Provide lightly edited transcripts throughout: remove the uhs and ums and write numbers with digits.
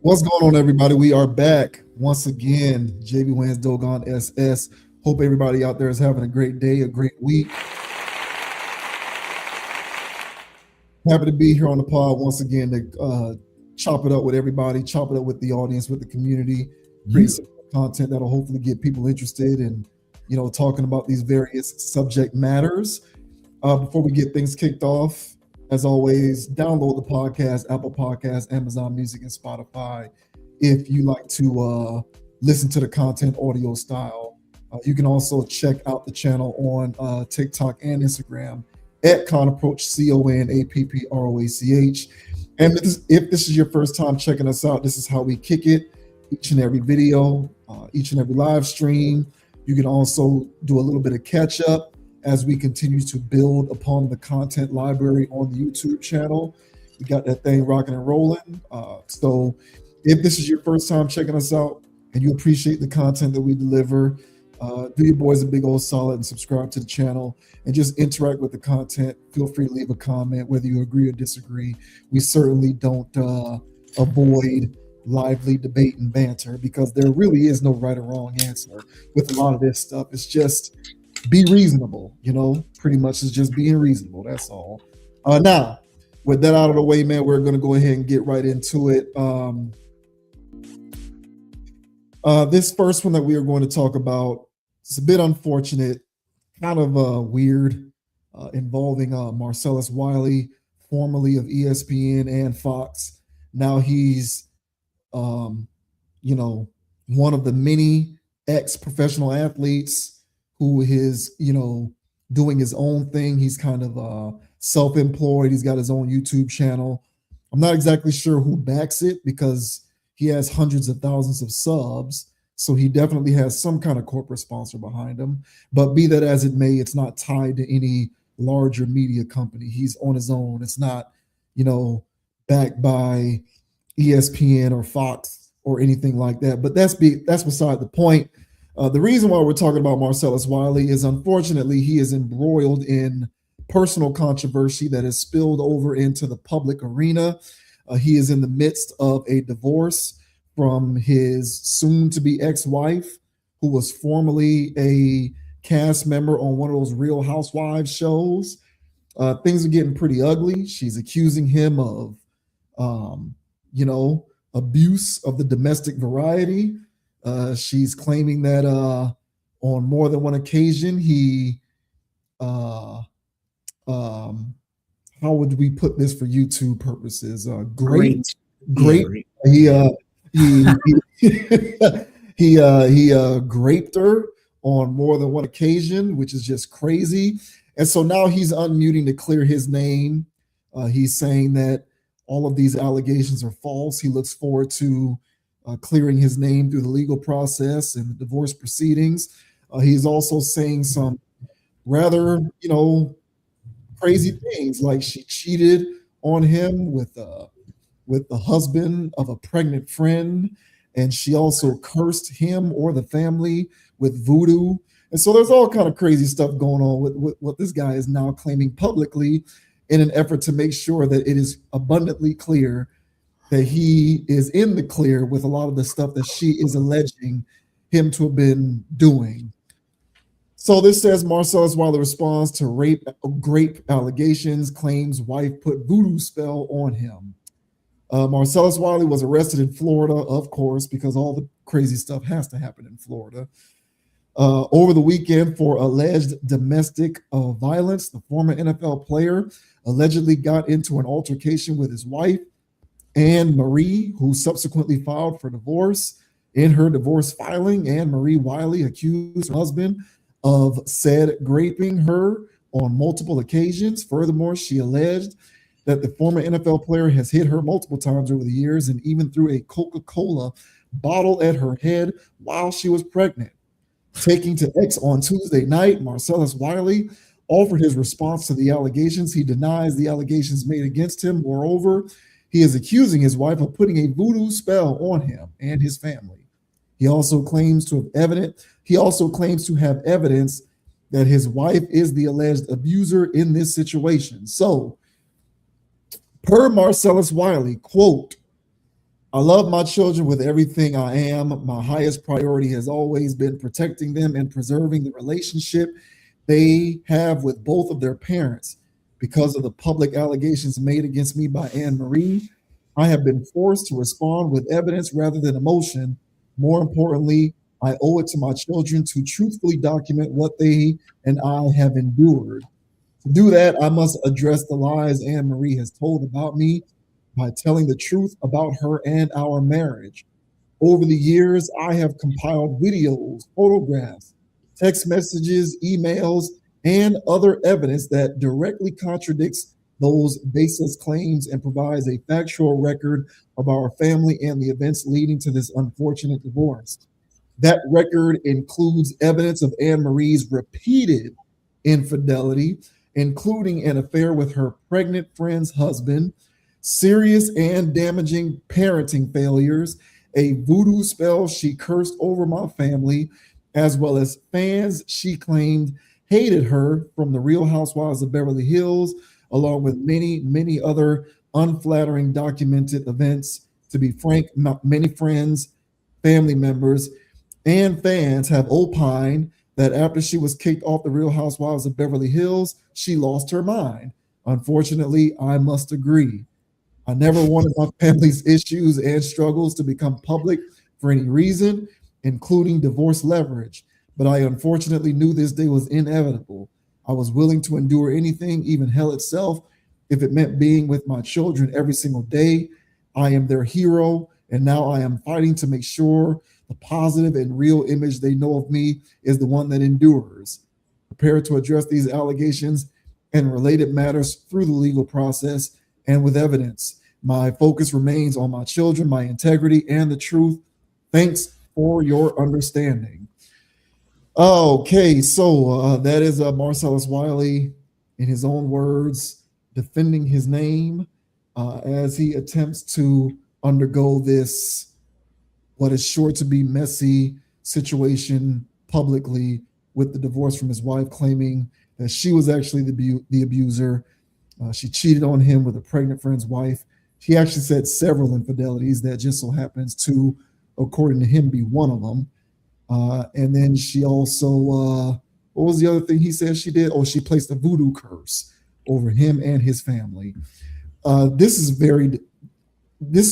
What's going on, everybody? We are back once again. JB Wans Dogon SS. Hope everybody out there is having a great day, a great week. Happy to be here on the pod once again to chop it up with everybody, chop it up with the audience, with the community, create some content that'll hopefully get people interested in, talking about these various subject matters. Before we get things kicked off, as always, download the podcast, Apple Podcasts, Amazon Music, and Spotify. If you like to listen to the content audio style, you can also check out the channel on TikTok and Instagram at Conapproach, CONAPPROACH. And if this is your first time checking us out, this is how we kick it each and every video, each and every live stream. You can also do a little bit of catch up as we continue to build upon the content library on the YouTube channel. We got that thing rocking and rolling. So if this is your first time checking us out and you appreciate the content that we deliver, do your boys a big old solid and subscribe to the channel and just interact with the content. Feel free to leave a comment, whether you agree or disagree. We certainly don't avoid lively debate and banter because there really is no right or wrong answer with a lot of this stuff. It's just be reasonable, pretty much is just being reasonable. That's all. Now, with that out of the way, man, we're going to go ahead and get right into it. This first one that we are going to talk about, it's a bit unfortunate, kind of weird, involving Marcellus Wiley, formerly of ESPN and Fox. Now he's, one of the many ex-professional athletes who is, doing his own thing. He's kind of self-employed. He's got his own YouTube channel. I'm not exactly sure who backs it because he has hundreds of thousands of subs. So he definitely has some kind of corporate sponsor behind him. But be that as it may, it's not tied to any larger media company. He's on his own. It's not, backed by ESPN or Fox or anything like that. But that's beside the point. The reason why we're talking about Marcellus Wiley is, unfortunately, he is embroiled in personal controversy that has spilled over into the public arena. He is in the midst of a divorce from his soon-to-be ex-wife, who was formerly a cast member on one of those Real Housewives shows. Things are getting pretty ugly. She's accusing him of, abuse of the domestic variety. She's claiming that on more than one occasion he, how would we put this for YouTube purposes? Great. He raped her on more than one occasion, which is just crazy. And so now he's unmuting to clear his name. He's saying that all of these allegations are false. He looks forward to clearing his name through the legal process and the divorce proceedings. He's also saying some rather, crazy things, like she cheated on him with the husband of a pregnant friend, and she also cursed him or the family with voodoo. And so there's all kind of crazy stuff going on with what this guy is now claiming publicly in an effort to make sure that it is abundantly clear that he is in the clear with a lot of the stuff that she is alleging him to have been doing. So this says Marcellus Wiley responds to rape allegations, claims wife put voodoo spell on him. Marcellus Wiley was arrested in Florida, of course, because all the crazy stuff has to happen in Florida. Over the weekend for alleged domestic violence, the former NFL player allegedly got into an altercation with his wife, Anne Marie, who subsequently filed for divorce. In her divorce filing, Anne Marie Wiley accused her husband of said raping her on multiple occasions. Furthermore, she alleged that the former NFL player has hit her multiple times over the years and even threw a Coca-Cola bottle at her head while she was pregnant. Taking to X on Tuesday night, Marcellus Wiley offered his response to the allegations. He denies the allegations made against him. Moreover, he is accusing his wife of putting a voodoo spell on him and his family. He also claims to have evidence that his wife is the alleged abuser in this situation. So, per Marcellus Wiley, quote, I love my children with everything I am. My highest priority has always been protecting them and preserving the relationship they have with both of their parents. Because of the public allegations made against me by Anne Marie, I have been forced to respond with evidence rather than emotion. More importantly, I owe it to my children to truthfully document what they and I have endured. To do that, I must address the lies Anne Marie has told about me by telling the truth about her and our marriage. Over the years, I have compiled videos, photographs, text messages, emails, and other evidence that directly contradicts those baseless claims and provides a factual record of our family and the events leading to this unfortunate divorce. That record includes evidence of Anne Marie's repeated infidelity, including an affair with her pregnant friend's husband, serious and damaging parenting failures, a voodoo spell she cursed over my family, as well as fans she claimed hated her from the Real Housewives of Beverly Hills, along with many, many other unflattering documented events. To be frank, many friends, family members, and fans have opined that after she was kicked off the Real Housewives of Beverly Hills, she lost her mind. Unfortunately, I must agree. I never wanted my family's issues and struggles to become public for any reason, including divorce leverage. But I unfortunately knew this day was inevitable. I was willing to endure anything, even hell itself, if it meant being with my children every single day. I am their hero, and now I am fighting to make sure the positive and real image they know of me is the one that endures. Prepared to address these allegations and related matters through the legal process and with evidence. My focus remains on my children, my integrity, and the truth. Thanks for your understanding. Okay, so that is Marcellus Wiley, in his own words, defending his name as he attempts to undergo this, what is sure to be messy situation publicly with the divorce from his wife, claiming that she was actually the abuser. She cheated on him with a pregnant friend's wife. He actually said several infidelities that just so happens to, according to him, be one of them. And then she also, what was the other thing he said she did? Oh, she placed a voodoo curse over him and his family. This is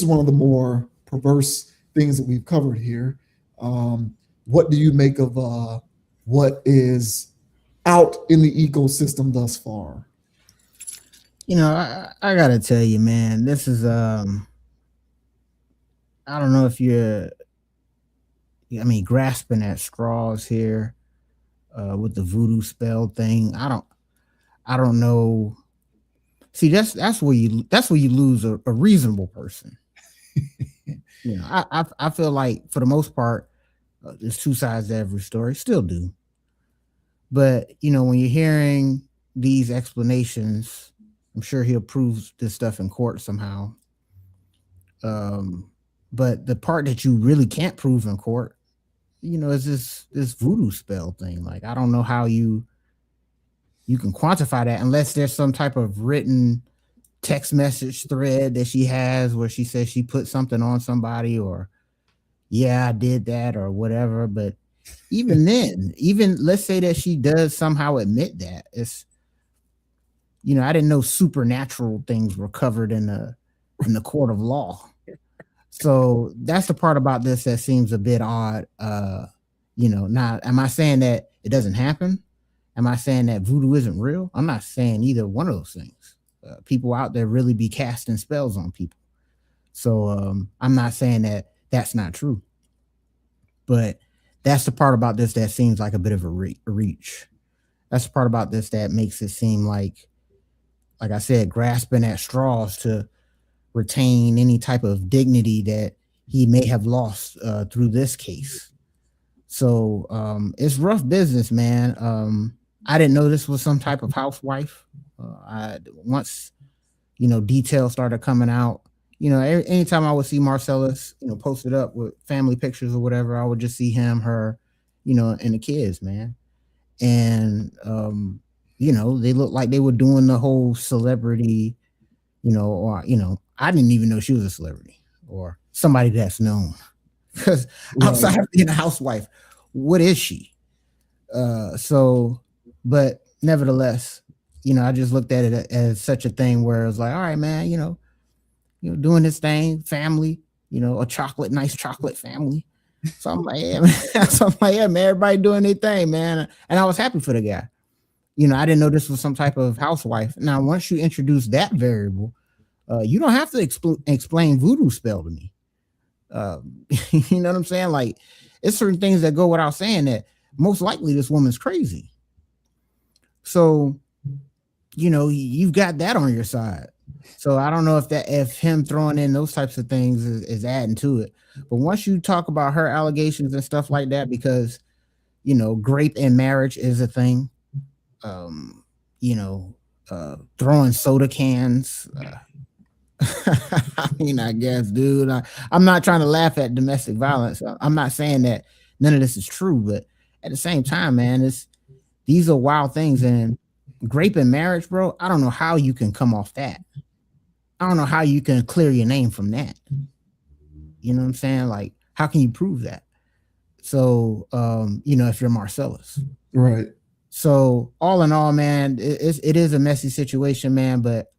one of the more perverse things that we've covered here. What do you make of what is out in the ecosystem thus far? I gotta tell you, man, this is I don't know if you're grasping at straws here with the voodoo spell thing. I don't know. See, that's where you lose a reasonable person. I feel like for the most part, there's two sides to every story. Still do, but when you're hearing these explanations, I'm sure he'll prove this stuff in court somehow. Um, but the part that you really can't prove in court, is this voodoo spell thing. Like I don't know how you can quantify that unless there's some type of written text message thread that she has where she says she put something on somebody or yeah, I did that or whatever. But even then, even let's say that she does somehow admit that, I didn't know supernatural things were covered in the court of law. So that's the part about this that seems a bit odd. Now am I saying that it doesn't happen? Am I saying that voodoo isn't real? I'm not saying either one of those things. People out there really be casting spells on people. So I'm not saying that that's not true. But that's the part about this that seems like a bit of a reach. That's the part about this that makes it seem like I said, grasping at straws to retain any type of dignity that he may have lost through this case. So it's rough business, man. I didn't know this was some type of housewife. Once details started coming out, anytime I would see Marcellus, posted up with family pictures or whatever, I would just see him, her, and the kids, man. And they looked like they were doing the whole celebrity, or I didn't even know she was a celebrity, or somebody that's known. Because outside of being a housewife, what is she? But nevertheless, I just looked at it as such a thing where it was like, all right, man, doing this thing, family, a nice chocolate family. So I'm like, yeah, man. Everybody doing their thing, man. And I was happy for the guy. I didn't know this was some type of housewife. Now, once you introduce that variable, you don't have to explain voodoo spell to me. You know what I'm saying? Like, it's certain things that go without saying that most likely this woman's crazy. So, you've got that on your side. So I don't know if him throwing in those types of things is adding to it. But once you talk about her allegations and stuff like that, because, grape in marriage is a thing, throwing soda cans, I mean, I guess, dude, I'm not trying to laugh at domestic violence. I'm not saying that none of this is true, but at the same time, man, these are wild things. And grape in marriage, bro, I don't know how you can come off that. I don't know how you can clear your name from that. You know what I'm saying? Like, how can you prove that? So, if you're Marcellus. Right. So all in all, man, it is a messy situation, man. But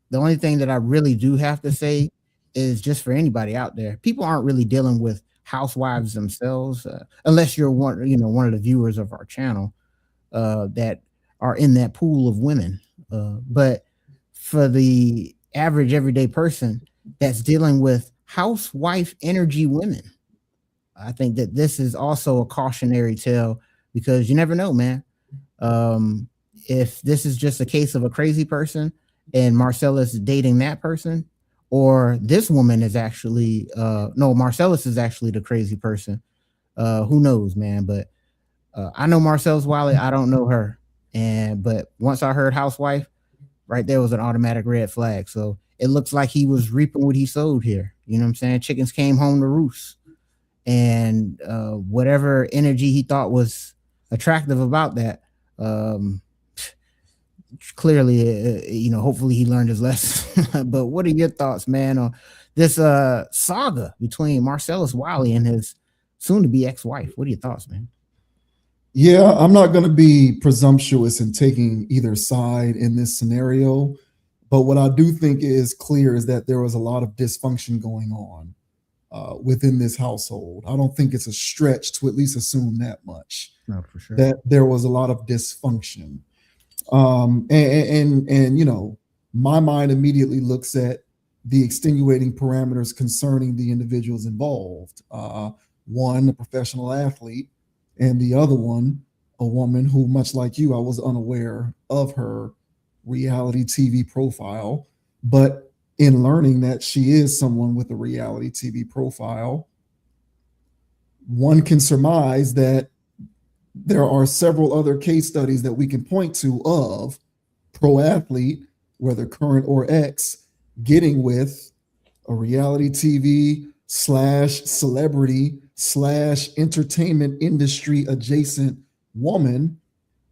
the only thing that I really do have to say is just for anybody out there, people aren't really dealing with housewives themselves, unless you're one of the viewers of our channel that are in that pool of women. But for the average everyday person that's dealing with housewife energy women, I think that this is also a cautionary tale, because you never know, man. If this is just a case of a crazy person and Marcellus is dating that person, or this woman is actually Marcellus is actually the crazy person. Who knows, man? But I know Marcellus Wiley. I don't know her. But once I heard housewife, right there was an automatic red flag. So it looks like he was reaping what he sowed here. You know what I'm saying? Chickens came home to roost. And whatever energy he thought was attractive about that, clearly, hopefully he learned his lesson. But what are your thoughts, man, on this saga between Marcellus Wiley and his soon-to-be ex-wife? What are your thoughts, man? Yeah, I'm not going to be presumptuous in taking either side in this scenario, but what I do think is clear is that there was a lot of dysfunction going on within this household. I don't think it's a stretch to at least assume that much. No, for sure. That there was a lot of dysfunction. And my mind immediately looks at the extenuating parameters concerning the individuals involved. One, a professional athlete, and the other one, a woman who, much like you, I was unaware of her reality TV profile. But in learning that she is someone with a reality TV profile, one can surmise that there are several other case studies that we can point to of pro athlete, whether current or ex, getting with a reality TV / celebrity / entertainment industry adjacent woman,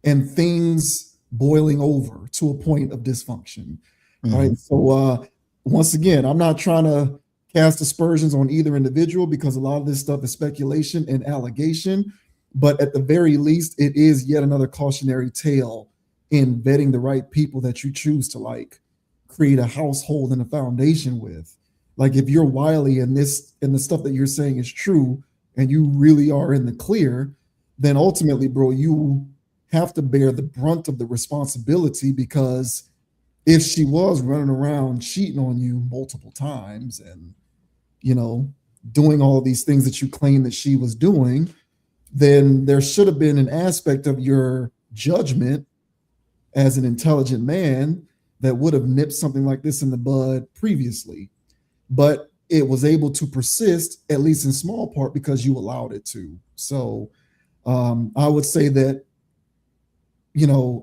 and things boiling over to a point of dysfunction. Mm-hmm. Right. So once again, I'm not trying to cast aspersions on either individual, because a lot of this stuff is speculation and allegation. But at the very least, it is yet another cautionary tale in vetting the right people that you choose to create a household and a foundation with. Like, if you're Wiley and the stuff that you're saying is true, and you really are in the clear, then ultimately, bro, you have to bear the brunt of the responsibility, because if she was running around cheating on you multiple times and, doing all of these things that you claim that she was doing, then there should have been an aspect of your judgment as an intelligent man that would have nipped something like this in the bud previously. But it was able to persist, at least in small part, because you allowed it to. So I would say that,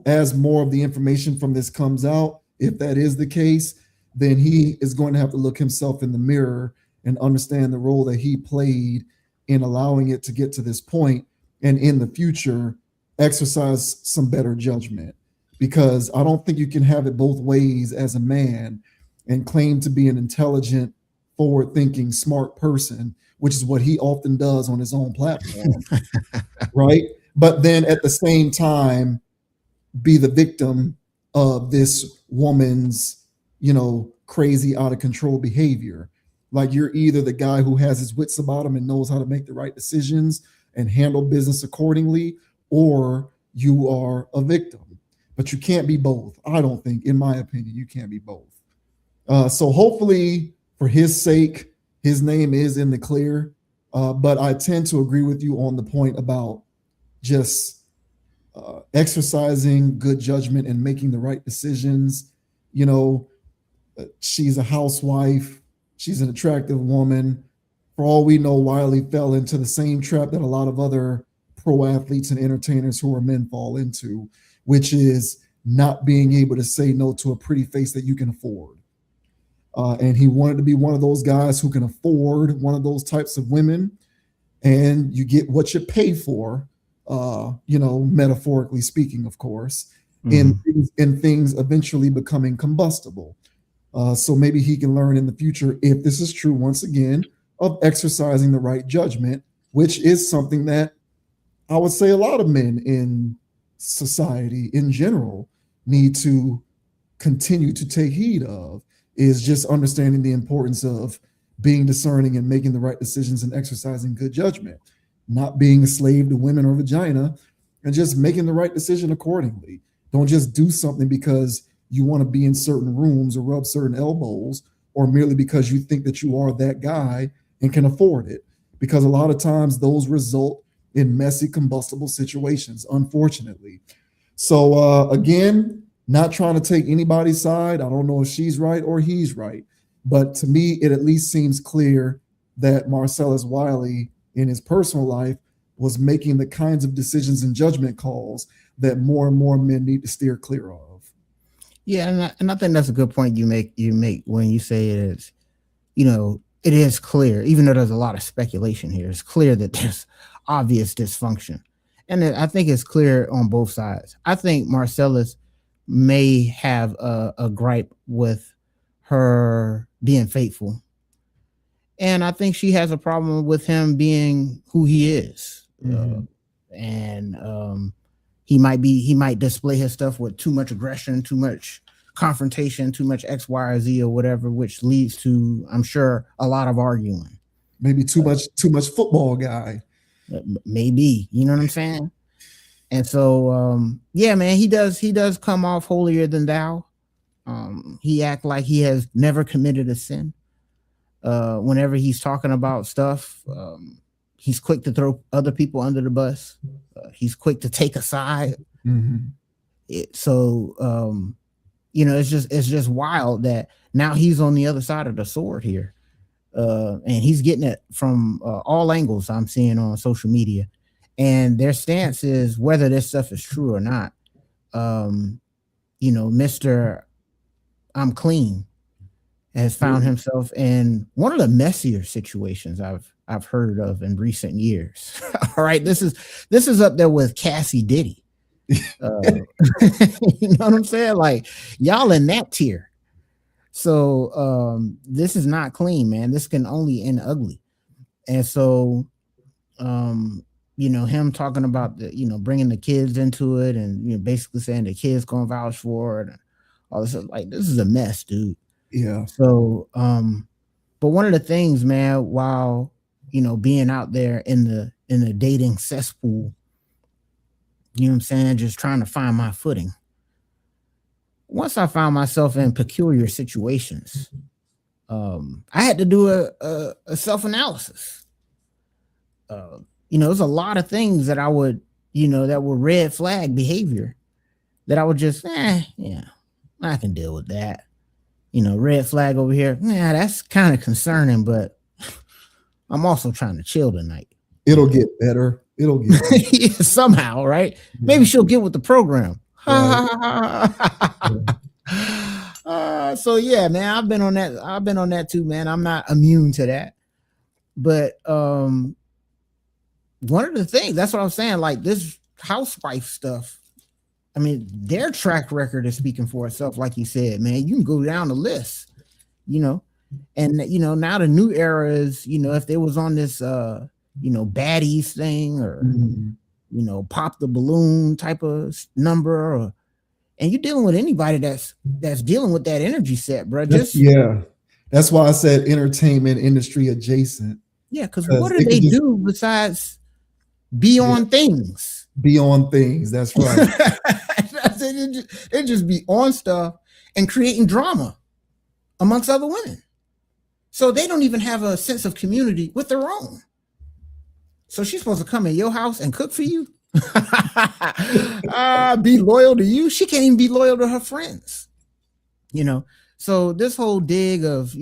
as more of the information from this comes out, if that is the case, then he is going to have to look himself in the mirror and understand the role that he played in allowing it to get to this point, and in the future exercise some better judgment, because I don't think you can have it both ways as a man and claim to be an intelligent, forward-thinking, smart person, which is what he often does on his own platform, right? But then at the same time, be the victim of this woman's, crazy, out of control behavior. Like, you're either the guy who has his wits about him and knows how to make the right decisions and handle business accordingly, or you are a victim. But you can't be both. I don't think, in my opinion, you can't be both. So hopefully, for his sake, his name is in the clear. But I tend to agree with you on the point about just exercising good judgment and making the right decisions. She's a housewife. She's an attractive woman. For all we know, Wiley fell into the same trap that a lot of other pro athletes and entertainers who are men fall into, which is not being able to say no to a pretty face that you can afford. And he wanted to be one of those guys who can afford one of those types of women, and you get what you pay for, metaphorically speaking, of course, in things eventually becoming combustible. So maybe he can learn in the future, if this is true, once again, of exercising the right judgment, which is something that I would say a lot of men in society in general need to continue to take heed of, is just understanding the importance of being discerning and making the right decisions and exercising good judgment, not being a slave to women or vagina, and just making the right decision accordingly. Don't just do something because you want to be in certain rooms or rub certain elbows, or merely because you think that you are that guy and can afford it. Because a lot of times those result in messy, combustible situations, unfortunately. So again, not trying to take anybody's side. I don't know if she's right or he's right. But to me, it at least seems clear that Marcellus Wiley in his personal life was making the kinds of decisions and judgment calls that more and more men need to steer clear of. Yeah, and I think that's a good point you make when you say it is clear, even though there's a lot of speculation here, it's clear that there's obvious dysfunction. And I think it's clear on both sides. I think Marcellus may have a gripe with her being faithful. And I think she has a problem with him being who he is. He might display his stuff with too much aggression, too much confrontation, too much X, Y, or Z or whatever, which leads to, I'm sure, a lot of arguing. Maybe too much football guy. Maybe, you know what I'm saying? And so, yeah, man, he does come off holier than thou. He act like he has never committed a sin. Whenever he's talking about stuff, he's quick to throw other people under the bus. He's quick to take a side. It's just wild that now he's on the other side of the sword here. And he's getting it from all angles I'm seeing on social media. And their stance is, whether this stuff is true or not, Mr. I'm clean has found himself in one of the messier situations I've heard of in recent years. All right, this is up there with Cassie Diddy. You know what I'm saying? Like, y'all in that tier. So this is not clean, man. This can only end ugly. And so him talking about bringing the kids into it, and basically saying the kids gonna vouch for it and all this, like, this is a mess, dude. Yeah. So but one of the things, man, while being out there in the dating cesspool, you know what I'm saying, just trying to find my footing, once I found myself in peculiar situations, I had to do a self-analysis. There's a lot of things that I would, that were red flag behavior that I would just, yeah, I can deal with that. Red flag over here. Yeah, that's kind of concerning, but I'm also trying to chill tonight. It'll get better. Yeah, somehow, right? Yeah. Maybe she'll get with the program. Right. So yeah, man, I've been on that too, man. I'm not immune to that. But one of the things, that's what I'm saying, like this housewife stuff, I mean, their track record is speaking for itself. Like you said, man, you can go down the list, And now the new era is, if they was on this baddies thing, or pop the balloon type of number, and you're dealing with anybody that's dealing with that energy set, bro. That's why I said entertainment industry adjacent. Yeah, because what do they do besides be on things? Be on things. That's right. They just be on stuff and creating drama amongst other women. So they don't even have a sense of community with their own. So she's supposed to come in your house and cook for you? Be loyal to you? She can't even be loyal to her friends. So this whole dig of,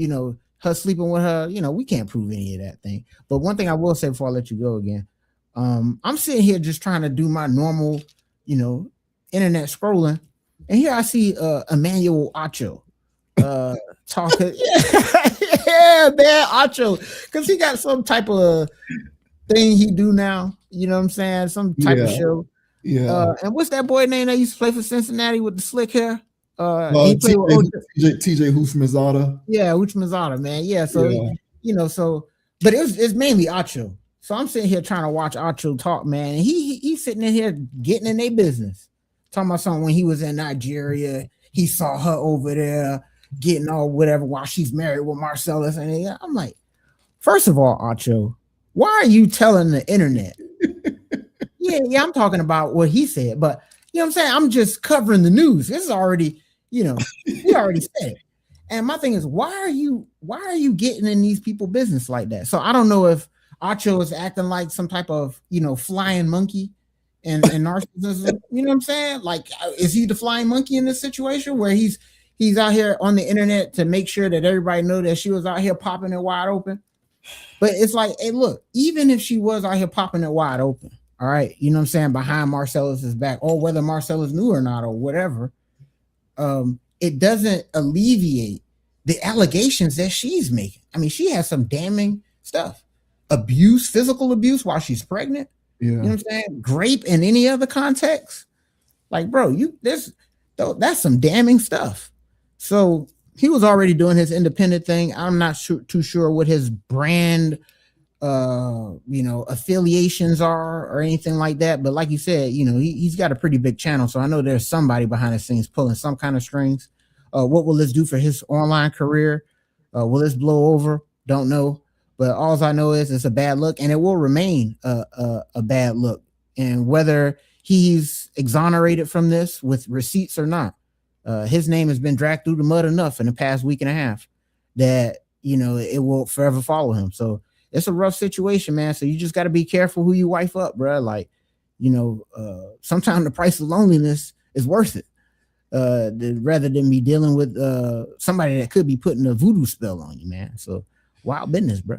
her sleeping with her, we can't prove any of that thing. But one thing I will say before I let you go again, I'm sitting here just trying to do my normal, internet scrolling. And here I see Emmanuel Acho talking. Yeah, man, Acho. Because he got some type of thing he do now. You know what I'm saying? Some type of show. Yeah. And what's that boy name that used to play for Cincinnati with the slick hair? TJ Houshmandzadeh. Yeah, Houshmandzadeh, man. Yeah, so but it's mainly Acho. So I'm sitting here trying to watch Acho talk, man. And he's sitting in here getting in their business, talking about something when he was in Nigeria. He saw her over there getting all whatever while she's married with Marcellus. And I'm like, first of all, Acho, why are you telling the internet? yeah, I'm talking about what he said, but you know what I'm saying? I'm just covering the news. This is already, we already said it. And my thing is, why are you getting in these people's business like that? So I don't know if Acho is acting like some type of, flying monkey and narcissism. You know what I'm saying? Like, is he the flying monkey in this situation where he's out here on the internet to make sure that everybody know that she was out here popping it wide open? But it's like, hey, look, even if she was out here popping it wide open, all right, you know what I'm saying, behind Marcellus's back, or whether Marcellus knew or not, or whatever, it doesn't alleviate the allegations that she's making. I mean, she has some damning stuff. Abuse, physical abuse while she's pregnant. Yeah. You know what I'm saying? Grape in any other context. Like, bro, that's some damning stuff. So he was already doing his independent thing. I'm not too sure what his brand affiliations are or anything like that, but like you said, he's got a pretty big channel, so I know there's somebody behind the scenes pulling some kind of strings. What will this do for his online career? Will this blow over? Don't know, but all I know is it's a bad look, and it will remain a bad look. And whether he's exonerated from this with receipts or not, his name has been dragged through the mud enough in the past week and a half that it will forever follow him. So it's a rough situation, man. So you just got to be careful who you wife up, bro. Like, sometimes the price of loneliness is worth it, rather than be dealing with somebody that could be putting a voodoo spell on you, man. So wild business, bro.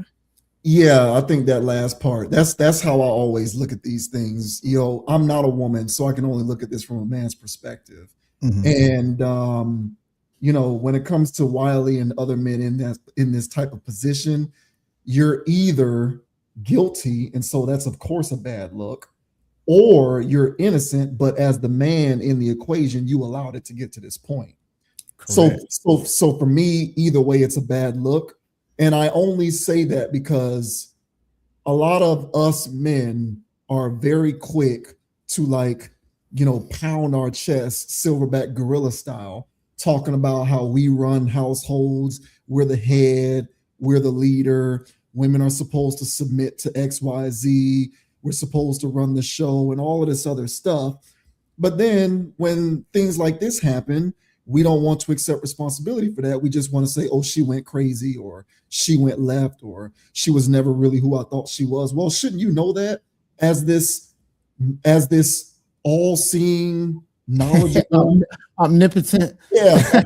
Yeah, I think that last part, that's how I always look at these things. I'm not a woman, so I can only look at this from a man's perspective. Mm-hmm. And when it comes to Wiley and other men in this type of position, you're either guilty, and so that's of course a bad look, or you're innocent, but as the man in the equation, you allowed it to get to this point. Correct. So for me, either way, it's a bad look. And I only say that because a lot of us men are very quick to pound our chest, silverback gorilla style, talking about how we run households, we're the head, we're the leader, women are supposed to submit to XYZ, we're supposed to run the show and all of this other stuff. But then when things like this happen, we don't want to accept responsibility for that. We just want to say, oh, she went crazy, or she went left, or she was never really who I thought she was. Well, shouldn't you know that as this all-seeing, knowledgeable, omnipotent? Yeah.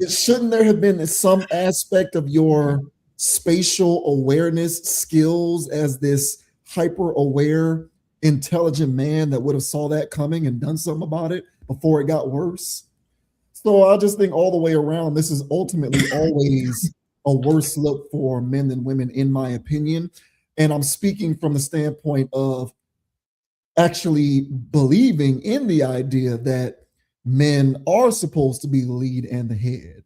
Shouldn't there have been some aspect of your spatial awareness skills as this hyper-aware, intelligent man that would have saw that coming and done something about it before it got worse? So I just think all the way around, this is ultimately always a worse look for men than women, in my opinion. And I'm speaking from the standpoint of actually believing in the idea that men are supposed to be the lead and the head.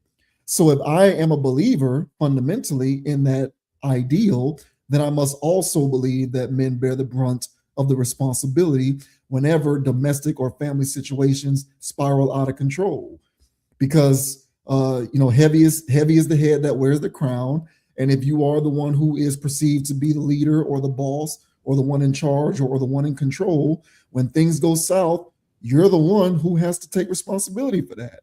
So if I am a believer fundamentally in that ideal, then I must also believe that men bear the brunt of the responsibility whenever domestic or family situations spiral out of control. Because heavy is the head that wears the crown, and if you are the one who is perceived to be the leader or the boss or the one in charge or the one in control, when things go south, you're the one who has to take responsibility for that.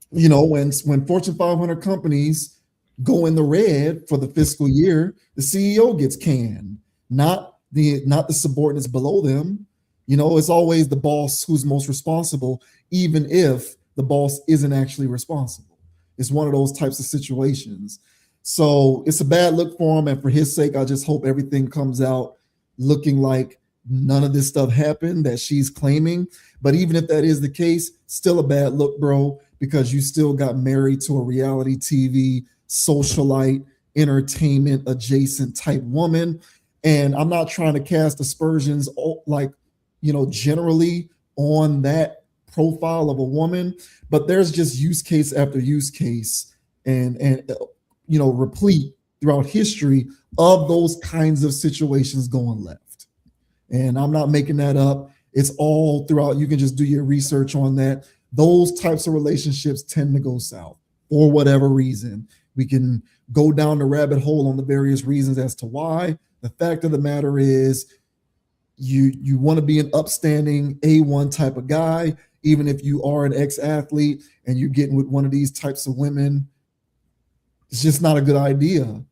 When Fortune 500 companies go in the red for the fiscal year, the CEO gets canned, not the subordinates below them. It's always the boss who's most responsible, even if the boss isn't actually responsible. It's one of those types of situations. So it's a bad look for him, and for his sake, I just hope everything comes out looking like none of this stuff happened that she's claiming. But even if that is the case, still a bad look, bro, because you still got married to a reality TV socialite, entertainment adjacent type woman. And I'm not trying to cast aspersions generally on that profile of a woman, but there's just use case after use case and replete throughout history of those kinds of situations going left. And I'm not making that up. It's all throughout. You can just do your research on that. Those types of relationships tend to go south for whatever reason. We can go down the rabbit hole on the various reasons as to why. The fact of the matter is, you want to be an upstanding A1 type of guy, even if you are an ex-athlete and you're getting with one of these types of women. It's just not a good idea,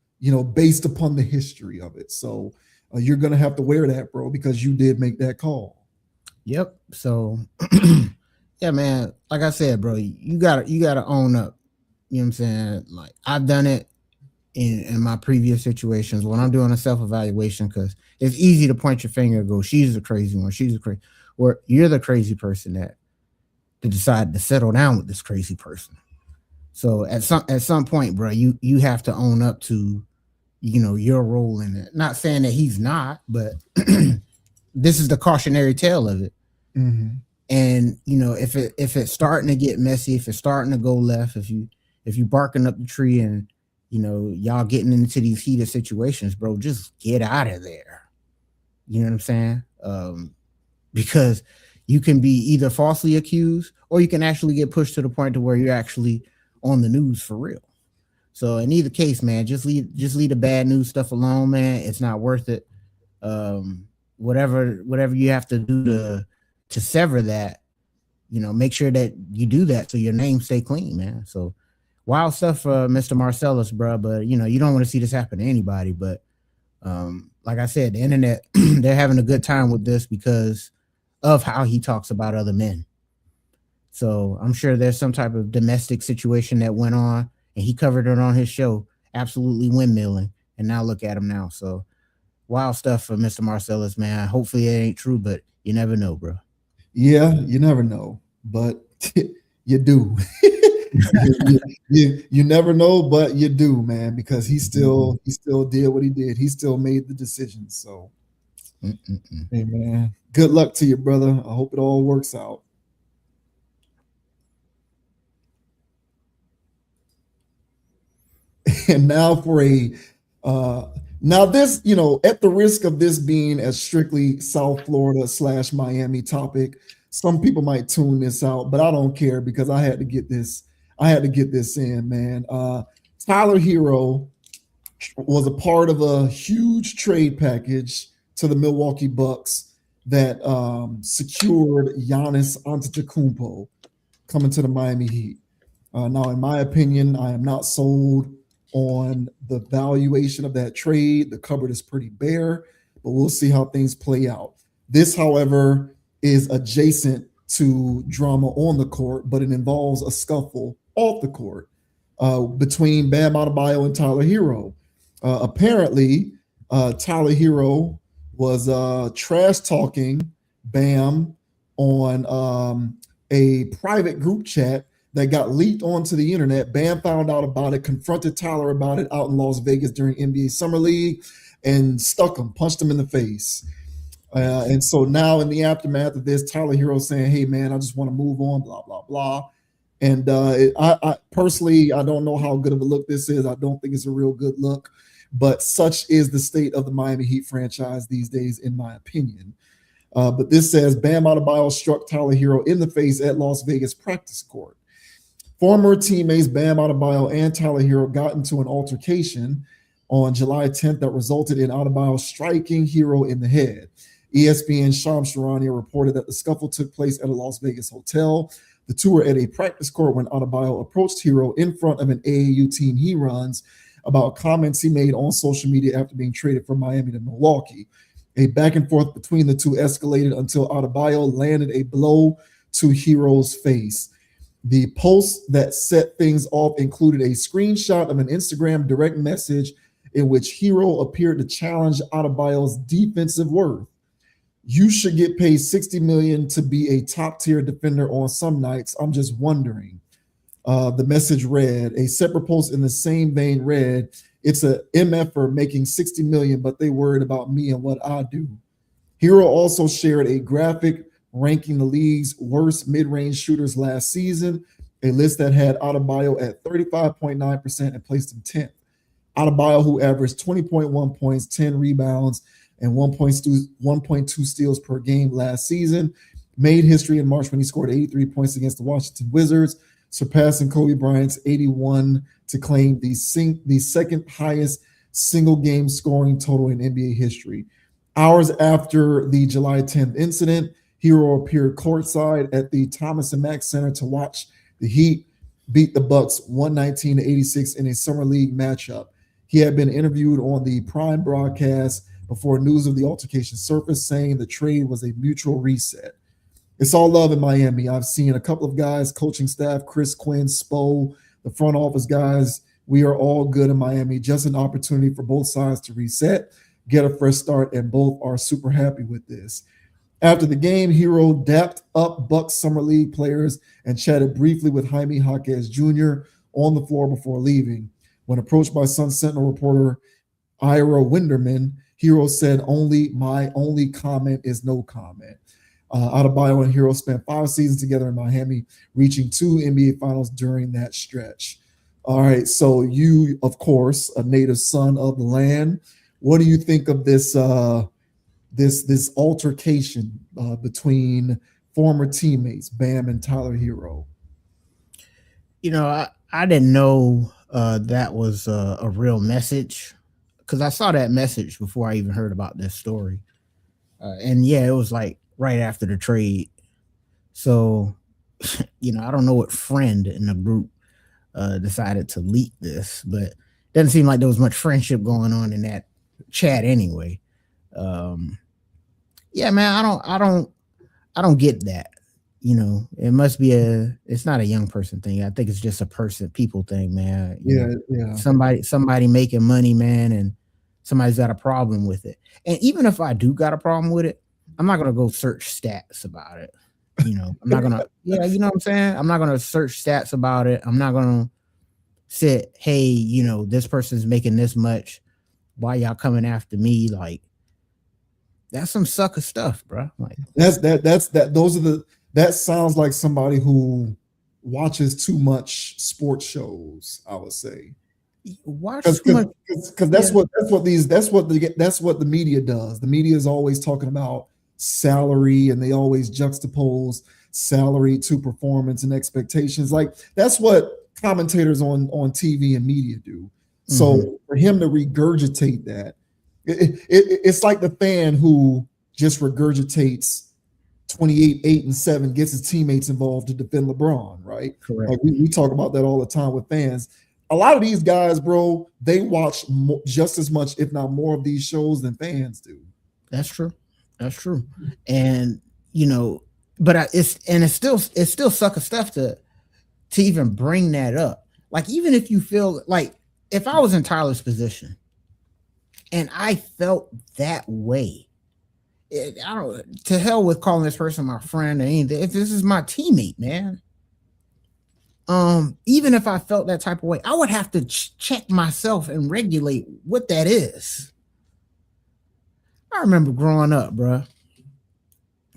based upon the history of it. So you're going to have to wear that, bro, because you did make that call. Yep. So, yeah, man, like I said, bro, you gotta own up. You know what I'm saying? Like, I've done it in my previous situations when I'm doing a self-evaluation, because it's easy to point your finger and go, she's the crazy one, she's the crazy, or you're the crazy person that decided to settle down with this crazy person. So at some point, bro, you have to own up to, your role in it. Not saying that he's not, but this is the cautionary tale of it. Mm-hmm. And if it's starting to get messy, if it's starting to go left, if you barking up the tree and y'all getting into these heated situations, bro, just get out of there. You know what I'm saying? Because you can be either falsely accused or you can actually get pushed to the point to where you're actually on the news for real. So in either case, man, just leave the bad news stuff alone, man. It's not worth it. Whatever you have to do to sever that, make sure that you do that so your name stay clean, man. So wild stuff for Mr. Marcellus, bro. But you don't want to see this happen to anybody. But like I said, the internet, they're having a good time with this because of how he talks about other men. So I'm sure there's some type of domestic situation that went on, and he covered it on his show, absolutely windmilling. And now look at him now. So wild stuff for Mr. Marcellus, man. Hopefully it ain't true, but you never know, bro. Yeah, you never know, but you do. you never know, but you do, man, because he still did what he did. He still made the decision. So, hey, man, good luck to you, brother. I hope it all works out. And now for now this, at the risk of this being a strictly South Florida / Miami topic, some people might tune this out, but I don't care because I had to get this in, man. Tyler Herro was a part of a huge trade package to the Milwaukee Bucks that secured Giannis Antetokounmpo coming to the Miami Heat. Now, in my opinion, I am not sold on the valuation of that trade. The cupboard is pretty bare, but we'll see how things play out. This, however, is adjacent to drama on the court, but it involves a scuffle off the court between Bam Adebayo and Tyler Herro. Apparently, Tyler Herro was trash talking Bam on a private group chat that got leaked onto the internet. Bam found out about it, confronted Tyler about it out in Las Vegas during NBA Summer League, and punched him in the face. And so now in the aftermath of this, Tyler Herro saying, hey, man, I just want to move on, blah, blah, blah. And I personally, I don't know how good of a look this is. I don't think it's a real good look, but such is the state of the Miami Heat franchise these days, in my opinion. But this says Bam Adebayo struck Tyler Herro in the face at Las Vegas practice court. Former teammates Bam Adebayo and Tyler Herro got into an altercation on July 10th that resulted in Adebayo striking Herro in the head. ESPN's Shams Charania reported that the scuffle took place at a Las Vegas hotel. The two were at a practice court when Adebayo approached Herro in front of an AAU team he runs about comments he made on social media after being traded from Miami to Milwaukee. A back and forth between the two escalated until Adebayo landed a blow to Herro's face. The post that set things off included a screenshot of an Instagram direct message in which Herro appeared to challenge Adebayo's defensive worth. You should get paid $60 million to be a top-tier defender on some nights. I'm just wondering. The message read, a separate post in the same vein read, it's a MFer making $60 million, but they worried about me and what I do. Herro also shared a graphic ranking the league's worst mid-range shooters last season, a list that had Adebayo at 35.9% and placed him 10th. Adebayo, who averaged 20.1 points, 10 rebounds, and 1.2 steals per game last season, made history in March when he scored 83 points against the Washington Wizards, surpassing Kobe Bryant's 81 to claim the second highest single game scoring total in NBA history. Hours after the July 10th incident, Herro appeared courtside at the Thomas and Mack Center to watch the Heat beat the Bucks 119-86 in a summer league matchup. He had been interviewed on the Prime broadcast before news of the altercation surfaced, saying the trade was a mutual reset. It's all love in Miami. I've seen a couple of guys, coaching staff, Chris Quinn, Spo, the front office guys. We are all good in Miami. Just an opportunity for both sides to reset, get a fresh start, and both are super happy with this. After the game, Herro dapped up Bucks Summer League players and chatted briefly with Jaime Jaquez Jr. on the floor before leaving. When approached by Sun Sentinel reporter Ira Winderman, Herro said, my only comment is no comment. Adebayo and Herro spent 5 seasons together in Miami, reaching 2 NBA finals during that stretch. All right, so you, of course, a native son of the land. What do you think of this this altercation between former teammates Bam and Tyler Herro? You know, I didn't know that was a real message, because I saw that message before I even heard about this story. And yeah, it was like right after the trade. So, you know, I don't know what friend in the group decided to leak this, but it doesn't seem like there was much friendship going on in that chat anyway. Yeah, man, I don't get that. You know, it must be it's not a young person thing. I think it's just a people thing, man. Yeah. Somebody making money, man, and somebody's got a problem with it. And even if I do got a problem with it, I'm not gonna go search stats about it. You know, I'm not gonna, you know what I'm saying? I'm not gonna search stats about it. I'm not gonna say, hey, you know, this person's making this much. Why y'all coming after me? Like, that's some sucker stuff, bro. Like, that sounds like somebody who watches too much sports shows, I would say. Watch too much, because that's what the media does. The media is always talking about salary, and they always juxtapose salary to performance and expectations. Like, that's what commentators on TV and media do. So for him to regurgitate that, it's like the fan who just regurgitates 28, 8, and 7, gets his teammates involved to defend LeBron, right? Correct. Like we talk about that all the time with fans. A lot of these guys, bro, they watch just as much, if not more, of these shows than fans do. That's true. And you know, but it's still sucker stuff to even bring that up. Like, even if you feel like, if I was in Tyler's position and I felt that way, to hell with calling this person my friend or anything. If this is my teammate, man, even if I felt that type of way, I would have to check myself and regulate what that is. I remember growing up, bro.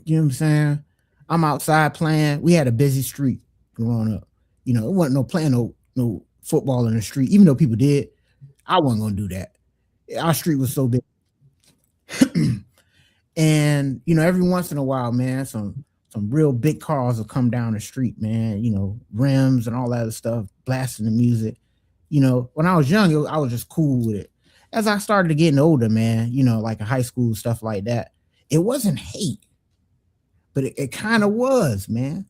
You know what I'm saying? I'm outside playing. We had a busy street growing up. You know, it wasn't no playing no football in the street, even though people did. I wasn't gonna do that. Our street was so big. And you know, every once in a while, man, some real big cars will come down the street, man. You know, rims and all that other stuff, blasting the music. You know, when I was young, I was just cool with it. As I started getting older, man, you know, like in high school, stuff like that, it wasn't hate, but it kind of was, man.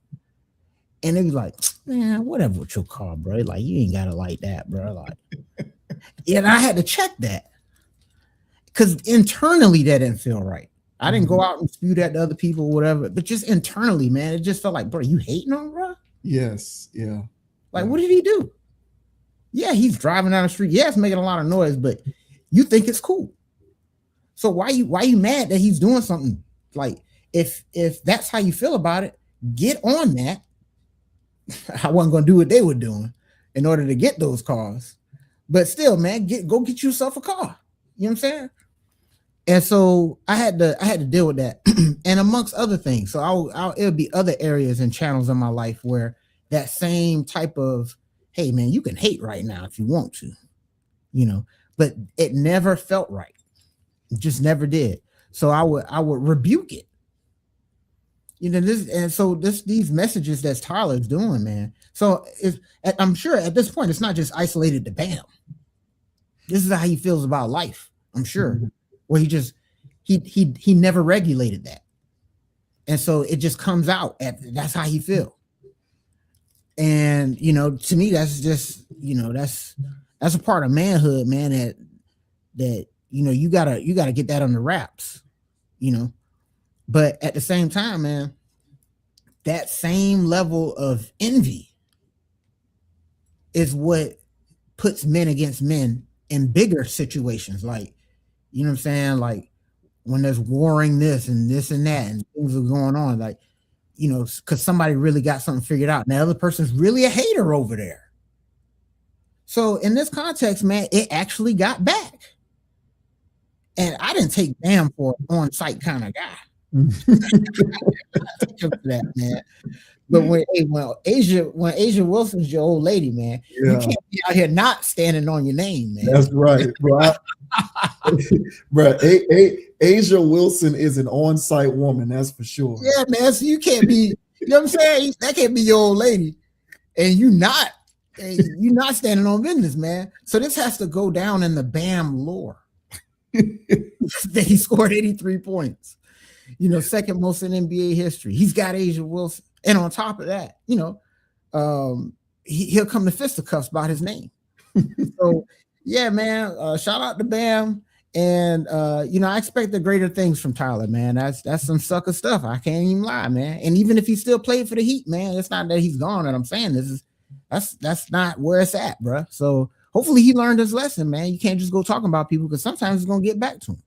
And it was like, man, whatever with your car, bro. Like, you ain't got it like that, bro. Like, and I had to check that because internally that didn't feel right. I didn't go out and spew that to other people or whatever, but just internally, man, it just felt like, bro, you hating on bro? Yes, yeah. Like, what did he do? Yeah, he's driving down the street. Yeah, it's making a lot of noise, but you think it's cool. So why you mad that he's doing something? Like, if that's how you feel about it, get on that. I wasn't gonna do what they were doing in order to get those cars, but still, man, go get yourself a car. You know what I'm saying? And so I had to deal with that, and amongst other things. So it'll be other areas and channels in my life where that same type of, hey man, you can hate right now if you want to, you know, but it never felt right. It just never did. So I would rebuke it. You know, these messages that Tyler's doing, man. So I'm sure at this point it's not just isolated to Bam. This is how he feels about life. I'm sure. Where he never regulated that, and so it just comes out. That's how he feel. And you know, to me, that's just, you know, that's a part of manhood, man. That you know, you gotta get that under wraps, you know. But at the same time, man, that same level of envy is what puts men against men in bigger situations. Like, you know what I'm saying? Like when there's warring this and that and things are going on, like, you know, because somebody really got something figured out. And the other person's really a hater over there. So in this context, man, it actually got back. And I didn't take Bam for an on-site kind of guy. That, man. But when Asia Wilson's your old lady, man, you can't be out here not standing on your name, man. That's right, bro. Bro, Asia Wilson is an on-site woman, that's for sure. Yeah, man. So you can't be, you know what I'm saying? That can't be your old lady, and you're not standing on business, man. So this has to go down in the Bam lore. That he scored 83 points. You know, second most in NBA history. He's got Asia Wilson. And on top of that, you know, he'll come to fisticuffs about his name. So, yeah, man, shout out to Bam. And, you know, I expect the greater things from Tyler, man. That's some sucker stuff. I can't even lie, man. And even if he still played for the Heat, man, it's not that he's gone. And I'm saying that's not where it's at, bro. So hopefully he learned his lesson, man. You can't just go talking about people because sometimes it's going to get back to him.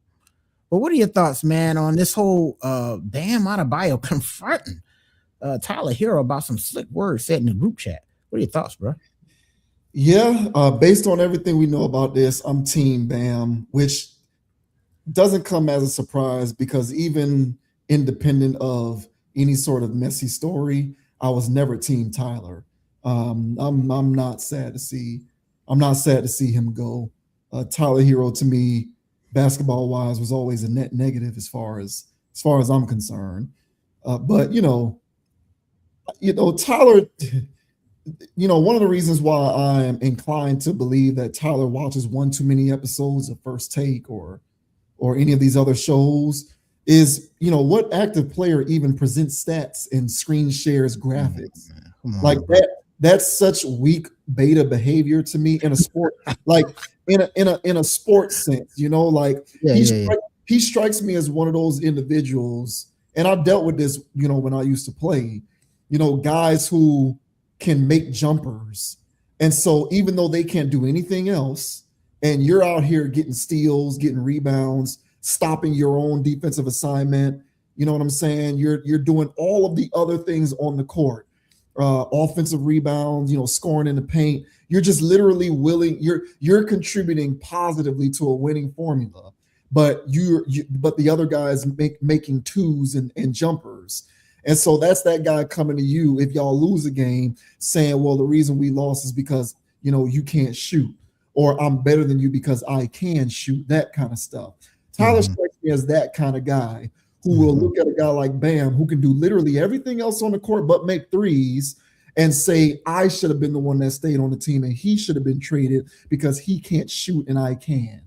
But what are your thoughts, man, on this whole Bam Adebayo confronting Tyler Herro about some slick words said in the group chat? What are your thoughts, bro? Yeah, based on everything we know about this, I'm team Bam, which doesn't come as a surprise because even independent of any sort of messy story, I was never team Tyler. I'm not sad to see him go. Tyler Herro, to me, basketball wise, was always a net negative as far as I'm concerned. But you know, Tyler, you know, one of the reasons why I am inclined to believe that Tyler watches one too many episodes of First Take or any of these other shows is, you know, what active player even presents stats and screen shares graphics like that? That's such weak beta behavior to me in a sport, like in a sports sense, you know, like he strikes me as one of those individuals. And I've dealt with this, you know, when I used to play, you know, guys who can make jumpers. And so even though they can't do anything else, and you're out here getting steals, getting rebounds, stopping your own defensive assignment, you know what I'm saying? You're doing all of the other things on the court. Offensive rebounds, you know, scoring in the paint. You're just literally you're contributing positively to a winning formula, but but the other guys making twos and jumpers. And so that's that guy coming to you if y'all lose a game saying, well, the reason we lost is because, you can't shoot, or I'm better than you because I can shoot, that kind of stuff. Tyler strikes me as that kind of guy who will look at a guy like Bam, who can do literally everything else on the court but make threes, and say, I should have been the one that stayed on the team and he should have been traded because he can't shoot and I can.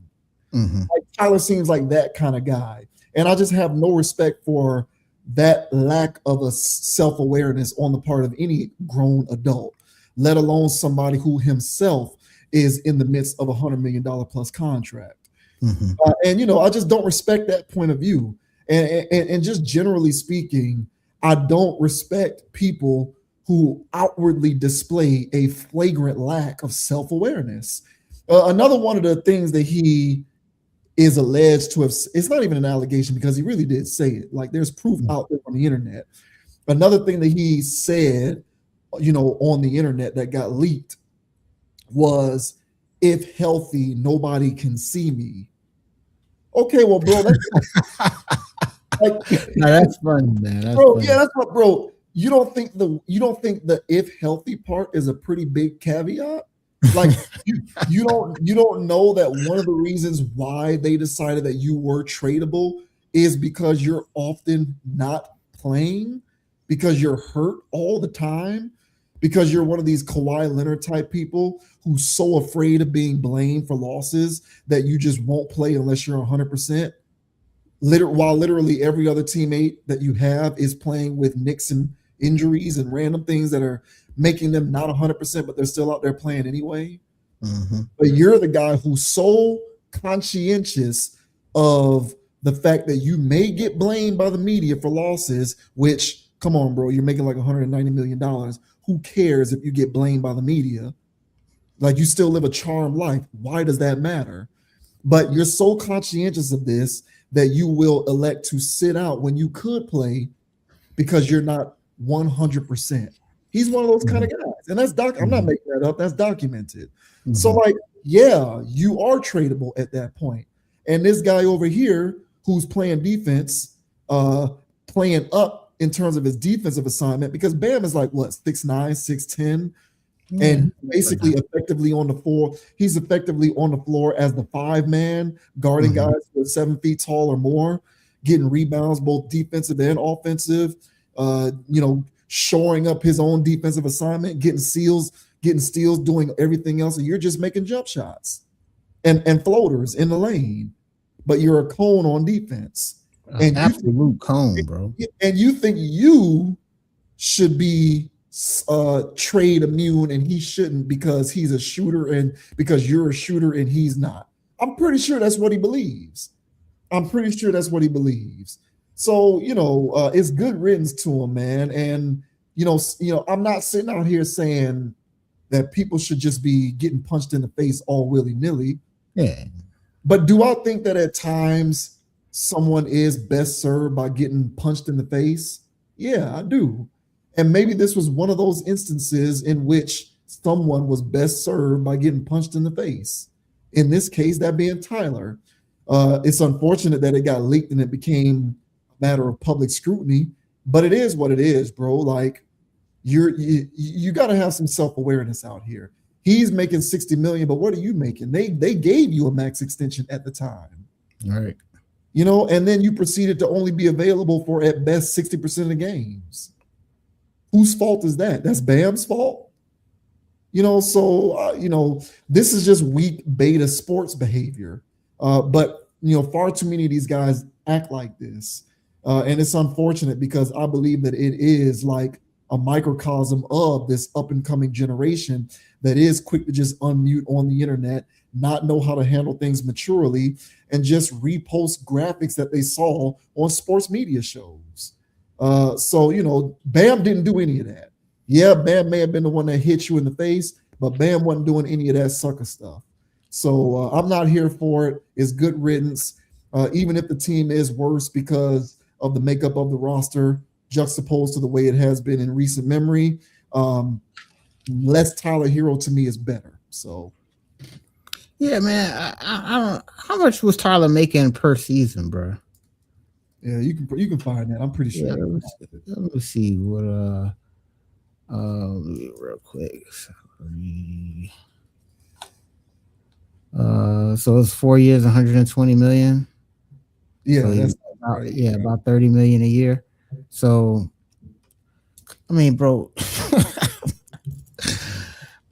Like, Tyler seems like that kind of guy. And I just have no respect for that lack of a self-awareness on the part of any grown adult, let alone somebody who himself is in the midst of $100 million plus contract. And, I just don't respect that point of view. And just generally speaking, I don't respect people who outwardly display a flagrant lack of self-awareness. Another one of the things that he is alleged to have, it's not even an allegation because he really did say it. Like, there's proof out there on the internet. Another thing that he said, on the internet that got leaked was, if healthy, nobody can see me. Okay, well, bro, that's no, that's funny, man. That's bro, funny. Yeah, that's what, bro. You don't think the if healthy part is a pretty big caveat? Like, you don't know that one of the reasons why they decided that you were tradable is because you're often not playing, because you're hurt all the time, because you're one of these Kawhi Leonard type people who's so afraid of being blamed for losses that you just won't play unless you're 100%. While literally every other teammate that you have is playing with nicks and injuries and random things that are making them not 100%, but they're still out there playing anyway. But you're the guy who's so conscientious of the fact that you may get blamed by the media for losses, which, come on, bro, you're making like $190 million. Who cares if you get blamed by the media? Like, you still live a charmed life. Why does that matter? But you're so conscientious of this that you will elect to sit out when you could play because you're not 100%. He's one of those kind of guys. And that's I'm not making that up. That's documented. So, like, yeah, you are tradable at that point. And this guy over here who's playing defense, playing up in terms of his defensive assignment, because Bam is like, what, 6'9", 6'10", and basically effectively on the floor. He's effectively on the floor as the 5-man, guarding guys who are 7 feet tall or more, getting rebounds, both defensive and offensive, shoring up his own defensive assignment, getting steals, doing everything else. And you're just making jump shots and floaters in the lane, but you're a cone on defense. And absolute cone, bro. And you think you should be trade immune and he shouldn't because he's a shooter and because you're a shooter and he's not. I'm pretty sure that's what he believes. So, it's good riddance to him, man. And, I'm not sitting out here saying that people should just be getting punched in the face all willy-nilly. Yeah. But do I think that at times someone is best served by getting punched in the face? Yeah, I do. And maybe this was one of those instances in which someone was best served by getting punched in the face. In this case, that being Tyler. It's unfortunate that it got leaked and it became a matter of public scrutiny, but it is what it is, bro. Like, you got to have some self-awareness out here. He's making $60 million, but what are you making? They gave you a max extension at the time. All right. And then you proceeded to only be available for at best 60% of the games. Whose fault is that? That's Bam's fault. So this is just weak beta sports behavior. But far too many of these guys act like this. And it's unfortunate because I believe that it is like a microcosm of this up and coming generation that is quick to just unmute on the internet, not know how to handle things maturely, and just repost graphics that they saw on sports media shows. So, Bam didn't do any of that. Yeah, Bam may have been the one that hit you in the face, but Bam wasn't doing any of that sucker stuff. So I'm not here for it. It's good riddance. Even if the team is worse because of the makeup of the roster, juxtaposed to the way it has been in recent memory, less Tyler Herro to me is better. So, yeah, man. I don't. How much was Tyler making per season, bro? Yeah, you can find that. I'm pretty sure. Yeah, let me see what real quick. So it's 4 years, 120 million. Yeah, so that's about, about 30 million a year. So I mean, bro,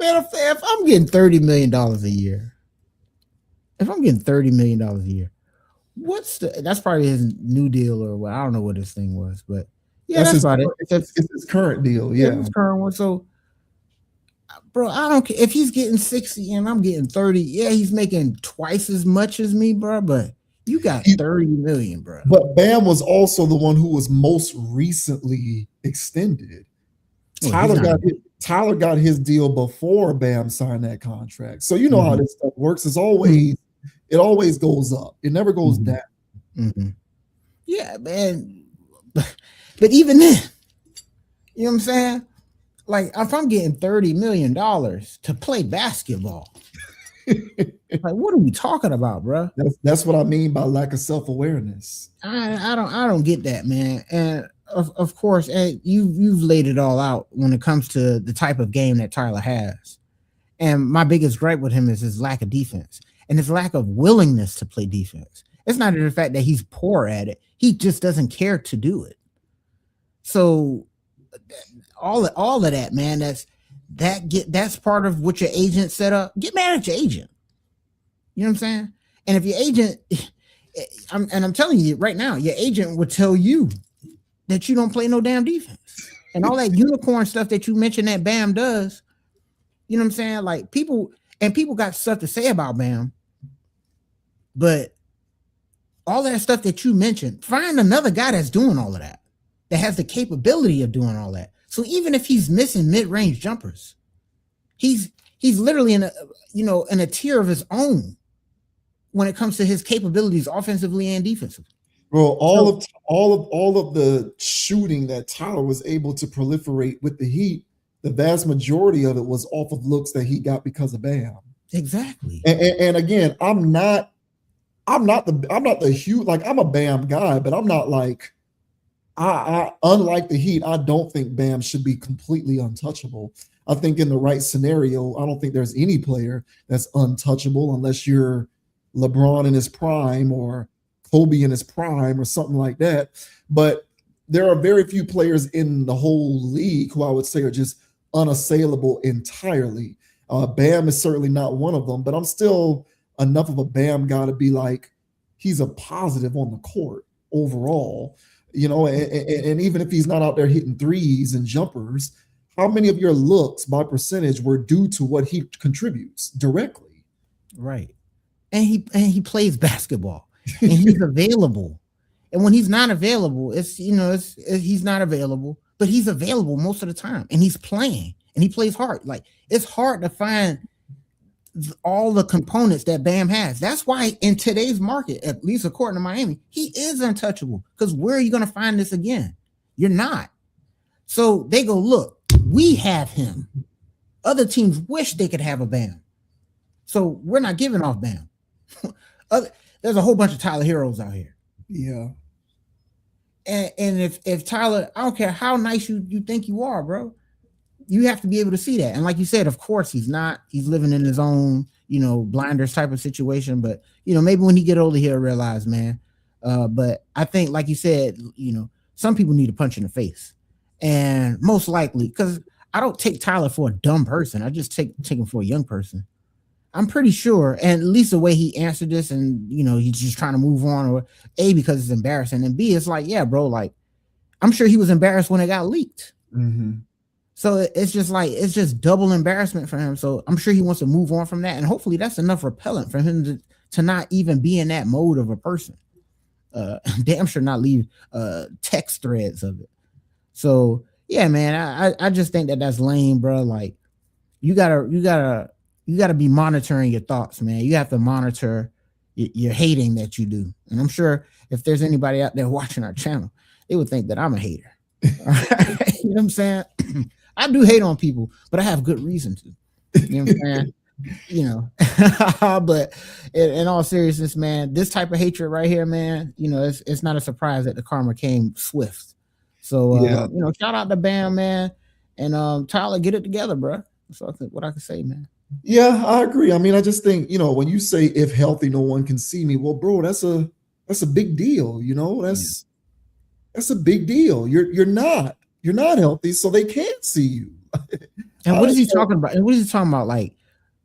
man, if I'm getting $30 million a year, if I'm getting $30 million a year, that's probably his new deal or what? I don't know what his thing was, but yeah, that's about it. It's his current deal. Yeah, his current one. So, bro, I don't care if he's getting 60 and I'm getting 30. Yeah, he's making twice as much as me, bro. But you got 30 million, bro. But Bam was also the one who was most recently extended. Tyler got his deal before Bam signed that contract. So you know how this stuff works. It always goes up. It never goes down. Mm-hmm. Yeah, man. But even then, you know what I'm saying? Like, if I'm getting $30 million to play basketball, like, what are we talking about, bro? That's what I mean by lack of self-awareness. I don't get that, man. And of course, you've laid it all out when it comes to the type of game that Tyler has. And my biggest gripe with him is his lack of defense and his lack of willingness to play defense. It's not the fact that he's poor at it. He just doesn't care to do it. So all of that, man, that's part of what your agent set up. Get mad at your agent. You know what I'm saying? And if your agent, I'm telling you right now, your agent would tell you that you don't play no damn defense. And all that unicorn stuff that you mentioned that Bam does, you know what I'm saying? Like, people got stuff to say about Bam, but all that stuff that you mentioned, find another guy that's doing all of that has the capability of doing all that. So even if he's missing mid-range jumpers, he's literally in a tier of his own when it comes to his capabilities offensively and defensively. Well, all of the shooting that Tyler was able to proliferate with the Heat, the vast majority of it was off of looks that he got because of Bam. Exactly. And again, I'm not the huge, like, I'm a Bam guy, but I'm not like, I unlike the Heat, I don't think Bam should be completely untouchable. I think in the right scenario, I don't think there's any player that's untouchable unless you're LeBron in his prime or Kobe in his prime or something like that. But there are very few players in the whole league who I would say are just unassailable entirely. Bam is certainly not one of them, but I'm still enough of a Bam guy to be like, he's a positive on the court overall. You know, and even if he's not out there hitting threes and jumpers, how many of your looks by percentage were due to what he contributes directly? Right. And he plays basketball and he's available. And when he's not available, he's not available, but he's available most of the time and he's playing and he plays hard. Like, it's hard to find all the components that Bam has. That's why in today's market, at least according to Miami, he is untouchable. Because where are you going to find this again? You're not. So they go, look, we have him. Other teams wish they could have a Bam. So we're not giving off Bam. There's a whole bunch of Tyler Herros out here. Yeah. And if Tyler, I don't care how nice you think you are, bro, you have to be able to see that. And like you said, of course, he's living in his own, blinders type of situation. But, maybe when he get older, he'll realize, man. But I think, like you said, some people need a punch in the face. And most likely, because I don't take Tyler for a dumb person. I just take him for a young person. I'm pretty sure, and at least the way he answered this, and he's just trying to move on, or A, because it's embarrassing, and B, it's like, yeah, bro, like, I'm sure he was embarrassed when it got leaked. Mm-hmm. So it's just double embarrassment for him. So I'm sure he wants to move on from that, and hopefully that's enough repellent for him to not even be in that mode of a person. Damn sure not leave text threads of it. So yeah, man, I just think that's lame, bro. Like, you gotta be monitoring your thoughts, man. You have to monitor your hating that you do. And I'm sure if there's anybody out there watching our channel, they would think that I'm a hater. All right? You know what I'm saying? I do hate on people, but I have good reason to. You know what I'm saying? you know, but in all seriousness, man, this type of hatred right here, man, you know, it's not a surprise that the karma came swift. So, Yeah. you know, shout out to Bam, man, and Tyler, get it together, bro. That's what I can say, man. Yeah, I agree. I mean, I just think, when you say if healthy, no one can see me. Well, bro, that's a big deal. That's a big deal. You're not healthy, so they can't see you. And what is he talking about? And what is he talking about? Like,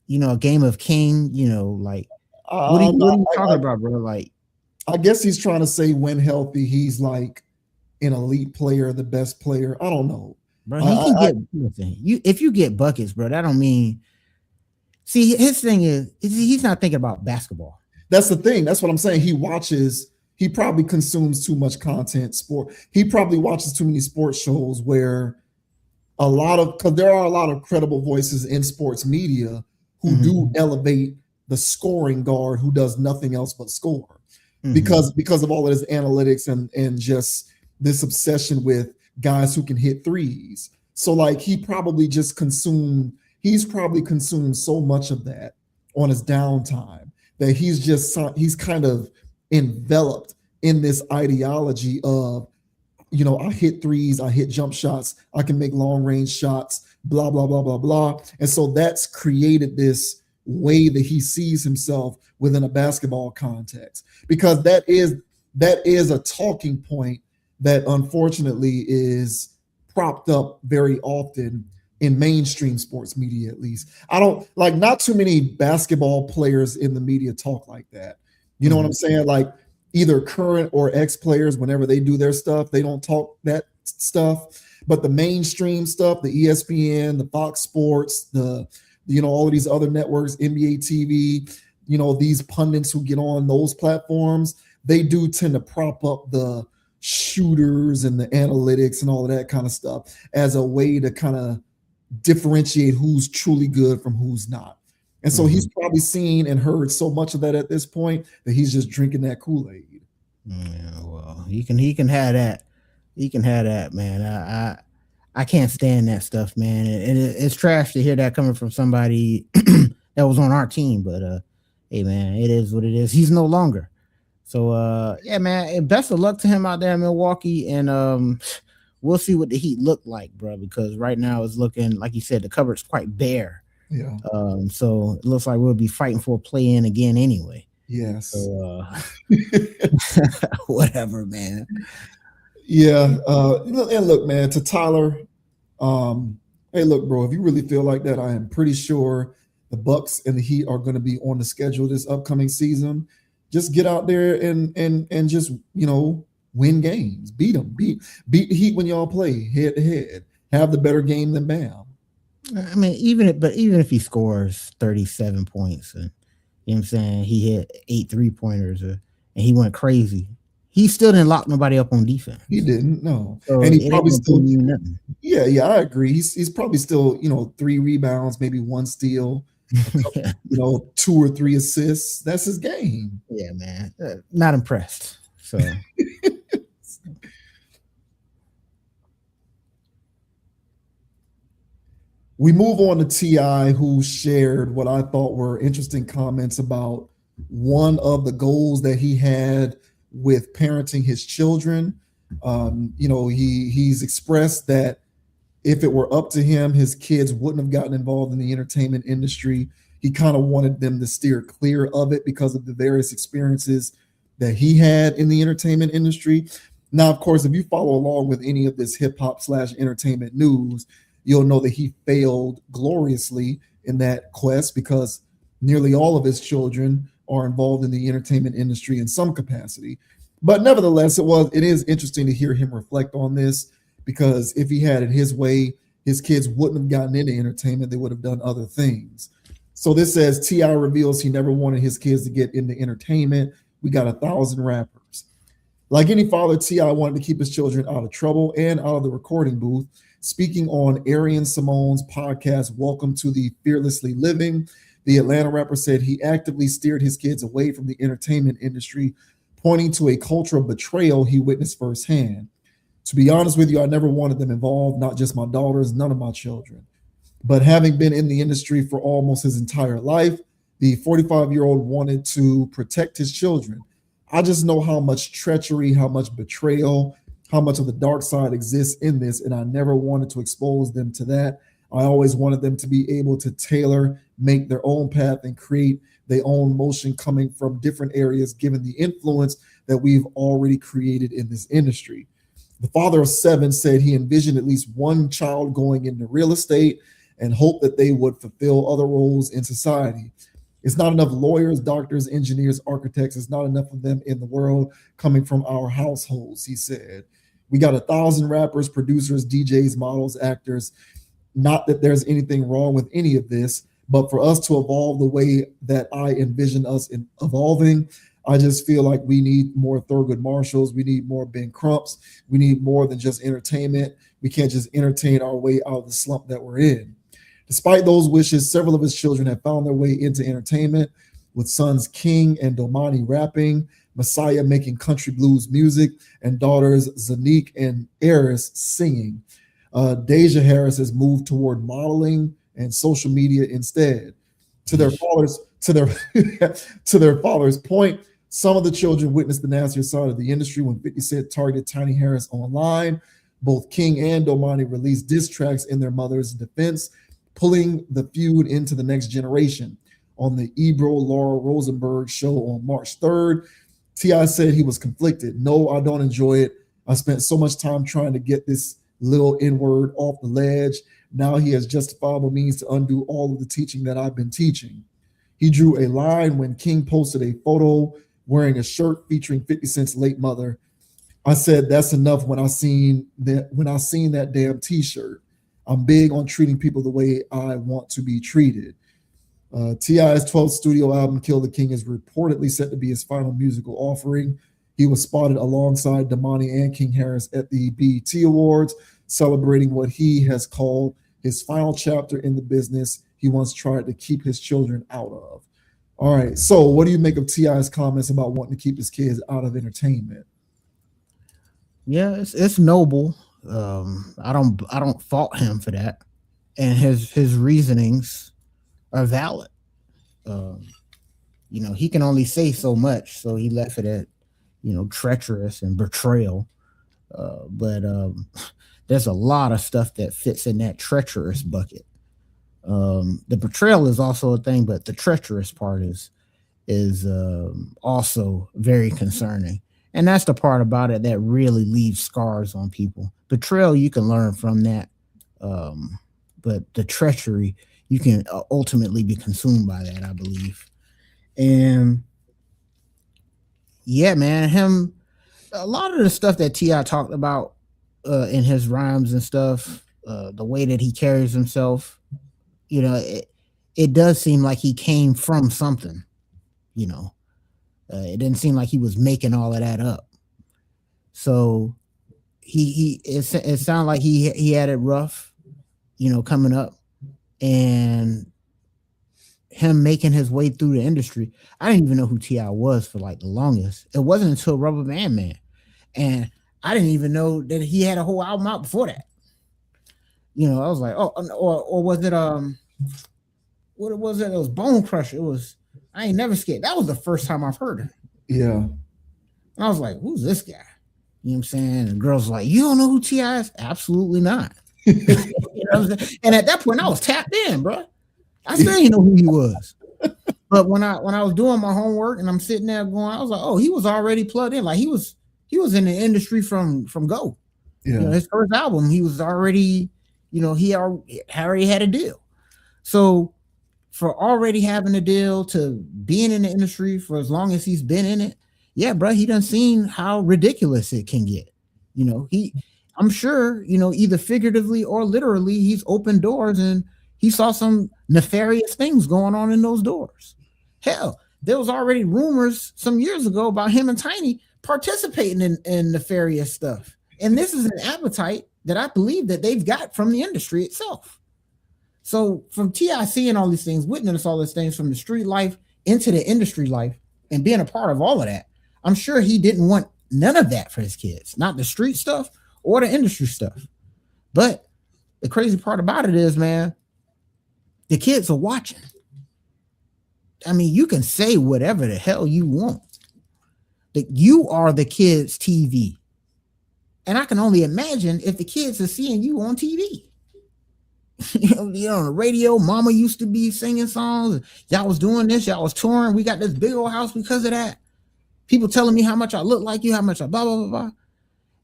you know, a game of king, you know, like what are you talking about, bro? Like, I guess he's trying to say when healthy, he's like an elite player, the best player. I don't know. Bro, he can get you if you get buckets, bro. That don't mean. See, his thing is he's not thinking about basketball. That's the thing. That's what I'm saying. He probably consumes too much content, sport. He probably watches too many sports shows where because there are a lot of credible voices in sports media who do elevate the scoring guard who does nothing else but score because of all of his analytics and just this obsession with guys who can hit threes. So like he's probably consumed so much of that on his downtime that he's kind of enveloped in this ideology of, I hit threes, I hit jump shots, I can make long range shots, blah, blah, blah, blah, blah. And so that's created this way that he sees himself within a basketball context, because that is a talking point that unfortunately is propped up very often in mainstream sports media. At least not too many basketball players in the media talk like that. You know what I'm saying? Like either current or ex-players, whenever they do their stuff, they don't talk that stuff. But the mainstream stuff, the ESPN, the Fox Sports, all of these other networks, NBA TV, these pundits who get on those platforms, they do tend to prop up the shooters and the analytics and all of that kind of stuff as a way to kind of differentiate who's truly good from who's not. And so he's probably seen and heard so much of that at this point that he's just drinking that Kool-Aid. Yeah, well, he can have that. He can have that, man. I can't stand that stuff, man. And it's trash to hear that coming from somebody that was on our team. But hey, man, it is what it is. He's no longer. So yeah, man. And best of luck to him out there in Milwaukee. And we'll see what the Heat look like, bro. Because right now it's looking like you said, the cupboard's quite bare. Yeah. So it looks like we'll be fighting for a play-in again anyway. Yes. So whatever, man. Yeah. And look, man, to Tyler, hey, look, bro, if you really feel like that, I am pretty sure the Bucks and the Heat are going to be on the schedule this upcoming season. Just get out there and just, win games, beat them, beat the Heat when y'all play head to head, have the better game than Bam. I mean, even if he scores 37 points and you know what I'm saying, he hit 8 3-pointers and he went crazy, he still didn't lock nobody up on defense. He didn't, no. So and he probably still nothing. Yeah, I agree. He's probably still, 3 rebounds, maybe 1 steal, 2 or 3 assists. That's his game. Yeah, man. Not impressed. So we move on to T.I., who shared what I thought were interesting comments about one of the goals that he had with parenting his children. He's expressed that if it were up to him, his kids wouldn't have gotten involved in the entertainment industry. He kind of wanted them to steer clear of it because of the various experiences that he had in the entertainment industry. Now, of course, if you follow along with any of this hip hop / entertainment news, you'll know that he failed gloriously in that quest because nearly all of his children are involved in the entertainment industry in some capacity. But nevertheless, it is interesting to hear him reflect on this, because if he had it his way, his kids wouldn't have gotten into entertainment. They would have done other things. So this says T.I. reveals he never wanted his kids to get into entertainment. We got 1,000 rappers. Like any father, T.I. wanted to keep his children out of trouble and out of the recording booth. Speaking on Arian Simone's podcast, Welcome to the Fearlessly Living, the Atlanta rapper said he actively steered his kids away from the entertainment industry, pointing to a culture of betrayal he witnessed firsthand. To be honest with you, I never wanted them involved, not just my daughters, none of my children. But having been in the industry for almost his entire life, the 45-year-old wanted to protect his children. I just know how much treachery, how much betrayal, how much of the dark side exists in this, and I never wanted to expose them to that. I always wanted them to be able to tailor, make their own path, and create their own motion coming from different areas, given the influence that we've already created in this industry. The father of 7 said he envisioned at least one child going into real estate and hoped that they would fulfill other roles in society. It's not enough lawyers, doctors, engineers, architects. It's not enough of them in the world coming from our households, he said. We got 1,000 rappers, producers, DJs, models, actors. Not that there's anything wrong with any of this, but for us to evolve the way that I envision us in evolving, I just feel like we need more Thurgood Marshalls. We need more Ben Crumps. We need more than just entertainment. We can't just entertain our way out of the slump that we're in. Despite those wishes, several of his children have found their way into entertainment, with sons King and Domani rapping, Messiah making country blues music, and daughters Zanique and Eris singing. Deja Harris has moved toward modeling and social media instead. To their father's point, some of the children witnessed the nastier side of the industry when 50 Cent targeted Tiny Harris online. Both King and Domani released diss tracks in their mother's defense, pulling the feud into the next generation. On the Ebro Laura Rosenberg show on March 3rd, T.I. said he was conflicted. No, I don't enjoy it. I spent so much time trying to get this little N-word off the ledge. Now he has justifiable means to undo all of the teaching that I've been teaching. He drew a line when King posted a photo wearing a shirt featuring 50 Cent's late mother. I said, that's enough when I seen that damn t-shirt. I'm big on treating people the way I want to be treated. T.I.'s 12th studio album, Kill the King, is reportedly set to be his final musical offering. He was spotted alongside Domani and King Harris at the BET Awards, celebrating what he has called his final chapter in the business he once tried to keep his children out of. All right, so what do you make of T.I.'s comments about wanting to keep his kids out of entertainment? Yeah, it's noble. I don't fault him for that, and his reasonings are valid. He can only say so much, so he left it at treacherous and betrayal. But there's a lot of stuff that fits in that treacherous bucket. The betrayal is also a thing, but the treacherous part is also very concerning. And that's the part about it that really leaves scars on people. Betrayal, you can learn from that. But the treachery, you can ultimately be consumed by that, I believe. And yeah, man, a lot of the stuff that T.I. talked about in his rhymes and stuff, the way that he carries himself, it does seem like he came from something, it didn't seem like he was making all of that up. So it sounded like he had it rough, coming up, and him making his way through the industry. I didn't even know who T.I. was for like the longest. It wasn't until Rubber Band Man, and I didn't even know that he had a whole album out before that. I was like, oh, or was it what was it? It was Bone Crusher. It was I Ain't Never Scared. That was the first time I've heard it. Yeah. And I was like, who's this guy? You know what I'm saying? And girls were like, you don't know who T.I. is? Absolutely not. And at that point, I was tapped in, bro. I still didn't know who he was. But when I was doing my homework and I'm sitting there going, I was like, oh, he was already plugged in. Like he was in the industry from go. Yeah. His first album, he was already, he already had a deal. So for already having a deal to being in the industry for as long as he's been in it, yeah, bro, he done seen how ridiculous it can get. I'm sure, either figuratively or literally, he's opened doors and he saw some nefarious things going on in those doors. Hell, there was already rumors some years ago about him and Tiny participating in nefarious stuff. And this is an appetite that I believe that they've got from the industry itself. So from T.I. seeing all these things, witnessing all these things from the street life into the industry life and being a part of all of that, I'm sure he didn't want none of that for his kids, not the street stuff or the industry stuff. But the crazy part about it is, man, The kids are watching. I mean, you can say whatever the hell you want. You are the kids' TV. And I can only imagine if the kids are seeing you on TV. On the radio, mama used to be singing songs. Y'all was doing this, y'all was touring. We got this big old house because of that. People telling me how much I look like you, how much I blah, blah, blah, blah.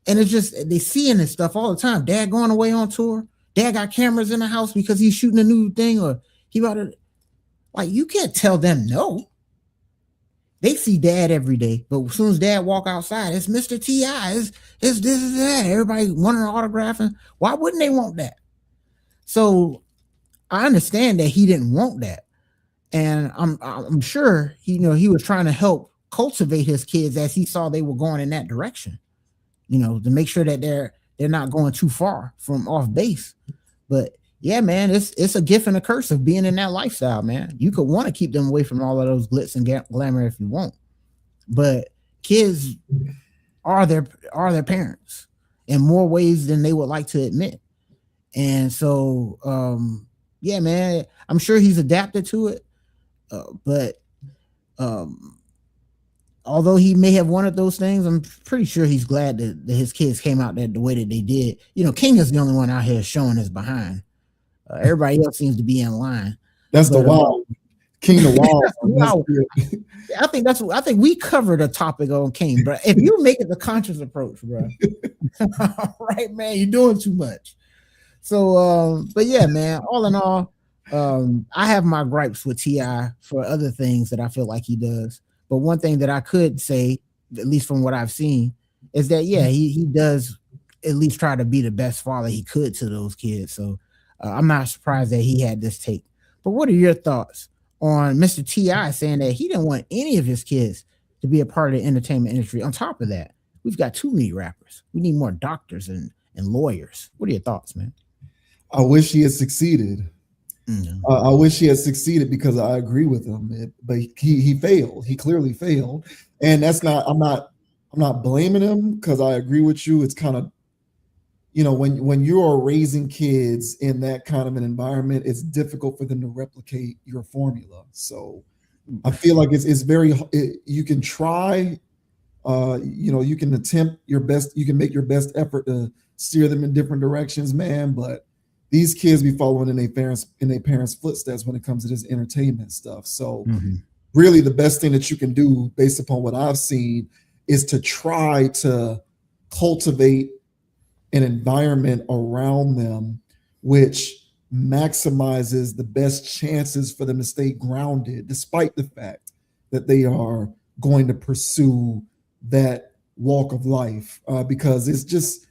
And it's just, they seeing this stuff all the time. Dad going away on tour. Dad got cameras in the house because he's shooting a new thing, or he about to, like, you can't tell them no. They see dad every day, but as soon as dad walk outside, it's Mr. T.I., it's this, is that. Everybody wanting an autograph. And why wouldn't they want that? So I understand that he didn't want that. And I'm sure he was trying to help cultivate his kids as he saw they were going in that direction, to make sure that they're not going too far from off base. But yeah, man, it's a gift and a curse of being in that lifestyle, man. You could want to keep them away from all of those glitz and glamour if you want, but kids are their parents in more ways than they would like to admit. And so, yeah, man, I'm sure he's adapted to it. But although he may have wanted those things, I'm pretty sure he's glad that his kids came out the way that they did. King is the only one out here showing his behind. Everybody else seems to be in line. That's the wild King of Wild. I think we covered a topic on King, bro. If you make it the conscious approach, bro, right, man, you're doing too much. So, but yeah, man, all in all, I have my gripes with T.I. for other things that I feel like he does. But one thing that I could say, at least from what I've seen, is that, yeah, he does at least try to be the best father he could to those kids. So I'm not surprised that he had this take. But what are your thoughts on Mr. T.I. saying that he didn't want any of his kids to be a part of the entertainment industry? On top of that, we've got too many rappers. We need more doctors and lawyers. What are your thoughts, man? I wish he had succeeded. Mm-hmm. I wish he had succeeded because I agree with him, but he failed. He clearly failed, and that's not. I'm not blaming him because I agree with you. It's kind of, when you are raising kids in that kind of an environment, it's difficult for them to replicate your formula. So I feel like it's very. You can try. You can attempt your best. You can make your best effort to steer them in different directions, man, but these kids be following in their parents' footsteps when it comes to this entertainment stuff. So really the best thing that you can do based upon what I've seen is to try to cultivate an environment around them which maximizes the best chances for them to stay grounded, despite the fact that they are going to pursue that walk of life. Because it's just,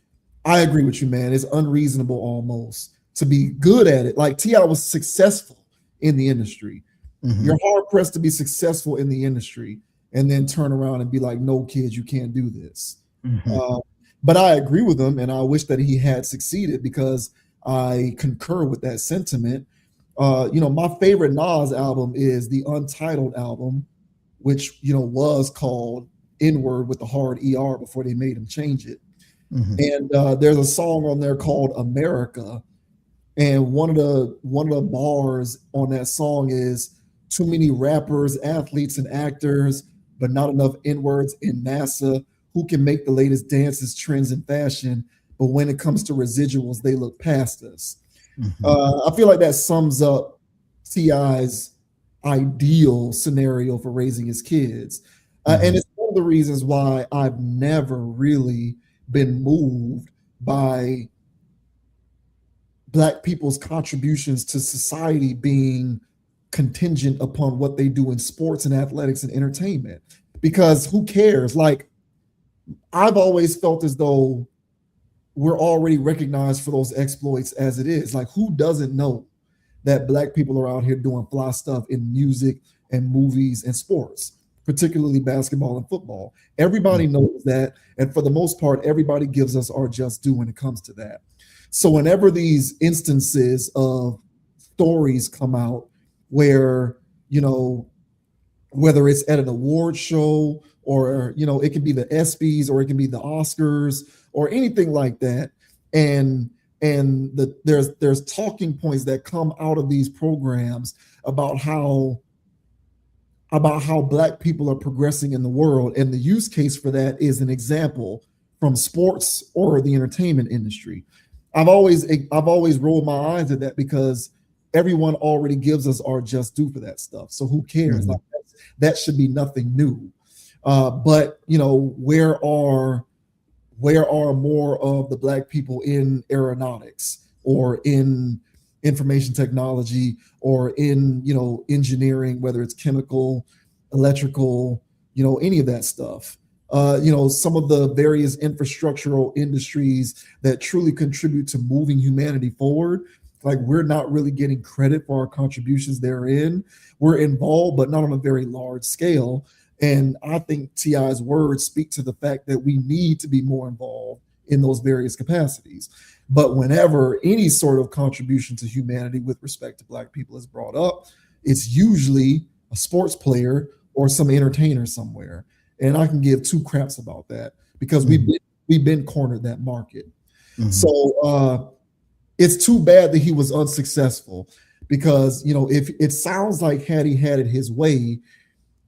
I agree with you, man. It's unreasonable almost to be good at it. Like T.I. was successful in the industry. You're hard pressed to be successful in the industry and then turn around and be like, no, kids, you can't do this. But I agree with him, and I wish that he had succeeded because I concur with that sentiment. My favorite Nas album is the Untitled album, which, was called N-Word with the hard ER before they made him change it. And there's a song on there called America. And one of the bars on that song is too many rappers, athletes, and actors, but not enough N-words in NASA who can make the latest dances, trends, and fashion. But when it comes to residuals, they look past us. I feel like that sums up T.I.'s ideal scenario for raising his kids. And it's one of the reasons why I've never really been moved by Black people's contributions to society being contingent upon what they do in sports and athletics and entertainment, because who cares? Like, I've always felt as though we're already recognized for those exploits as it is. Like, who doesn't know that Black people are out here doing fly stuff in music and movies and sports, particularly basketball and football? Everybody knows that. And for the most part, everybody gives us our just due when it comes to that. So whenever these instances of stories come out where, whether it's at an award show or, it can be the ESPYs or it can be the Oscars or anything like that, and and there's talking points that come out of these programs about how Black people are progressing in the world, and the use case for that is an example from sports or the entertainment industry. I've always rolled my eyes at that because everyone already gives us our just due for that stuff. So who cares? Like that should be nothing new. But where are more of the Black people in aeronautics or in information technology or in engineering, whether it's chemical, electrical, any of that stuff? Some of the various infrastructural industries that truly contribute to moving humanity forward. Like, we're not really getting credit for our contributions therein. We're involved, but not on a very large scale. And I think T.I.'s words speak to the fact that we need to be more involved in those various capacities. But whenever any sort of contribution to humanity with respect to Black people is brought up, it's usually a sports player or some entertainer somewhere. And I can give two craps about that because we've been cornered that market. So it's too bad that he was unsuccessful because, if it sounds like had he had it his way,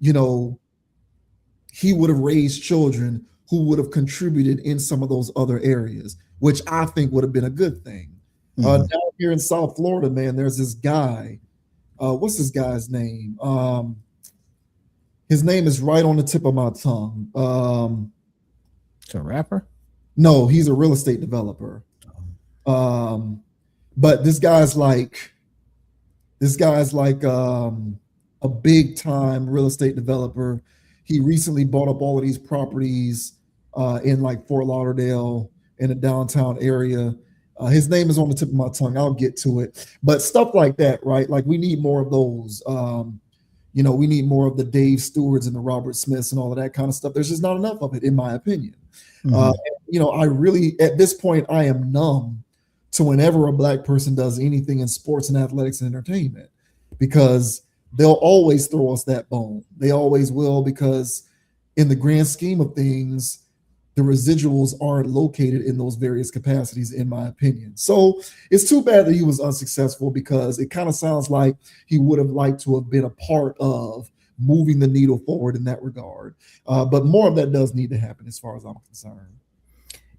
he would have raised children who would have contributed in some of those other areas, which I think would have been a good thing. Down here in South Florida, man, there's this guy. What's this guy's name? His name is right on the tip of my tongue. It's a rapper? No, he's a real estate developer. But this guy's like a big time real estate developer. He recently bought up all of these properties in like Fort Lauderdale in the downtown area. His name is on the tip of my tongue. I'll get to it. But stuff like that, right? Like, we need more of those. We need more of the Dave Stewarts and the Robert Smiths and all of that kind of stuff. There's just not enough of it, in my opinion. I really, at this point, I am numb to whenever a Black person does anything in sports and athletics and entertainment, because they'll always throw us that bone. They always will, because in the grand scheme of things, the residuals aren't located in those various capacities, in my opinion. So it's too bad that he was unsuccessful, because it kind of sounds like he would have liked to have been a part of moving the needle forward in that regard. But more of that does need to happen, as far as I'm concerned.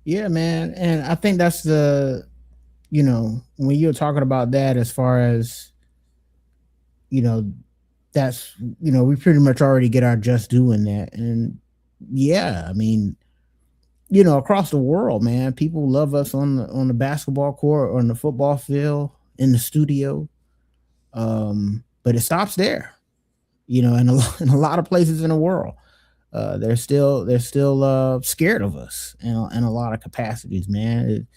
Yeah, man. And I think that's the, when you're talking about that, as far as, that's, we pretty much already get our just due in that. And yeah, I mean, across the world, man, people love us on the basketball court or on the football field, in the studio. But it stops there, in a lot of places in the world. They're still scared of us in a lot of capacities, man.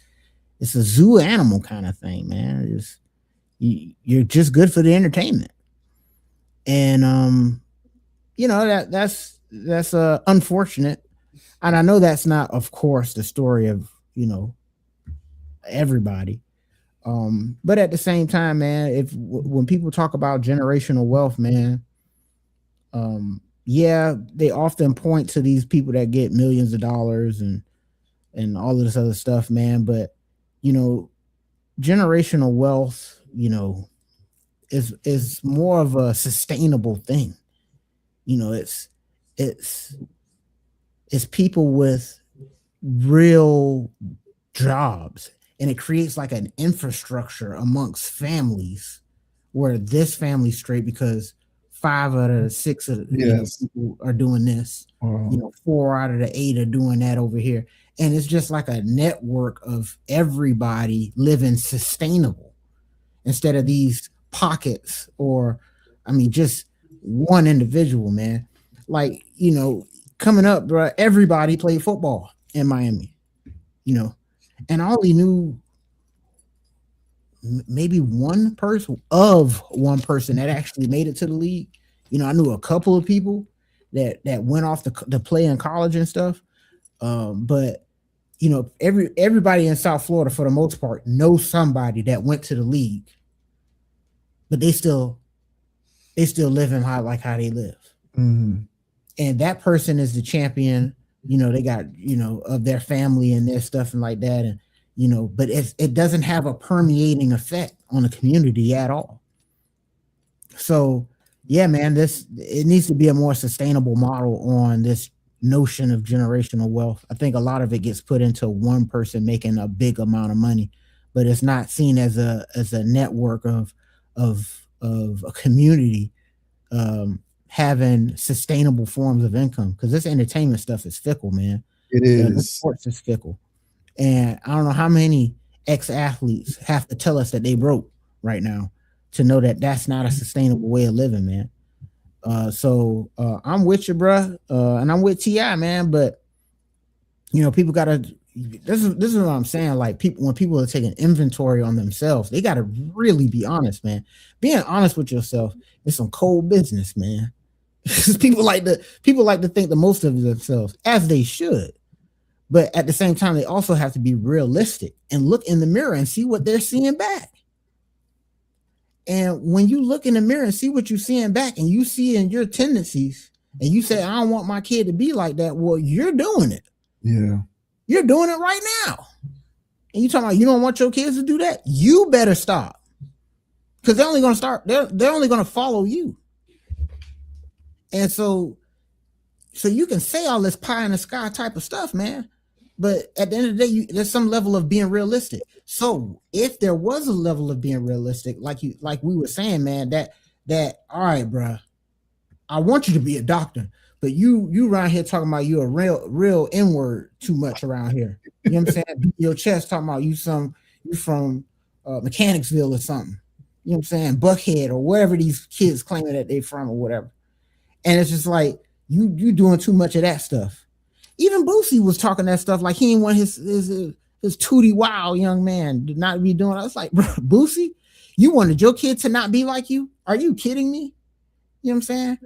It's a zoo animal kind of thing, man. You're just good for the entertainment. And that's unfortunate. And I know that's not, of course, the story of, everybody. But at the same time, man, when people talk about generational wealth, man, yeah, they often point to these people that get millions of dollars and all of this other stuff, man. But, generational wealth, is more of a sustainable thing. It's people with real jobs, and it creates like an infrastructure amongst families where this family's straight because 5 out of the 6 of people are doing this. 4 out of the 8 are doing that over here. And it's just like a network of everybody living sustainable instead of these pockets, or, just one individual, man. Like, coming up, bro, everybody played football in Miami, and I only knew maybe one person that actually made it to the league. I knew a couple of people that went off to play in college and stuff. But everybody in South Florida, for the most part, knows somebody that went to the league, but they still living how they live. Mm-hmm. And that person is the champion, they got, of their family and their stuff and like that. And, but it doesn't have a permeating effect on the community at all. So yeah, man, it needs to be a more sustainable model on this notion of generational wealth. I think a lot of it gets put into one person making a big amount of money, but it's not seen as a network of a community having sustainable forms of income, because this entertainment stuff is fickle, man. It is. Sports is fickle, and I don't know how many ex-athletes have to tell us that they broke right now to know that that's not a sustainable way of living, man. So I'm with you, bruh, and I'm with T.I., man. But people gotta. This is what I'm saying. Like, when people are taking inventory on themselves, they gotta really be honest, man. Being honest with yourself is some cold business, man. people like to think the most of themselves, as they should. But at the same time, they also have to be realistic and look in the mirror and see what they're seeing back. And when you look in the mirror and see what you're seeing back, and you see in your tendencies, and you say, I don't want my kid to be like that, well, you're doing it. Yeah. You're doing it right now. And you talking about you don't want your kids to do that? You better stop. Because they're only going to start, they're only going to follow you. And so you can say all this pie in the sky type of stuff, man. But at the end of the day, there's some level of being realistic. So if there was a level of being realistic, like we were saying, man, that all right, bro, I want you to be a doctor, but you around here talking about you a real N-word too much around here. You know what I'm saying? Your chest talking about you from Mechanicsville or something. You know what I'm saying? Buckhead or wherever these kids claiming that they from or whatever. And it's just like you doing too much of that stuff. Even Boosie was talking that stuff like he didn't want his tootie wow young man to not be doing. I was like, bro, Boosie, you wanted your kid to not be like you? Are you kidding me? You know what I'm saying?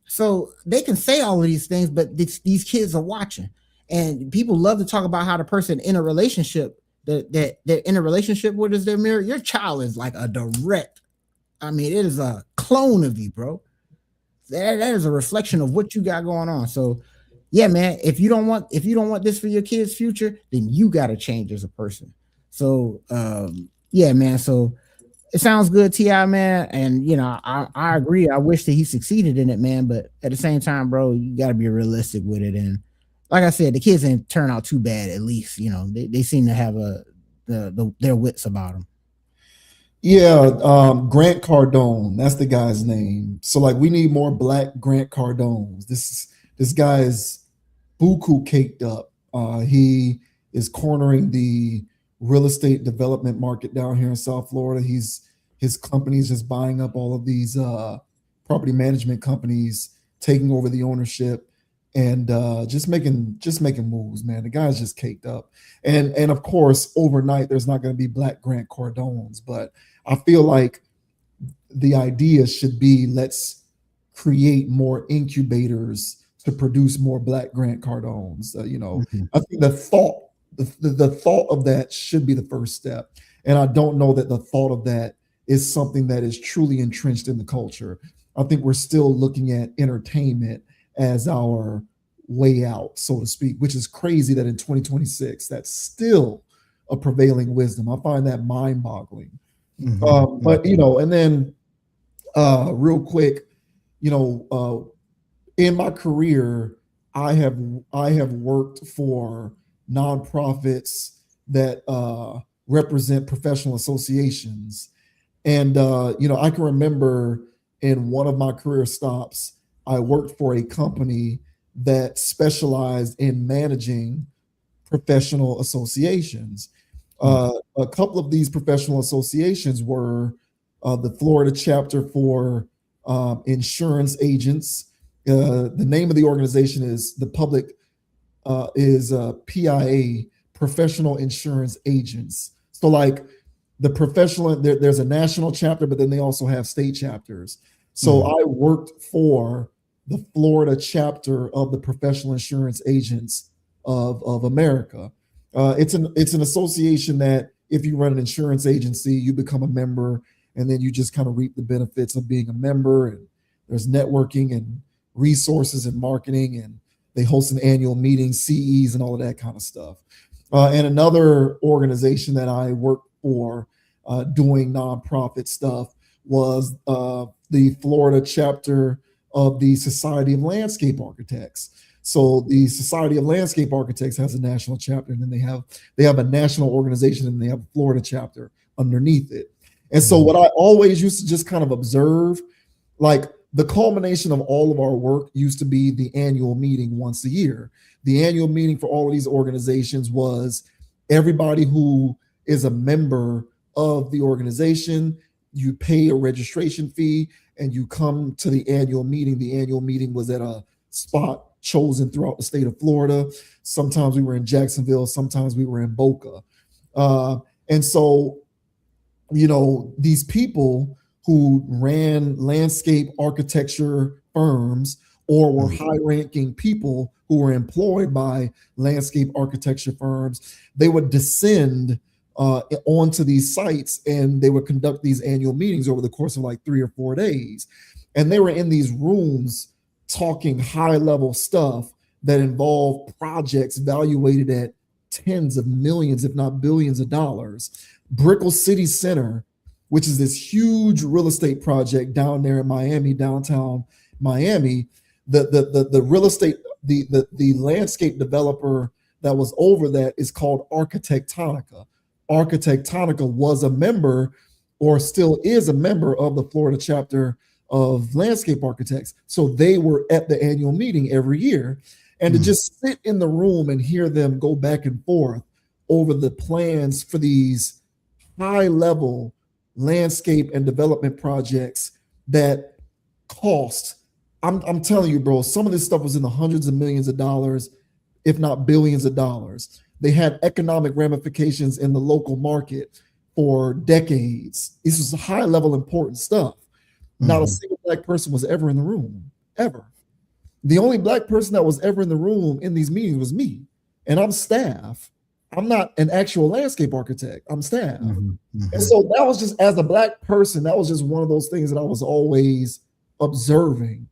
So they can say all of these things, but these kids are watching, and people love to talk about how the person in a relationship that they're in a relationship with is their mirror. Your child is like a direct. I mean, it is a clone of you, bro. That is a reflection of what you got going on. So. Yeah, man, if you don't want this for your kid's future, then you got to change as a person. So, yeah, man. So it sounds good, T.I., man. And, I agree. I wish that he succeeded in it, man. But at the same time, bro, you got to be realistic with it. And like I said, the kids didn't turn out too bad, at least. They seem to have their wits about them. Yeah, Grant Cardone. That's the guy's name. So, like, we need more Black Grant Cardones. This guy is buku caked up. He is cornering the real estate development market down here in South Florida. His company is just buying up all of these property management companies, taking over the ownership, and just making moves, man. The guy's just caked up. And of course, overnight there's not going to be Black Grant Cardones, but I feel like the idea should be, let's create more incubators to produce more Black Grant Cardones. Mm-hmm. I think the thought of that should be the first step. And I don't know that the thought of that is something that is truly entrenched in the culture. I think we're still looking at entertainment as our way out, so to speak, which is crazy that in 2026, that's still a prevailing wisdom. I find that mind-boggling. Mm-hmm. But, and then real quick, in my career, I have worked for nonprofits that represent professional associations, and I can remember in one of my career stops, I worked for a company that specialized in managing professional associations. A couple of these professional associations were the Florida chapter for insurance agents. The name of the organization is PIA, Professional Insurance Agents. So like the professional, there's a national chapter, but then they also have state chapters. So I worked for the Florida chapter of the Professional Insurance Agents of America. It's an association that if you run an insurance agency, you become a member, and then you just kind of reap the benefits of being a member. And there's networking and resources and marketing, and they host an annual meeting, CEs, and all of that kind of stuff. And another organization that I worked for doing nonprofit stuff was the Florida chapter of the Society of Landscape Architects. So the Society of Landscape Architects has a national chapter, and then they have a national organization, and they have a Florida chapter underneath it. And so what I always used to just kind of observe, like the culmination of all of our work used to be the annual meeting once a year. The annual meeting for all of these organizations was everybody who is a member of the organization, you pay a registration fee and you come to the annual meeting. The annual meeting was at a spot chosen throughout the state of Florida. Sometimes we were in Jacksonville, sometimes we were in Boca. And so, you know, these people who ran landscape architecture firms or were high-ranking people who were employed by landscape architecture firms, they would descend onto these sites and they would conduct these annual meetings over the course of like 3 or 4 days. And they were in these rooms talking high-level stuff that involved projects valuated at tens of millions, if not billions of dollars. Brickell City Center, which is this huge real estate project down there in Miami, downtown Miami, the real estate, the landscape developer that was over that is called Architectonica. Architectonica was a member, or still is a member, of the Florida chapter of landscape architects. So they were at the annual meeting every year. And to just sit in the room and hear them go back and forth over the plans for these high level landscape and development projects that cost, I'm telling you, bro, some of this stuff was in the hundreds of millions of dollars, if not billions of dollars. They had economic ramifications in the local market for decades. This was high level important stuff. Not a single black person was ever in the room, ever. The only black person that was ever in the room in these meetings was me. And I'm staff. I'm not an actual landscape architect. I'm staff. And so that was just, as a black person, that was just one of those things that I was always observing.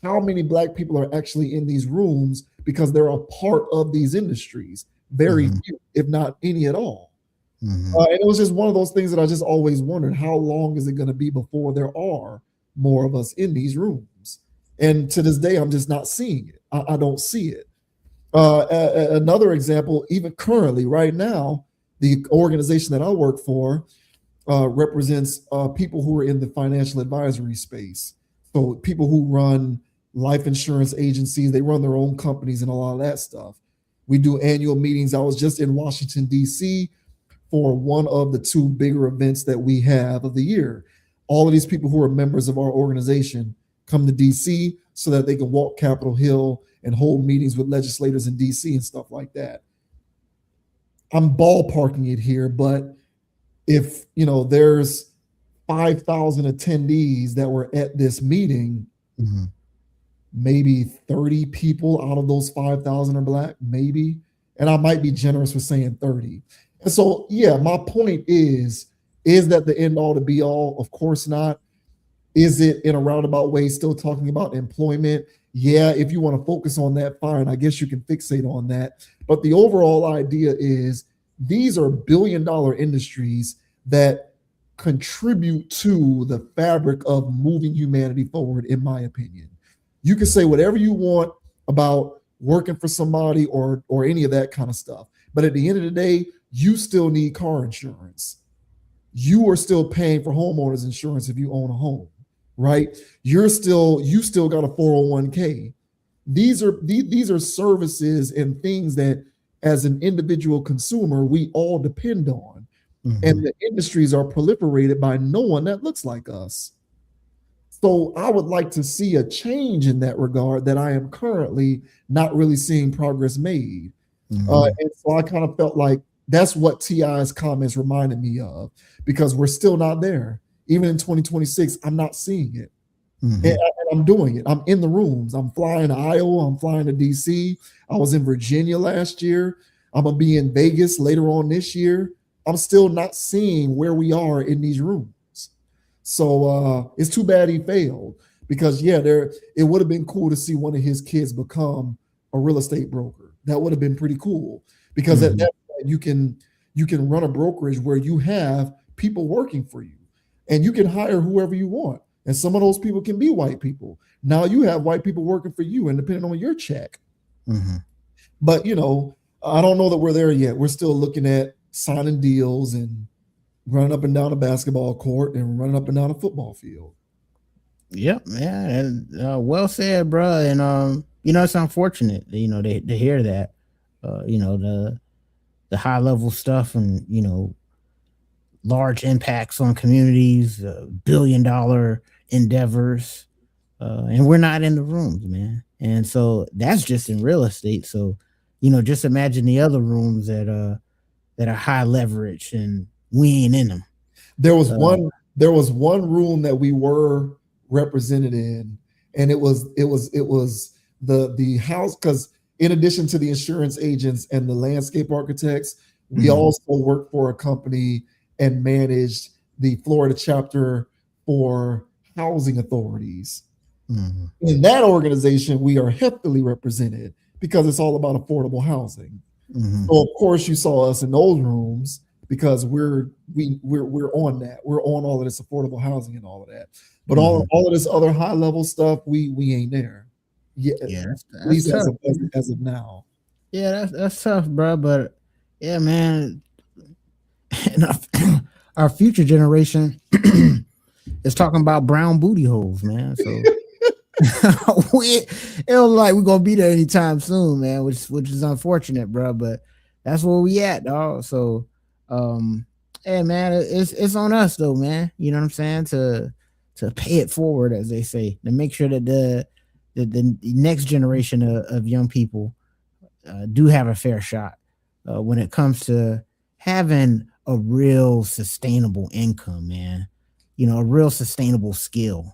How many black people are actually in these rooms because they're a part of these industries? Very few, if not any at all. And it was just one of those things that I just always wondered, how long is it going to be before there are more of us in these rooms? And to this day, I'm just not seeing it. I don't see it. Another example, even currently, right now, the organization that I work for represents people who are in the financial advisory space. So people who run life insurance agencies, they run their own companies and a lot of that stuff. We do annual meetings. I was just in Washington, D.C. for one of the 2 bigger events that we have of the year. All of these people who are members of our organization come to D.C. so that they can walk Capitol Hill and hold meetings with legislators in D.C. and stuff like that. I'm ballparking it here, but if, you know, there's 5,000 attendees that were at this meeting, maybe 30 people out of those 5,000 are black, maybe. And I might be generous with saying 30. And so, yeah, my point is that the end all to be all? Of course not. Is it, in a roundabout way, still talking about employment? Yeah, if you want to focus on that, fine. I guess you can fixate on that. But the overall idea is these are billion-dollar industries that contribute to the fabric of moving humanity forward, in my opinion. You can say whatever you want about working for somebody or any of that kind of stuff. But at the end of the day, you still need car insurance. You are still paying for homeowners insurance if you own a home, right? You still got a 401k. These are services and things that, as an individual consumer, we all depend on. And the industries are proliferated by no one that looks like us. So I would like to see a change in that regard that I am currently not really seeing progress made. And so I kind of felt like that's what T.I.'s comments reminded me of, because we're still not there. Even in 2026, I'm not seeing it. And I'm doing it. I'm in the rooms. I'm flying to Iowa. I'm flying to D.C. I was in Virginia last year. I'm going to be in Vegas later on this year. I'm still not seeing where we are in these rooms. So it's too bad he failed, because it would have been cool to see one of his kids become a real estate broker. That would have been pretty cool, because at that you can run a brokerage where you have people working for you, and you can hire whoever you want. And some of those people can be white people. Now you have white people working for you, and depending on your check. Mm-hmm. But I don't know that we're there yet. We're still looking at signing deals and running up and down a basketball court and running up and down a football field. Yep, yeah, and well said, bro. And it's unfortunate, to hear that. The high level stuff and large impacts on communities, $1 billion endeavors, and we're not in the rooms, man. And so that's just in real estate. So, just imagine the other rooms that are high leverage and we ain't in them. There was one room that we were represented in, and it was the house, because in addition to the insurance agents and the landscape architects, we also worked for a company and managed the Florida chapter for housing authorities. In that organization, we are heavily represented because it's all about affordable housing. So of course you saw us in those rooms because we're on that. We're on all of this affordable housing and all of that. But all of this other high level stuff, we ain't there. Yeah, that's at least as of now. Yeah, that's tough, bro. But yeah, man, our future generation is talking about brown booty holes, man. So it don't like we're gonna be there anytime soon, man. Which is unfortunate, bro. But that's where we at, dog. So, hey, man, it's on us though, man. You know what I'm saying? To pay it forward, as they say, to make sure that the next generation of young people do have a fair shot when it comes to having a real sustainable income, man. A real sustainable skill.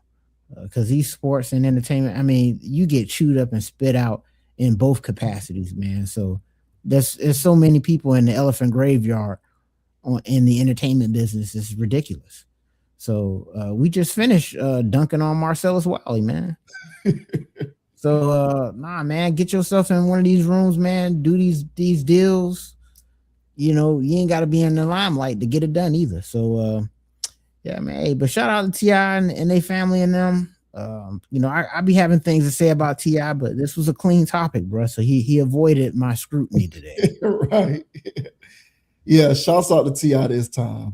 Because these sports and entertainment, I mean, you get chewed up and spit out in both capacities, man. So there's so many people in the elephant graveyard in the entertainment business. It's ridiculous. So we just finished dunking on Marcellus Wiley, man. So man, get yourself in one of these rooms, man. Do these deals. You ain't got to be in the limelight to get it done either. So yeah, man. Hey, but shout out to T.I. and their family and them. I be having things to say about T.I., but this was a clean topic, bro. So he avoided my scrutiny today. Right. Yeah. Shouts out to T.I. this time.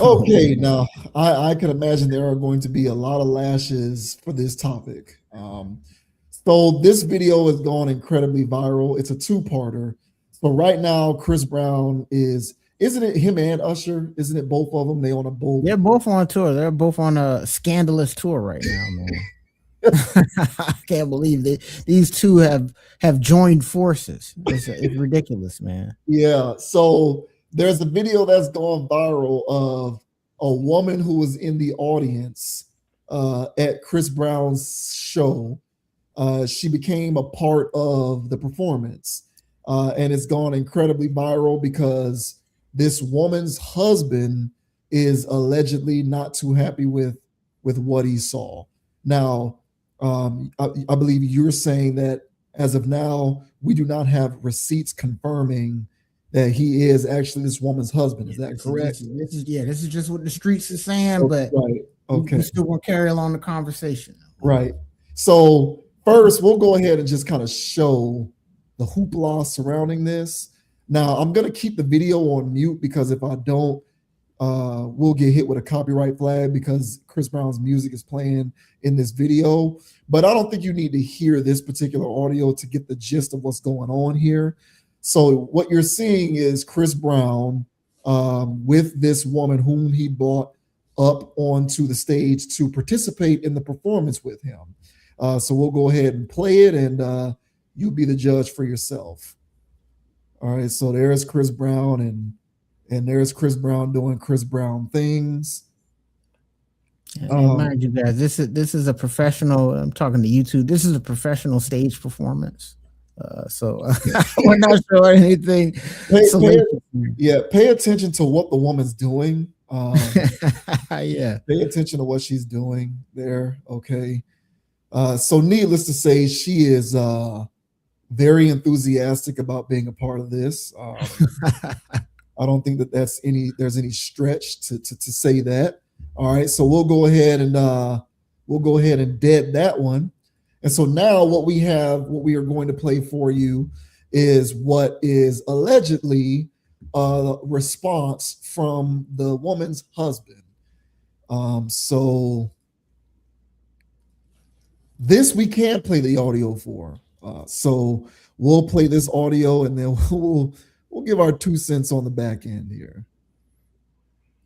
Okay, now I can imagine there are going to be a lot of lashes for this topic. So this video has gone incredibly viral. It's a two-parter. So right now, Chris Brown isn't it him and Usher? Isn't it both of them? They on a boat. They're both on tour. They're both on a scandalous tour right now, man. I can't believe these two have joined forces. It's ridiculous, man. Yeah. So there's a video that's gone viral of a woman who was in the audience at Chris Brown's show. She became a part of the performance. And it's gone incredibly viral because this woman's husband is allegedly not too happy with what he saw. Now, I believe you're saying that as of now, we do not have receipts confirming that he is actually this woman's husband. Is that correct? This is just what the streets are saying, but right. Okay. We still want to carry along the conversation. Right. So first, we'll go ahead and just kind of show the hoopla surrounding this. Now, I'm going to keep the video on mute because if I don't, we'll get hit with a copyright flag because Chris Brown's music is playing in this video. But I don't think you need to hear this particular audio to get the gist of what's going on here. So what you're seeing is Chris Brown with this woman whom he brought up onto the stage to participate in the performance with him. So we'll go ahead and play it and you'll be the judge for yourself. All right, so there's Chris Brown and there's Chris Brown doing Chris Brown things. And mind you guys, this is a professional. I'm talking to YouTube. This is a professional stage performance. So we're not showing anything. Pay attention to what the woman's doing. Yeah, pay attention to what she's doing there. Okay. So needless to say, she is very enthusiastic about being a part of this. I don't think that there's any stretch to say that. All right, so we'll go ahead and dead that one. And so now what we are going to play for you is what is allegedly a response from the woman's husband. So this we can't play the audio for. So we'll play this audio and then we'll give our 2 cents on the back end here.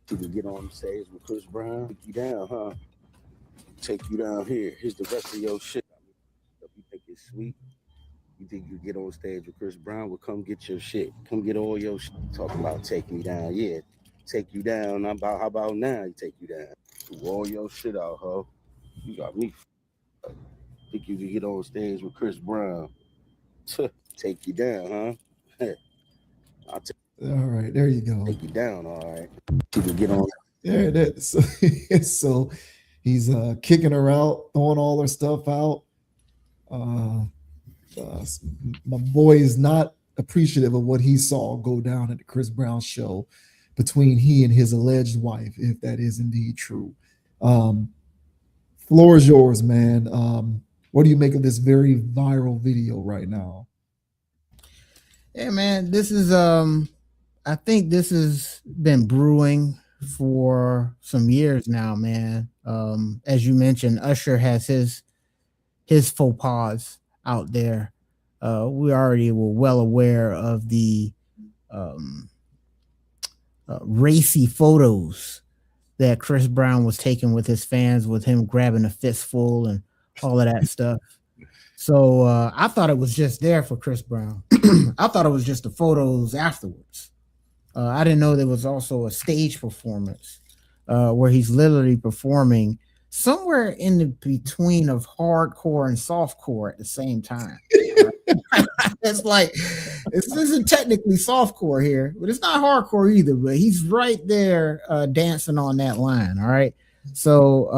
You can get on stage with Chris Brown, take you down, huh? Take you down here. Here's the rest of your shit. You think it's sweet? You think you get on stage with Chris Brown? Well, come get your shit. Come get all your shit. Talking about take me down. Yeah, take you down. How about now? You take you down. Do all your shit out, huh? You got me. Think you can get on stage with Chris Brown? Take you down, huh? All right, there you go. Take you down, all right. You can get on. Yeah, that. So he's kicking her out, throwing all her stuff out. My boy is not appreciative of what he saw go down at the Chris Brown show between he and his alleged wife, if that is indeed true. Floor is yours, man. What do you make of this very viral video right now? Yeah, man, this is I think this has been brewing for some years now, man. As you mentioned, Usher has his faux pas out there. We already were well aware of the racy photos that Chris Brown was taking with his fans, with him grabbing a fistful and all of that stuff. So I thought it was just there for Chris Brown. I thought it was just the photos afterwards. I didn't know there was also a stage performance where he's literally performing somewhere in the between of hardcore and softcore at the same time. It's like, this isn't technically softcore here, but it's not hardcore either, but he's right there dancing on that line. All right. So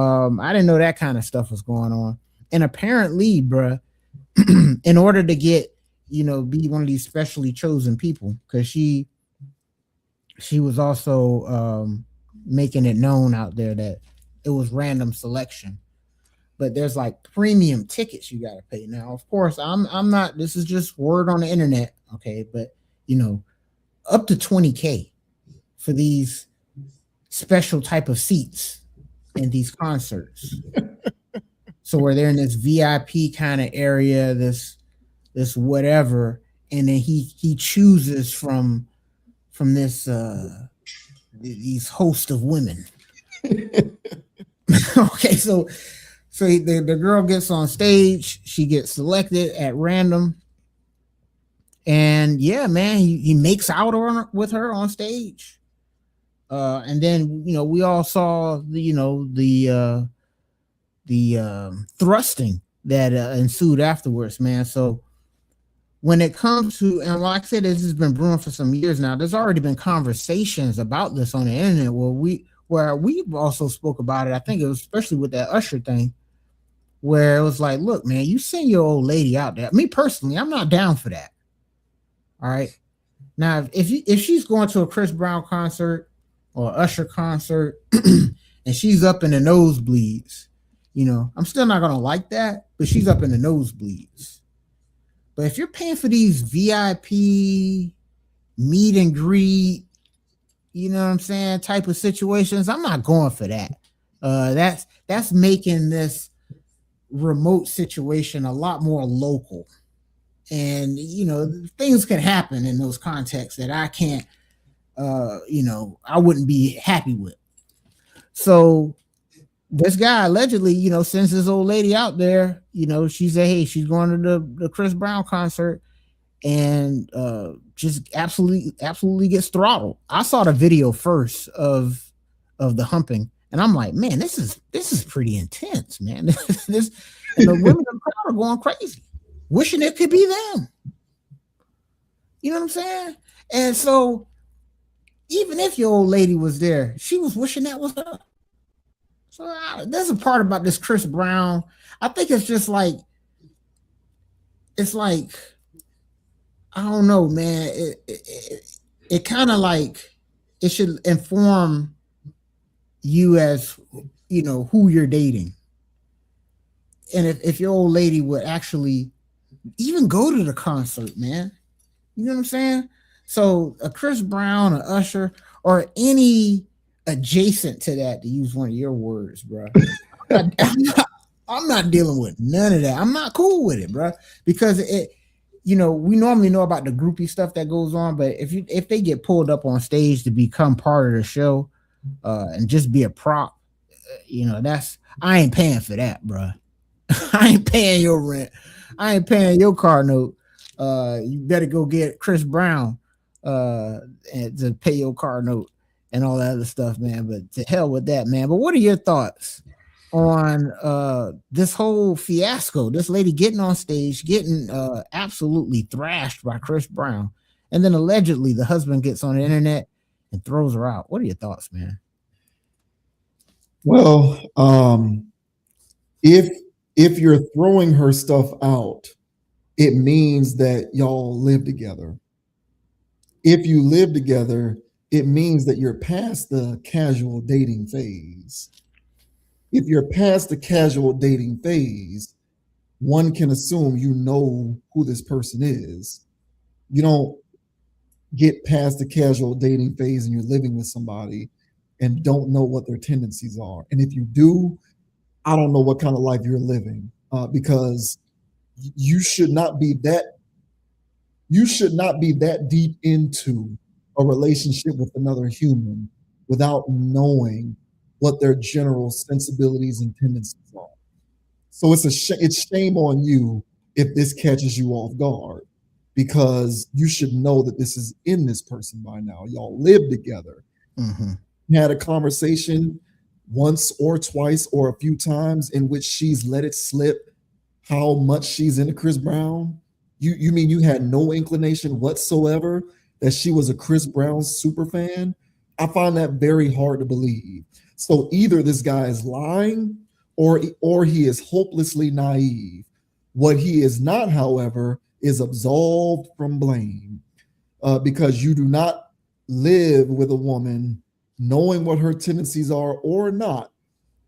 I didn't know that kind of stuff was going on. And apparently, bruh, in order to get, be one of these specially chosen people, because she was also making it known out there that it was random selection, but there's like premium tickets you got to pay. Now, of course, I'm not, this is just word on the internet. Okay. But up to $20K for these special type of seats in these concerts. So where they're in this VIP kind of area, this whatever, and then he chooses from this these host of women. Okay, so the girl gets on stage, she gets selected at random, and yeah, man, he makes out with her on stage, and then we all saw the thrusting that ensued afterwards, man. So when it comes to, and like I said, this has been brewing for some years now. There's already been conversations about this on the internet where we've also spoke about it. I think it was especially with that Usher thing, where it was like, look, man, you send your old lady out there. Me personally, I'm not down for that. All right. Now, if she's going to a Chris Brown concert or Usher concert and she's up in the nosebleeds, I'm still not going to like that, but she's up in the nosebleeds. But if you're paying for these VIP meet and greet, you know what I'm saying, type of situations, I'm not going for that. That's making this remote situation a lot more local. And, things can happen in those contexts that I can't, I wouldn't be happy with. So this guy allegedly, sends this old lady out there, she said, hey, she's going to the Chris Brown concert, and just absolutely gets throttled. I saw the video first of the humping, and I'm like, man, this is pretty intense, man. This and the women in the crowd are going crazy, wishing it could be them. You know what I'm saying? And so even if your old lady was there, she was wishing that was her. So there's a part about this Chris Brown. I think it's just like, it's like, I don't know, man. It kind of like, it should inform you as, you know, who you're dating. And if your old lady would actually even go to the concert, man, you know what I'm saying? So a Chris Brown, a Usher, or any adjacent to that, to use one of your words, bro. I'm not dealing with none of that. I'm not cool with it, bro, because it, you know, we normally know about the groupie stuff that goes on, but if they get pulled up on stage to become part of the show, and just be a prop, you know, I ain't paying for that, bro. I ain't paying your rent. I ain't paying your car note. You better go get Chris Brown and to pay your car note and all that other stuff, man. But to hell with that, man. But what are your thoughts on this whole fiasco? This lady getting on stage, getting absolutely thrashed by Chris Brown, and then allegedly the husband gets on the internet and throws her out. What are your thoughts, man? Well, if you're throwing her stuff out, it means that y'all live together. If you live together, it means that you're past the casual dating phase. If you're past the casual dating phase, one can assume you know who this person is. You don't get past the casual dating phase and you're living with somebody and don't know what their tendencies are. And if you do, I don't know what kind of life you're living, because you should not be that deep into a relationship with another human without knowing what their general sensibilities and tendencies are. So it's shame on you if this catches you off guard, because you should know that this is in this person by now. Y'all live together. Mm-hmm. Had a conversation once or twice or a few times in which she's let it slip how much she's into Chris Brown. You mean you had no inclination whatsoever that she was a Chris Brown super fan? I find that very hard to believe. So either this guy is lying or he is hopelessly naive. What he is not, however, is absolved from blame, because you do not live with a woman knowing what her tendencies are or not,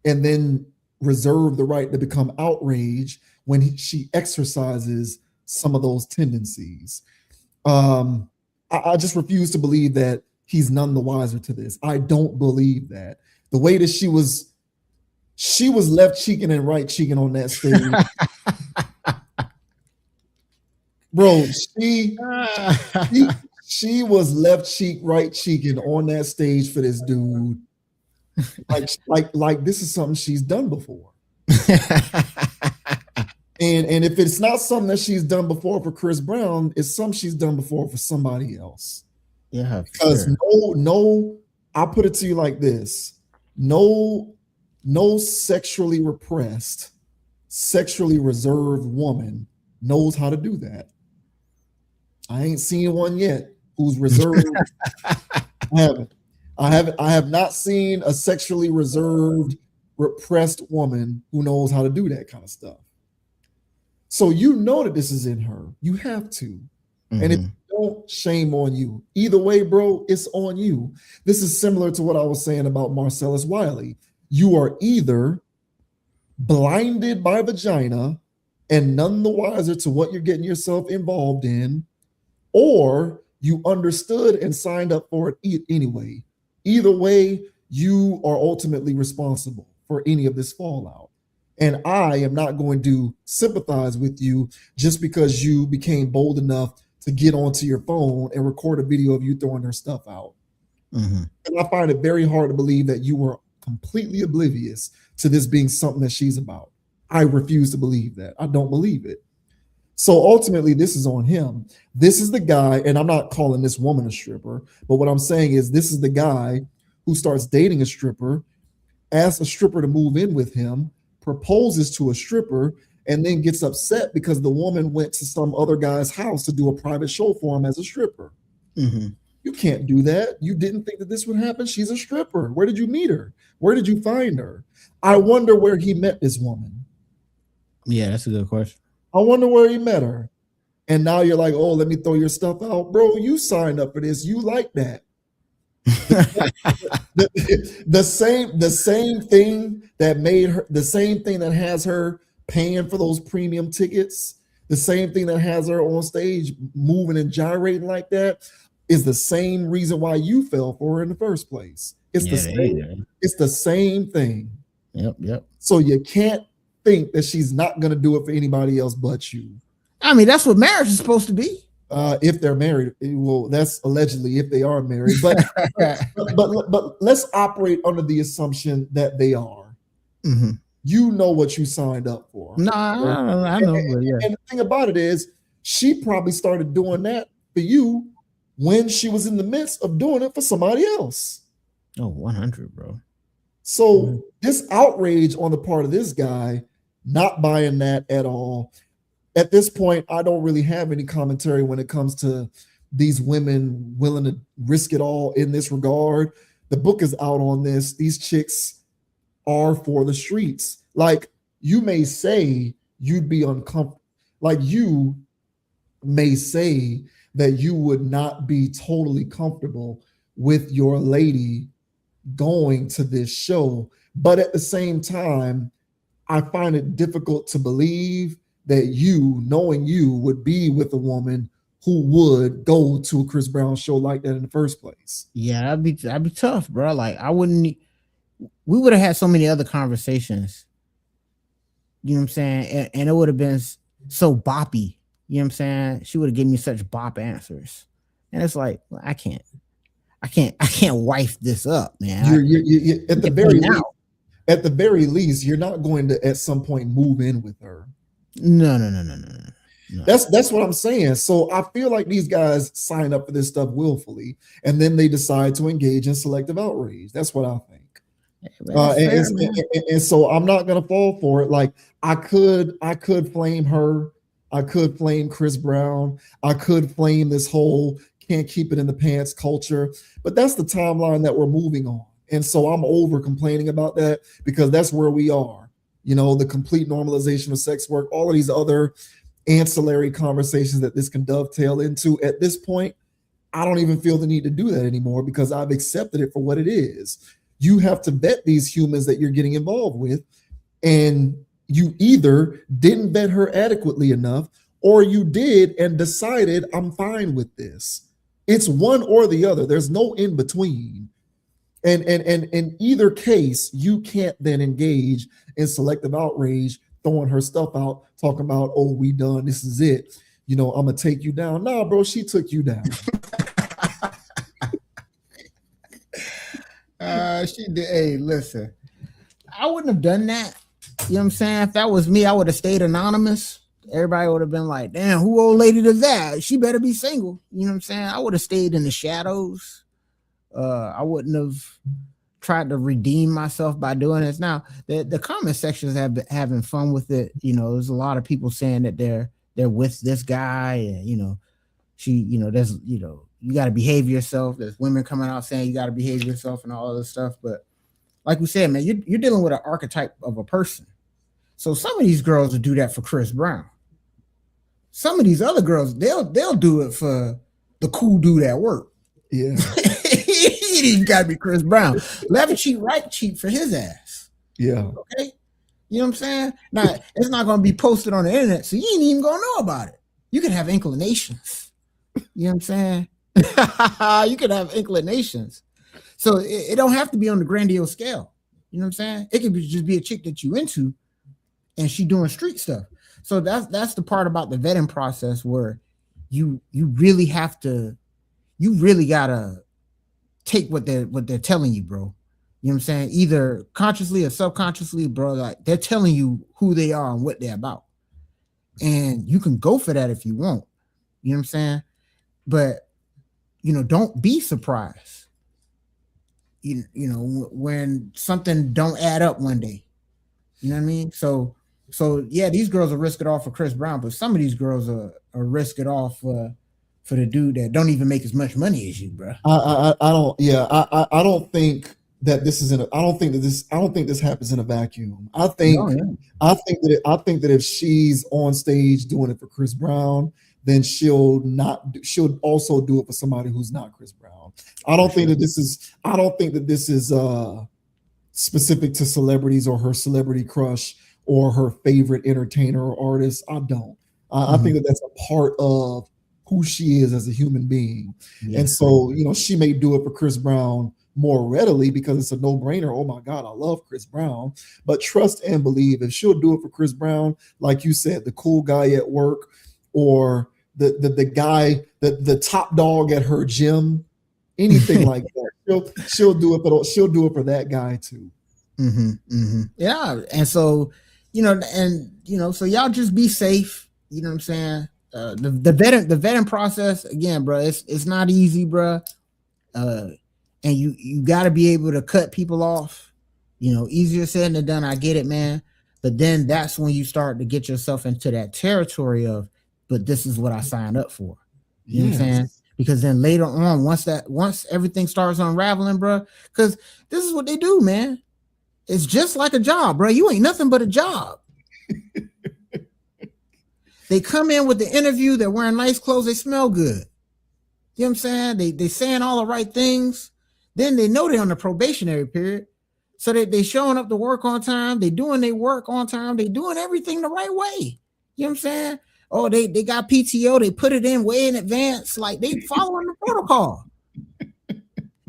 and then reserve the right to become outraged when she exercises some of those tendencies. I just refuse to believe that he's none the wiser to this. I don't believe that. The way that she was left cheeking and right cheeking on that stage. Bro, she was left cheek, right cheeking on that stage for this dude. Like this is something she's done before. And if it's not something that she's done before for Chris Brown, it's something she's done before for somebody else. Yeah, because no, I'll put it to you like this: no sexually repressed, sexually reserved woman knows how to do that. I ain't seen one yet who's reserved. I have not seen a sexually reserved, repressed woman who knows how to do that kind of stuff. So you know that this is in her. You have to. Mm-hmm. And if you don't, shame on you. Either way, bro, it's on you. This is similar to what I was saying about Marcellus Wiley. You are either blinded by vagina and none the wiser to what you're getting yourself involved in, or you understood and signed up for it anyway. Either way, you are ultimately responsible for any of this fallout. And I am not going to sympathize with you just because you became bold enough to get onto your phone and record a video of you throwing her stuff out. Mm-hmm. And I find it very hard to believe that you were completely oblivious to this being something that she's about. I refuse to believe that. I don't believe it. So ultimately, this is on him. This is the guy, and I'm not calling this woman a stripper, but what I'm saying is this is the guy who starts dating a stripper, asks a stripper to move in with him, proposes to a stripper, and then gets upset because the woman went to some other guy's house to do a private show for him as a stripper. Mm-hmm. You can't do that. You didn't think that this would happen. She's a stripper. Where did you meet her? Where did you find her? I wonder where he met this woman. Yeah, that's a good question. I wonder where he met her. And now you're like, oh, let me throw your stuff out. Bro, you signed up for this. You like that. The same thing that made her, the same thing that has her paying for those premium tickets, the same thing that has her on stage moving and gyrating like that is the same reason why you fell for her in the first place. It's the same thing. Yep. So you can't think that she's not going to do it for anybody else but you. I mean, that's what marriage is supposed to be. If they're married, well, that's allegedly if they are married. But but let's operate under the assumption that they are. Mm-hmm. You know what you signed up for. No, I know. And the thing about it is, she probably started doing that for you when she was in the midst of doing it for somebody else. Oh, 100, bro. So this outrage on the part of this guy, not buying that at all. At this point, I don't really have any commentary when it comes to these women willing to risk it all in this regard. The book is out on this. These chicks are for the streets. Like, you may say you'd be uncomfortable. Like, you may say that you would not be totally comfortable with your lady going to this show. But at the same time, I find it difficult to believe that you, knowing you, would be with a woman who would go to a Chris Brown show like that in the first place. Yeah, that'd be tough, bro. Like, I wouldn't. We would have had so many other conversations. You know what I'm saying? And it would have been so boppy. You know what I'm saying? She would have given me such bop answers, and it's like, well, I can't wife this up, man. You're at the very least, you're not going to at some point move in with her. No. That's what I'm saying. So I feel like these guys sign up for this stuff willfully, and then they decide to engage in selective outrage. That's what I think. And so I'm not gonna fall for it. Like, I could flame her, I could flame Chris Brown, I could flame this whole can't keep it in the pants culture, but that's the timeline that we're moving on. And so I'm over complaining about that because that's where we are. You know, the complete normalization of sex work, all of these other ancillary conversations that this can dovetail into. At this point, I don't even feel the need to do that anymore because I've accepted it for what it is. You have to vet these humans that you're getting involved with, and you either didn't vet her adequately enough, or you did and decided, I'm fine with this. It's one or the other. There's no in between. And in either case, you can't then engage in selective outrage, throwing her stuff out, talking about, oh, we done, this is it. You know, I'm gonna take you down. Nah, bro, she took you down. She did. Hey, listen, I wouldn't have done that. You know what I'm saying? If that was me, I would have stayed anonymous. Everybody would have been like, damn, who old lady does that? She better be single. You know what I'm saying? I would have stayed in the shadows. I wouldn't have tried to redeem myself by doing this. Now, the comment sections have been having fun with it. You know, there's a lot of people saying that they're with this guy, and you know, there's you got to behave yourself. There's women coming out saying you got to behave yourself and all this stuff. But like we said, man, you're dealing with an archetype of a person. So some of these girls will do that for Chris Brown. Some of these other girls, they'll do it for the cool dude at work. Yeah. He got to be Chris Brown. Left cheek, right cheek for his ass. Yeah. Okay. You know what I'm saying? Now, it's not going to be posted on the internet, so you ain't even going to know about it. You can have inclinations. You know what I'm saying? You can have inclinations. So it don't have to be on the grandiose scale. You know what I'm saying? It could just be a chick that you into, and she doing street stuff. So that's the part about the vetting process where you really have to, you really gotta take what they're telling you, bro. You know what I'm saying? Either consciously or subconsciously, bro. Like, they're telling you who they are and what they're about, and you can go for that if you want. You know what I'm saying? But don't be surprised. You know when something don't add up one day. You know what I mean? So yeah, these girls will risk it all for Chris Brown, but some of these girls are risk it all for the dude that don't even make as much money as you, bro. I don't think that this is I don't think this happens in a vacuum. I think No, yeah. that if she's on stage doing it for Chris Brown, then she'll also do it for somebody who's not Chris Brown. I don't think that this is specific to celebrities or her celebrity crush or her favorite entertainer or artist. I don't. I think that that's a part of who she is as a human being. Yeah. And so, you know, she may do it for Chris Brown more readily because it's a no-brainer. Oh my God, I love Chris Brown. But trust and believe, if she'll do it for Chris Brown, like you said, the cool guy at work or the guy, the top dog at her gym, anything like that, she'll do it for that guy too. Yeah. And so, so y'all just be safe. You know what I'm saying? The vetting process, again, bro, it's not easy, bro. And you got to be able to cut people off. You know, easier said than done. I get it, man. But then that's when you start to get yourself into that territory of, but this is what I signed up for. You know what I'm saying? Because then later on, once everything starts unraveling, bro, because this is what they do, man. It's just like a job, bro. You ain't nothing but a job. They come in with the interview, they're wearing nice clothes, they smell good. You know what I'm saying? They saying all the right things. Then they know they're on the probationary period. So they showing up to work on time, they doing their work on time, they doing everything the right way. You know what I'm saying? Oh, they got PTO, they put it in way in advance, like they following the protocol.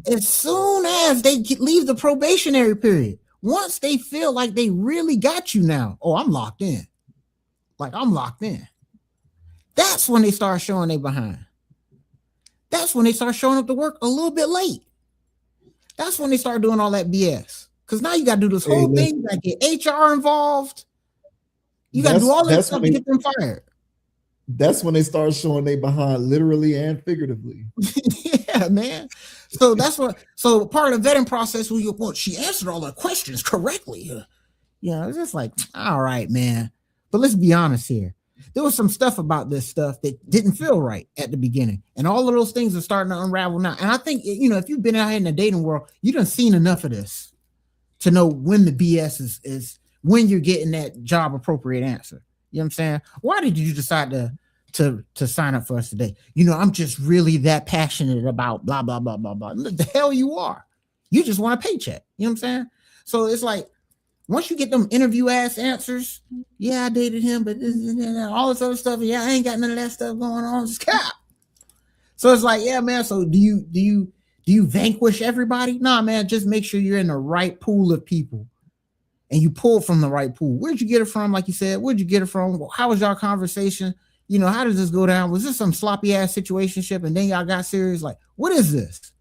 As soon as they leave the probationary period, once they feel like they really got you now, oh, I'm locked in. Like I'm locked in. That's when they start showing they behind. That's when they start showing up to work a little bit late. That's when they start doing all that BS. Because now you got to do this whole thing. You got to get HR involved. You got to do all that stuff to get them fired. That's when they start showing they behind, literally and figuratively. Yeah, man. So that's what. So part of the vetting process, she answered all the questions correctly. Yeah, it's just like, all right, man. But let's be honest here. There was some stuff about this stuff that didn't feel right at the beginning. And all of those things are starting to unravel now. And I think, if you've been out here in the dating world, you done seen enough of this to know when the BS is when you're getting that job appropriate answer. You know what I'm saying? Why did you decide to sign up for us today? I'm just really that passionate about blah, blah, blah, blah, blah. The hell you are. You just want a paycheck. You know what I'm saying? So it's like, once you get them interview ass answers, yeah, I dated him, but this and all this other stuff, yeah, I ain't got none of that stuff going on. It's cap. So it's like, yeah, man. So do you vanquish everybody? Nah, man. Just make sure you're in the right pool of people, and you pull from the right pool. Where'd you get it from? Like you said, where'd you get it from? How was y'all conversation? How does this go down? Was this some sloppy ass situationship, and then y'all got serious? Like, what is this?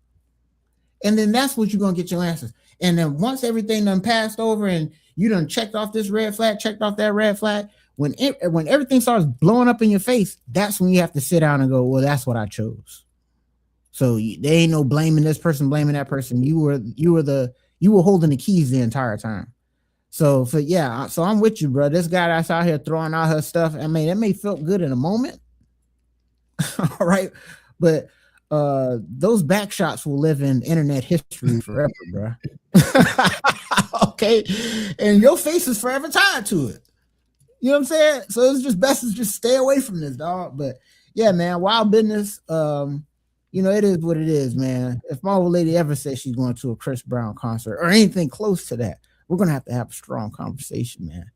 And then that's what you're gonna get your answers. And then once everything done passed over and you done checked off this red flag, checked off that red flag, when everything starts blowing up in your face, that's when you have to sit down and go, well, that's what I chose. So there ain't no blaming this person, blaming that person. You were holding the keys the entire time. So I'm with you, bro. This guy that's out here throwing out her stuff, I mean, it may feel good in a moment. All right. But those back shots will live in internet history forever, bro. Okay, and your face is forever tied to it. You know what I'm saying? So it's just best to just stay away from this, dog. But yeah, man, wild business. It is what it is, man. If my old lady ever says she's going to a Chris Brown concert or anything close to that, we're gonna have to have a strong conversation, man.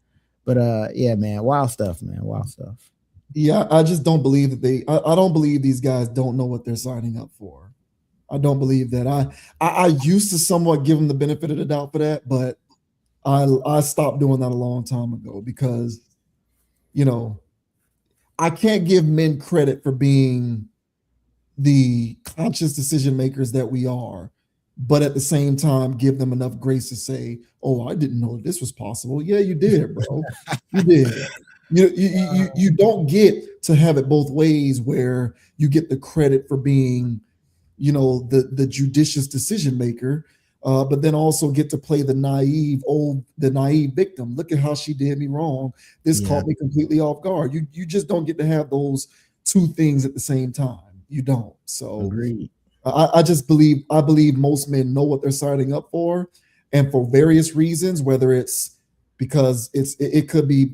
But yeah, man, wild stuff, man, wild stuff. Yeah, I just don't believe that I don't believe these guys don't know what they're signing up for. I don't believe that. I used to somewhat give them the benefit of the doubt for that, but I stopped doing that a long time ago because, I can't give men credit for being the conscious decision makers that we are, but at the same time, give them enough grace to say, oh, I didn't know this was possible. Yeah, you did, bro. You did. You don't get to have it both ways where you get the credit for being, the judicious decision maker, but then also get to play the naive victim. Look at how she did me wrong. This caught me completely off guard. You just don't get to have those two things at the same time. You don't. So agreed. I believe most men know what they're signing up for, and for various reasons, whether it's because it could be,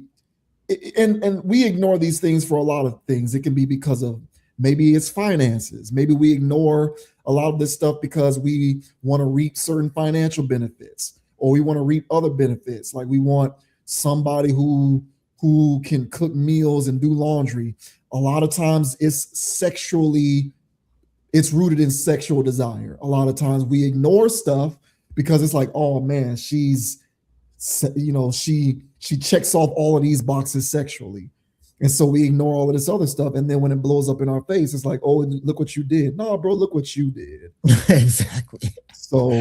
and we ignore these things for a lot of things. It can be because of maybe it's finances. Maybe we ignore a lot of this stuff because we want to reap certain financial benefits, or we want to reap other benefits. Like we want somebody who can cook meals and do laundry. A lot of times it's rooted in sexual desire. A lot of times we ignore stuff because it's like, oh man, she checks off all of these boxes sexually. And so we ignore all of this other stuff. And then when it blows up in our face, it's like, oh, look what you did. No, bro, look what you did. Exactly. So,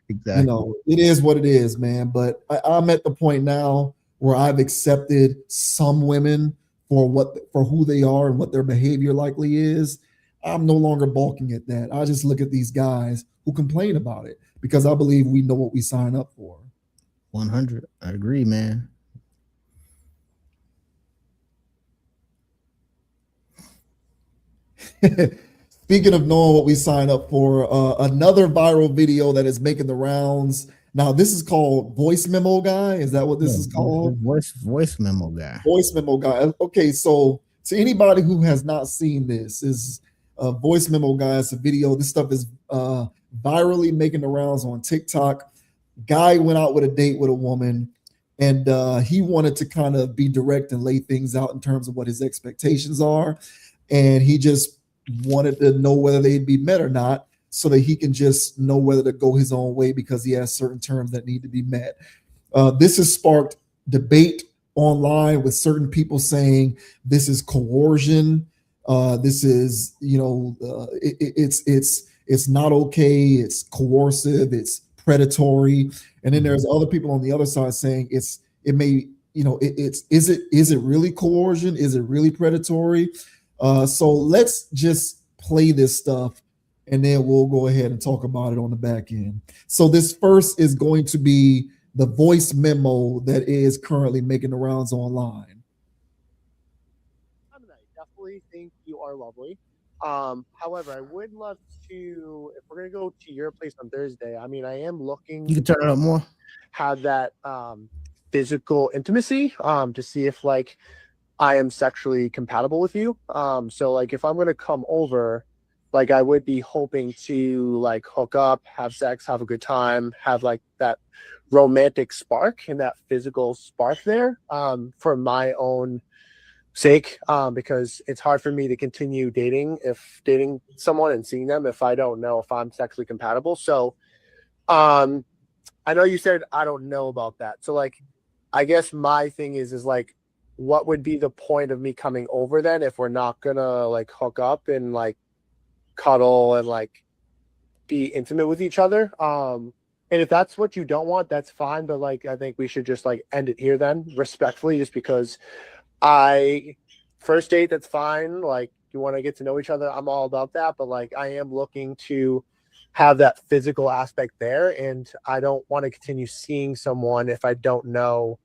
exactly. it is what it is, man. But I'm at the point now where I've accepted some women for who they are and what their behavior likely is. I'm no longer balking at that. I just look at these guys who complain about it because I believe we know what we sign up for. 100. I agree, man. Speaking of knowing what we sign up for, another viral video that is making the rounds. Now, this is called Voice Memo Guy. Is that what this is called? Voice Memo Guy. Voice Memo Guy. Okay, so to anybody who has not seen this, is Voice Memo Guy. It's a video. This stuff is virally making the rounds on TikTok. Guy went out with a date with a woman, and he wanted to kind of be direct and lay things out in terms of what his expectations are. And he just wanted to know whether they'd be met or not, so that he can just know whether to go his own way because he has certain terms that need to be met. This has sparked debate online with certain people saying this is coercion. This is, it's not okay. It's coercive. It's predatory. And then there's other people on the other side saying is it really coercion? Is it really predatory? So let's just play this stuff and then we'll go ahead and talk about it on the back end. So this first is going to be the voice memo that is currently making the rounds online. I definitely think you are lovely. However, I would love to, if we're going to go to your place on Thursday, I mean, I am looking. You can turn it up more. Have that physical intimacy to see if like I am sexually compatible with you. So like if I'm going to come over, like I would be hoping to like hook up, have sex, have a good time, have like that romantic spark and that physical spark there for my own sake, because it's hard for me to continue dating someone and seeing them if I don't know if I'm sexually compatible. So I know you said I don't know about that. So like I guess my thing is like what would be the point of me coming over then if we're not gonna like hook up and like cuddle and like be intimate with each other? And if that's what you don't want, that's fine. But like, I think we should just like end it here then, respectfully, just because first date, that's fine. Like you want to get to know each other. I'm all about that. But like, I am looking to have that physical aspect there. And I don't want to continue seeing someone if I don't know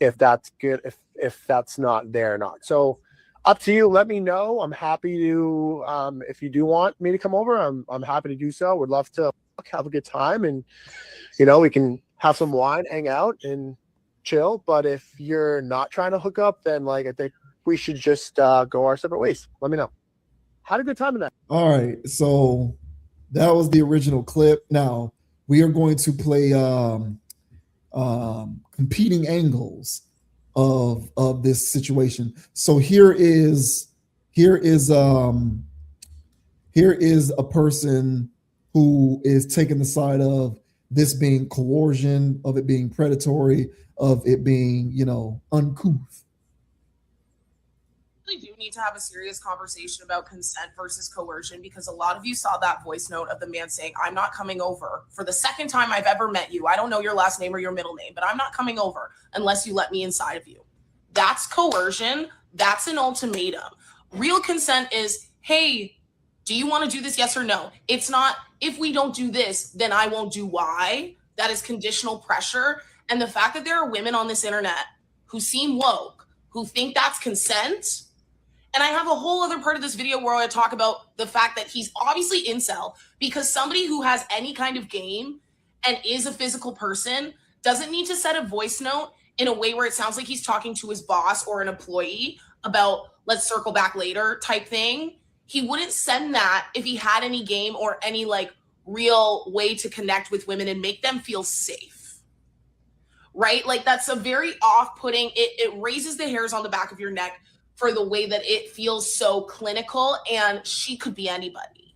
if that's good, if that's not there or not. So up to you. Let me know. I'm happy to, if you do want me to come over, I'm happy to do so. Would love to have a good time, and we can have some wine, hang out and chill. But if you're not trying to hook up, then like I think we should just go our separate ways. Let me know. Had a good time in that. All right, so that was the original clip. Now we are going to play competing angles of this situation. So here is a person who is taking the side of this being coercion, of it being predatory, of it being, uncouth. We do need to have a serious conversation about consent versus coercion, because a lot of you saw that voice note of the man saying, I'm not coming over for the second time I've ever met you. I don't know your last name or your middle name, but I'm not coming over unless you let me inside of you. That's coercion. That's an ultimatum. Real consent is, hey, do you want to do this? Yes or no? It's not, if we don't do this, then I won't do Y. That is conditional pressure. And the fact that there are women on this internet who seem woke, who think that's consent, And I have a whole other part of this video where I talk about the fact that he's obviously incel, because somebody who has any kind of game and is a physical person doesn't need to set a voice note in a way where it sounds like he's talking to his boss or an employee about let's circle back later type thing. He wouldn't send that if he had any game or any like real way to connect with women and make them feel safe. Right? Like that's a very off-putting, it raises the hairs on the back of your neck for the way that it feels so clinical, and she could be anybody.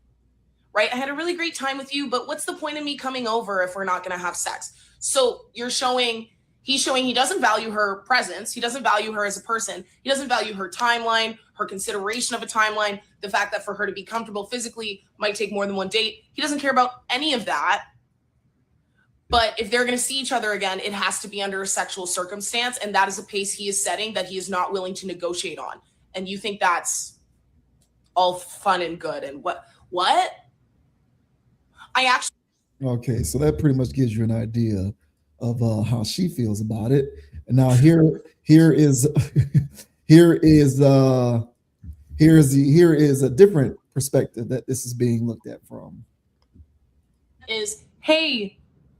Right? I had a really great time with you, but what's the point of me coming over if we're not going to have sex? So he's showing he doesn't value her presence. He doesn't value her as a person. He doesn't value her timeline, her consideration of a timeline, the fact that for her to be comfortable physically might take more than one date. He doesn't care about any of that. But if they're going to see each other again, it has to be under a sexual circumstance. And that is a pace he is setting that he is not willing to negotiate on. And you think that's all fun and good. And what? I actually. Okay, so that pretty much gives you an idea of how she feels about it. And now here is a different perspective that this is being looked at from. Is, hey,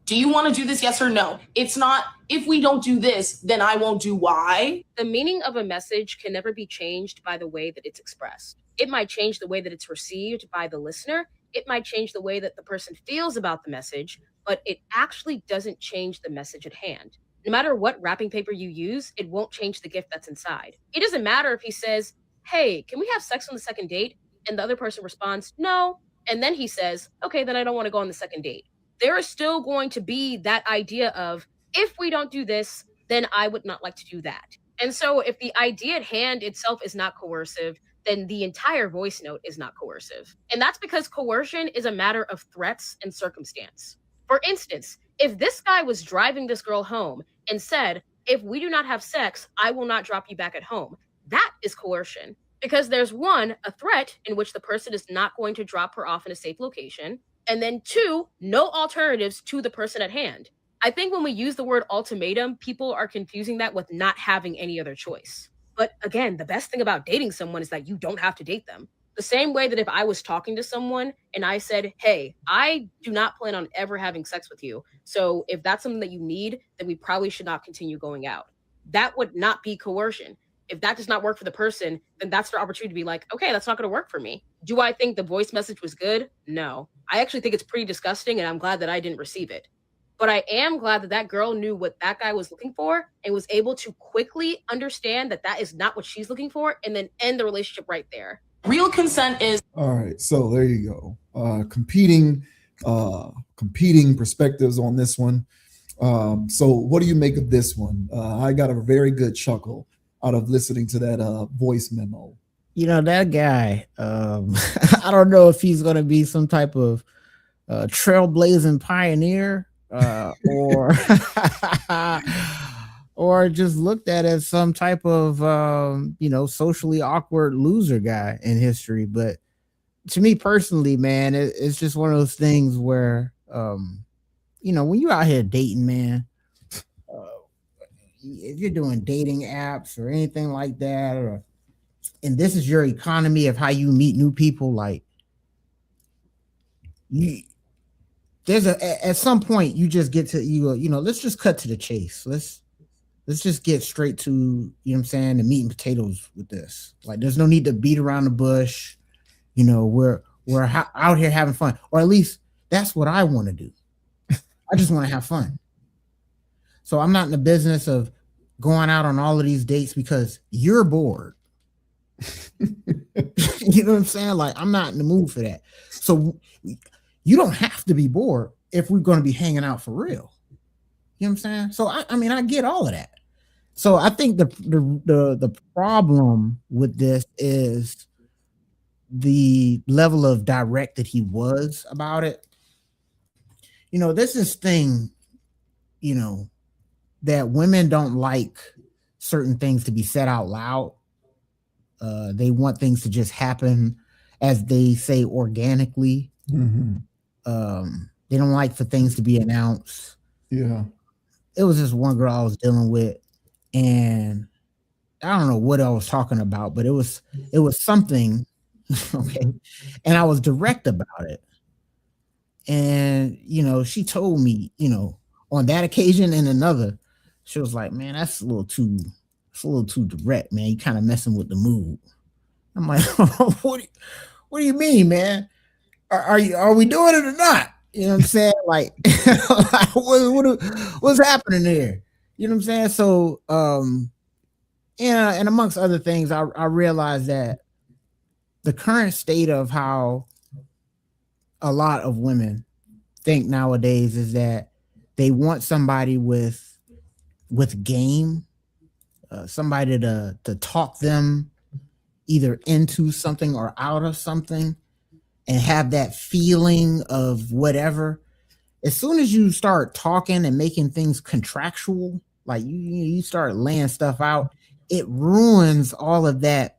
do you want to do this? Yes or no? It's not, if we don't do this, then I won't do Y. The meaning of a message can never be changed by the way that it's expressed. It might change the way that it's received by the listener. It might change the way that the person feels about the message, but it actually doesn't change the message at hand. No matter what wrapping paper you use, it won't change the gift that's inside. It doesn't matter if he says, hey, can we have sex on the second date? And the other person responds, no. And then he says, okay, then I don't want to go on the second date. There is still going to be that idea of, if we don't do this, then I would not like to do that. And so if the idea at hand itself is not coercive, then the entire voice note is not coercive. And that's because coercion is a matter of threats and circumstance. For instance, if this guy was driving this girl home and said, if we do not have sex, I will not drop you back at home, that is coercion. Because there's one, a threat in which the person is not going to drop her off in a safe location. And then two, no alternatives to the person at hand. I think when we use the word ultimatum, people are confusing that with not having any other choice. But again, the best thing about dating someone is that you don't have to date them. The same way that if I was talking to someone and I said, hey, I do not plan on ever having sex with you. So if that's something that you need, then we probably should not continue going out. That would not be coercion. If that does not work for the person, then that's their opportunity to be like, okay, that's not going to work for me. Do I think the voice message was good? No. I actually think it's pretty disgusting, and I'm glad that I didn't receive it. But I am glad that that girl knew what that guy was looking for and was able to quickly understand that that is not what she's looking for, and then end the relationship right there. Real consent is. All right, so there you go. Competing perspectives on this one. So what do you make of this one? I got a very good chuckle out of listening to that voice memo. You know, that guy, I don't know if he's going to be some type of trailblazing pioneer or or just looked at as some type of, socially awkward loser guy in history. But to me personally, man, it's just one of those things where, when you're out here dating, man, if you're doing dating apps or anything like that, and this is your economy of how you meet new people, like at some point you just get to, let's just cut to the chase. Let's just get straight to, the meat and potatoes with this. Like, there's no need to beat around the bush. We're out here having fun, or at least that's what I want to do. I just want to have fun. So I'm not in the business of going out on all of these dates because you're bored. You know what I'm saying? Like, I'm not in the mood for that. So you don't have to be bored if we're going to be hanging out for real. You know what I'm saying? So I get all of that. So I think the problem with this is the level of direct that he was about it. This is thing, that women don't like certain things to be said out loud. They want things to just happen, as they say, organically. Mm-hmm. They don't like for things to be announced. Yeah. It was just one girl I was dealing with, and I don't know what I was talking about, but it was something. Okay. And I was direct about it. And, she told me, on that occasion and another, she was like, man, it's a little too direct, man. You kind of messing with the mood. I'm like, what do you mean, man? Are we doing it or not? You know what I'm saying? Like, what's happening there? You know what I'm saying? So, and amongst other things, I realized that the current state of how a lot of women think nowadays is that they want somebody with game, somebody to talk them either into something or out of something, and have that feeling of whatever. As soon as you start talking and making things contractual, like you start laying stuff out, it ruins all of that,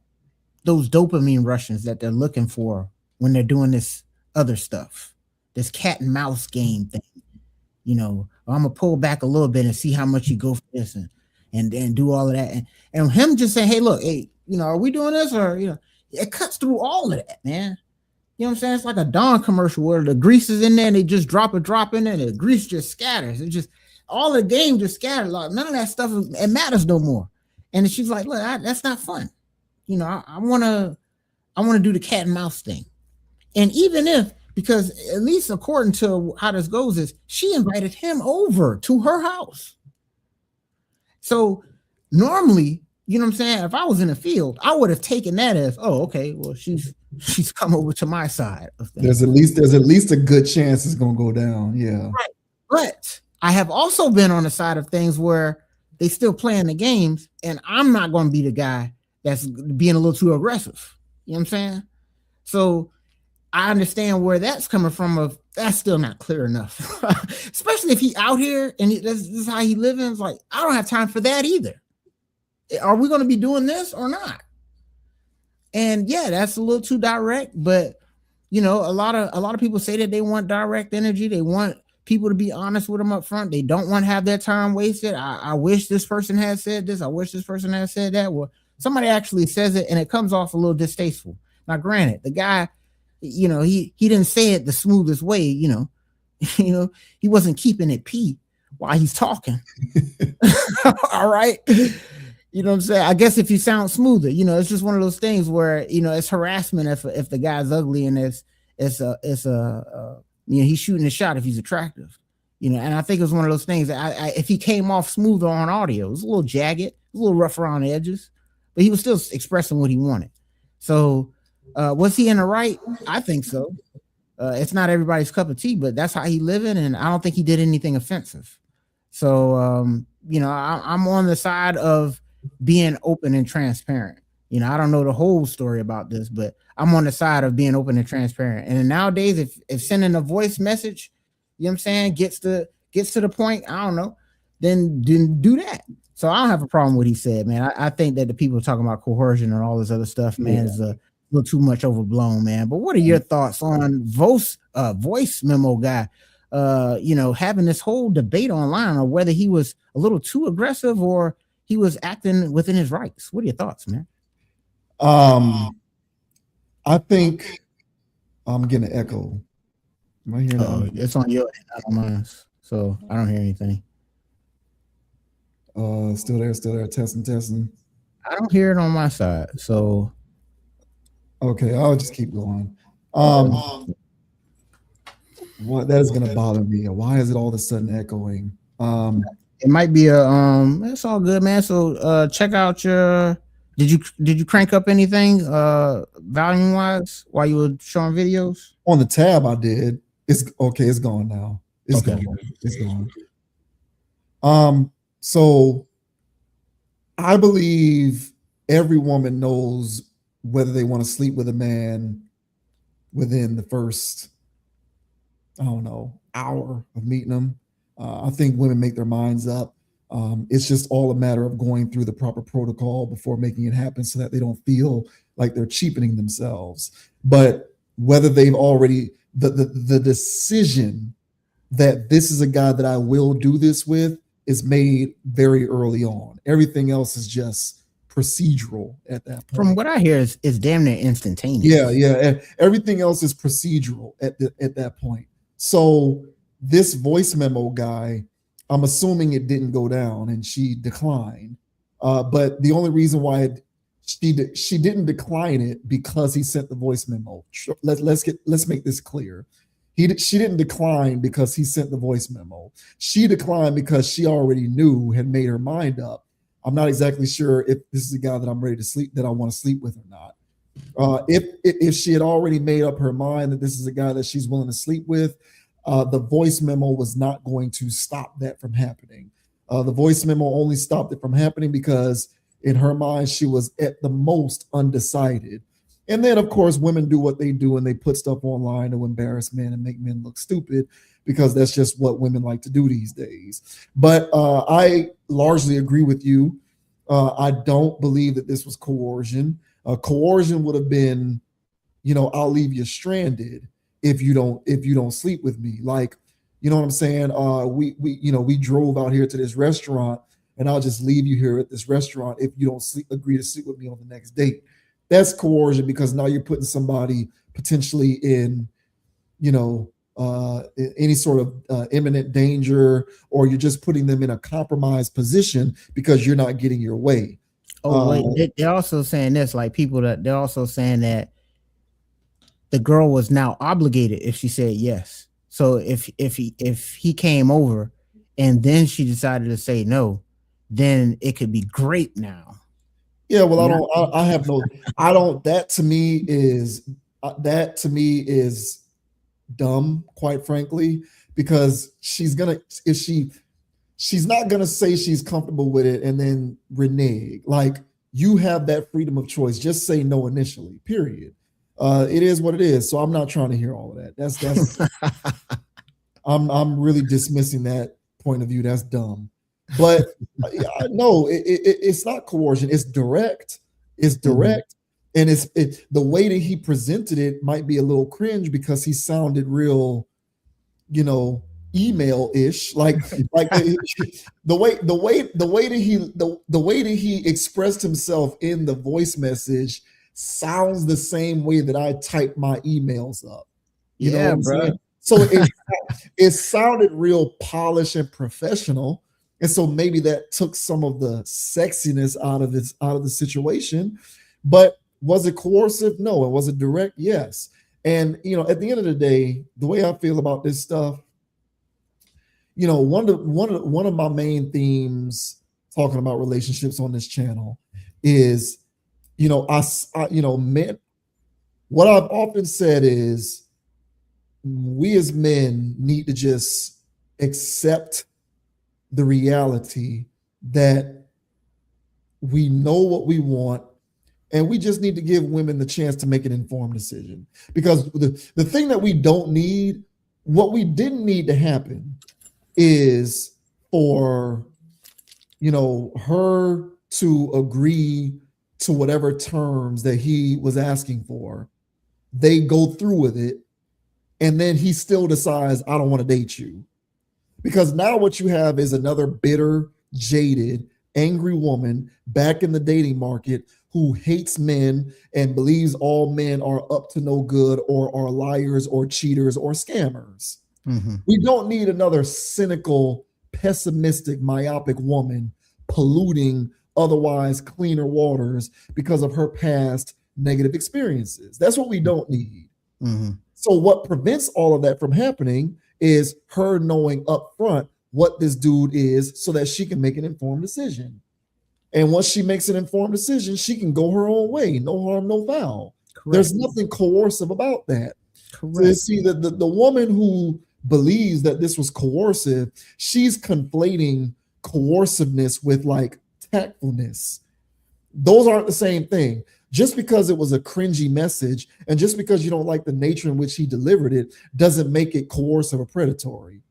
those dopamine rushes that they're looking for when they're doing this other stuff, this cat and mouse game thing. I'm gonna pull back a little bit and see how much you go for this and do all of that. And him just saying, hey, look, hey, are we doing this? Or, it cuts through all of that, man. You know what I'm saying? It's like a Dawn commercial where the grease is in there and they just drop a drop in there and the grease just scatters. It just, all the game just scatters. Like, none of that stuff, it matters no more. And she's like, look, that's not fun. I want to do the cat and mouse thing. And even if, because at least according to how this goes, is she invited him over to her house. So normally, you know what I'm saying? If I was in the field, I would have taken that as, oh, okay, well, she's come over to my side of things. There's at least a good chance it's gonna go down. Yeah. Right. But I have also been on the side of things where they still playing the games, and I'm not gonna be the guy that's being a little too aggressive. You know what I'm saying? So I understand where that's coming from. Of that's still not clear enough, especially if he out here and this is how he living. It's like, I don't have time for that either. Are we going to be doing this or not? And yeah, that's a little too direct. But a lot of people say that they want direct energy. They want people to be honest with them up front. They don't want to have their time wasted. I wish this person had said this. I wish this person had said that. Well, somebody actually says it, and it comes off a little distasteful. Now, granted, the guy, he didn't say it the smoothest way. He wasn't keeping it P while he's talking. All right. You know what I'm saying? I guess if you sound smoother, it's just one of those things where, it's harassment if the guy's ugly, and he's shooting a shot if he's attractive, and I think it was one of those things that if he came off smoother on audio, it was a little jagged, a little rough around the edges, but he was still expressing what he wanted. So was he in the right? I think so. It's not everybody's cup of tea, but that's how he living, and I don't think he did anything offensive. So, I'm on the side of being open and transparent. I don't know the whole story about this, but I'm on the side of being open and transparent. And nowadays, if sending a voice message, you know what I'm saying, gets to the point, I don't know, then do that. So I don't have a problem with what he said, man. I think that the people talking about coercion and all this other stuff, man, is a little too much overblown, man. But what are your thoughts on voice memo guy? Having this whole debate online on whether he was a little too aggressive or he was acting within his rights. What are your thoughts, man? I think I'm getting an echo. Am I hearing that? It's on your end, not on mine. So I don't hear anything. Still there, testing. I don't hear it on my side. So okay, I'll just keep going. What that is gonna bother me. Why is it all of a sudden echoing? It might be it's all good, man. So check out your did you crank up anything volume wise while you were showing videos? On the tab I did. It's okay, it's gone now. It's gone. So I believe every woman knows whether they want to sleep with a man within the first, I don't know, hour of meeting them. I think women make their minds up. It's just all a matter of going through the proper protocol before making it happen so that they don't feel like they're cheapening themselves. But whether they've already, the decision that this is a guy that I will do this with is made very early on. Everything else is just procedural at that point. From what I hear, it's damn near instantaneous. Yeah. And everything else is procedural at that point. So this voice memo guy, I'm assuming it didn't go down and she declined. But the only reason why she didn't decline it because he sent the voice memo. Let's make this clear. She didn't decline because he sent the voice memo. She declined because she already knew, had made her mind up. I'm not exactly sure if this is a guy that I'm ready to sleep, that I want to sleep with or not. If she had already made up her mind that this is a guy that she's willing to sleep with, the voice memo was not going to stop that from happening. The voice memo only stopped it from happening because in her mind, she was at the most undecided. And then, of course, women do what they do and they put stuff online to embarrass men and make men look stupid because that's just what women like to do these days. But I largely agree with you. I don't believe that this was coercion. Coercion would have been, I'll leave you stranded if you don't sleep with me. Like, you know what I'm saying? We drove out here to this restaurant and I'll just leave you here at this restaurant if you don't agree to sleep with me on the next date. That's coercion because now you're putting somebody potentially in, any sort of imminent danger, or you're just putting them in a compromised position because you're not getting your way. They're also saying this, like they're also saying that the girl was now obligated if she said yes. So if he came over and then she decided to say no, then it could be great now. Yeah, well, that to me is dumb, quite frankly, because she's not gonna say she's comfortable with it and then renege. Like, you have that freedom of choice. Just say no initially, period. It is what it is. So I'm not trying to hear all of that. That's I'm really dismissing that point of view. That's dumb. But no, it's not coercion. It's direct. It's direct. And the way that he presented it might be a little cringe because he sounded real, email-ish. Like the way that he expressed himself in the voice message sounds the same way that I type my emails up. You know what I'm saying? So it sounded real polished and professional. And so maybe that took some of the sexiness out of the situation. But was it coercive? No. And was it direct? Yes. And at the end of the day, the way I feel about this stuff, one of my main themes talking about relationships on this channel is, men. What I've often said is, we as men need to just accept the reality that we know what we want, and we just need to give women the chance to make an informed decision. Because the thing that we don't need, what we didn't need to happen is for, her to agree to whatever terms that he was asking for. They go through with it, and then he still decides, I don't want to date you. Because now what you have is another bitter, jaded, angry woman back in the dating market who hates men and believes all men are up to no good or are liars or cheaters or scammers. Mm-hmm. We don't need another cynical, pessimistic, myopic woman polluting otherwise cleaner waters because of her past negative experiences. That's what we don't need. Mm-hmm. So what prevents all of that from happening is her knowing up front what this dude is so that she can make an informed decision. And once she makes an informed decision, she can go her own way. No harm, no foul. Correct. There's nothing coercive about that. Correct. So you see, the woman who believes that this was coercive, she's conflating coerciveness with like tactfulness. Those aren't the same thing. Just because it was a cringy message and just because you don't like the nature in which he delivered it doesn't make it coercive or predatory.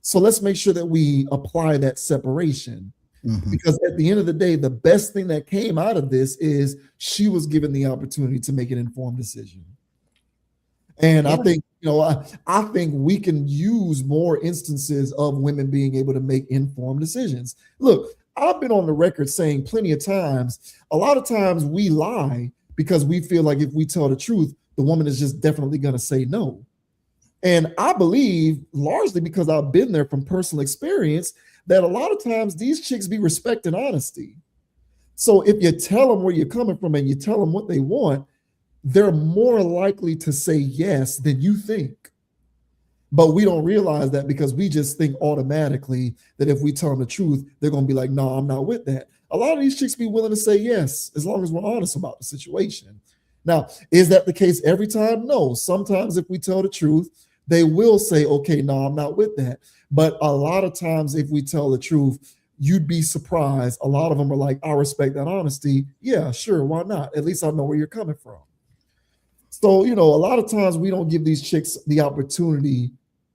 So let's make sure that we apply that separation. Mm-hmm. Because at the end of the day, the best thing that came out of this is she was given the opportunity to make an informed decision. And I think, I think we can use more instances of women being able to make informed decisions. Look, I've been on the record saying plenty of times, a lot of times we lie because we feel like if we tell the truth, the woman is just definitely going to say no. And I believe, largely because I've been there from personal experience, that a lot of times these chicks be respecting honesty. So if you tell them where you're coming from and you tell them what they want, they're more likely to say yes than you think. But we don't realize that because we just think automatically that if we tell them the truth, they're going to be like, no, I'm not with that. A lot of these chicks be willing to say yes, as long as we're honest about the situation. Now, is that the case every time? No. Sometimes if we tell the truth, they will say, okay, no, I'm not with that. But a lot of times if we tell the truth, you'd be surprised. A lot of them are like, I respect that honesty. Yeah, sure, why not? At least I know where you're coming from. So, a lot of times we don't give these chicks the opportunity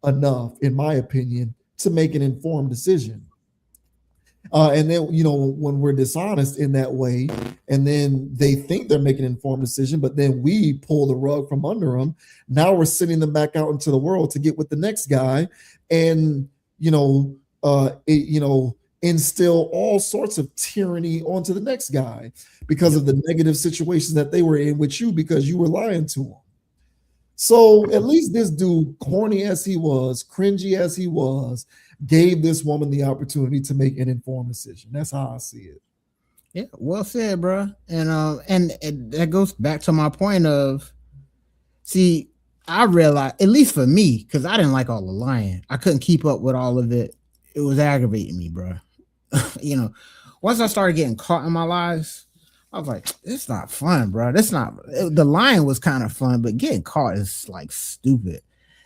enough, in my opinion, to make an informed decision. And then, when we're dishonest in that way, and then they think they're making an informed decision, but then we pull the rug from under them. Now we're sending them back out into the world to get with the next guy, and instill all sorts of tyranny onto the next guy because of the negative situations that they were in with you because you were lying to them. So at least this dude, corny as he was, cringy as he was, gave this woman the opportunity to make an informed decision. That's how I see it. Yeah, well said, bro. And that goes back to my point of, see, I realized, at least for me, because I didn't like all the lying. I couldn't keep up with all of it. It was aggravating me, bro. Once I started getting caught in my lies, I was like, it's not fun, bro. The lying was kind of fun, but getting caught is like stupid.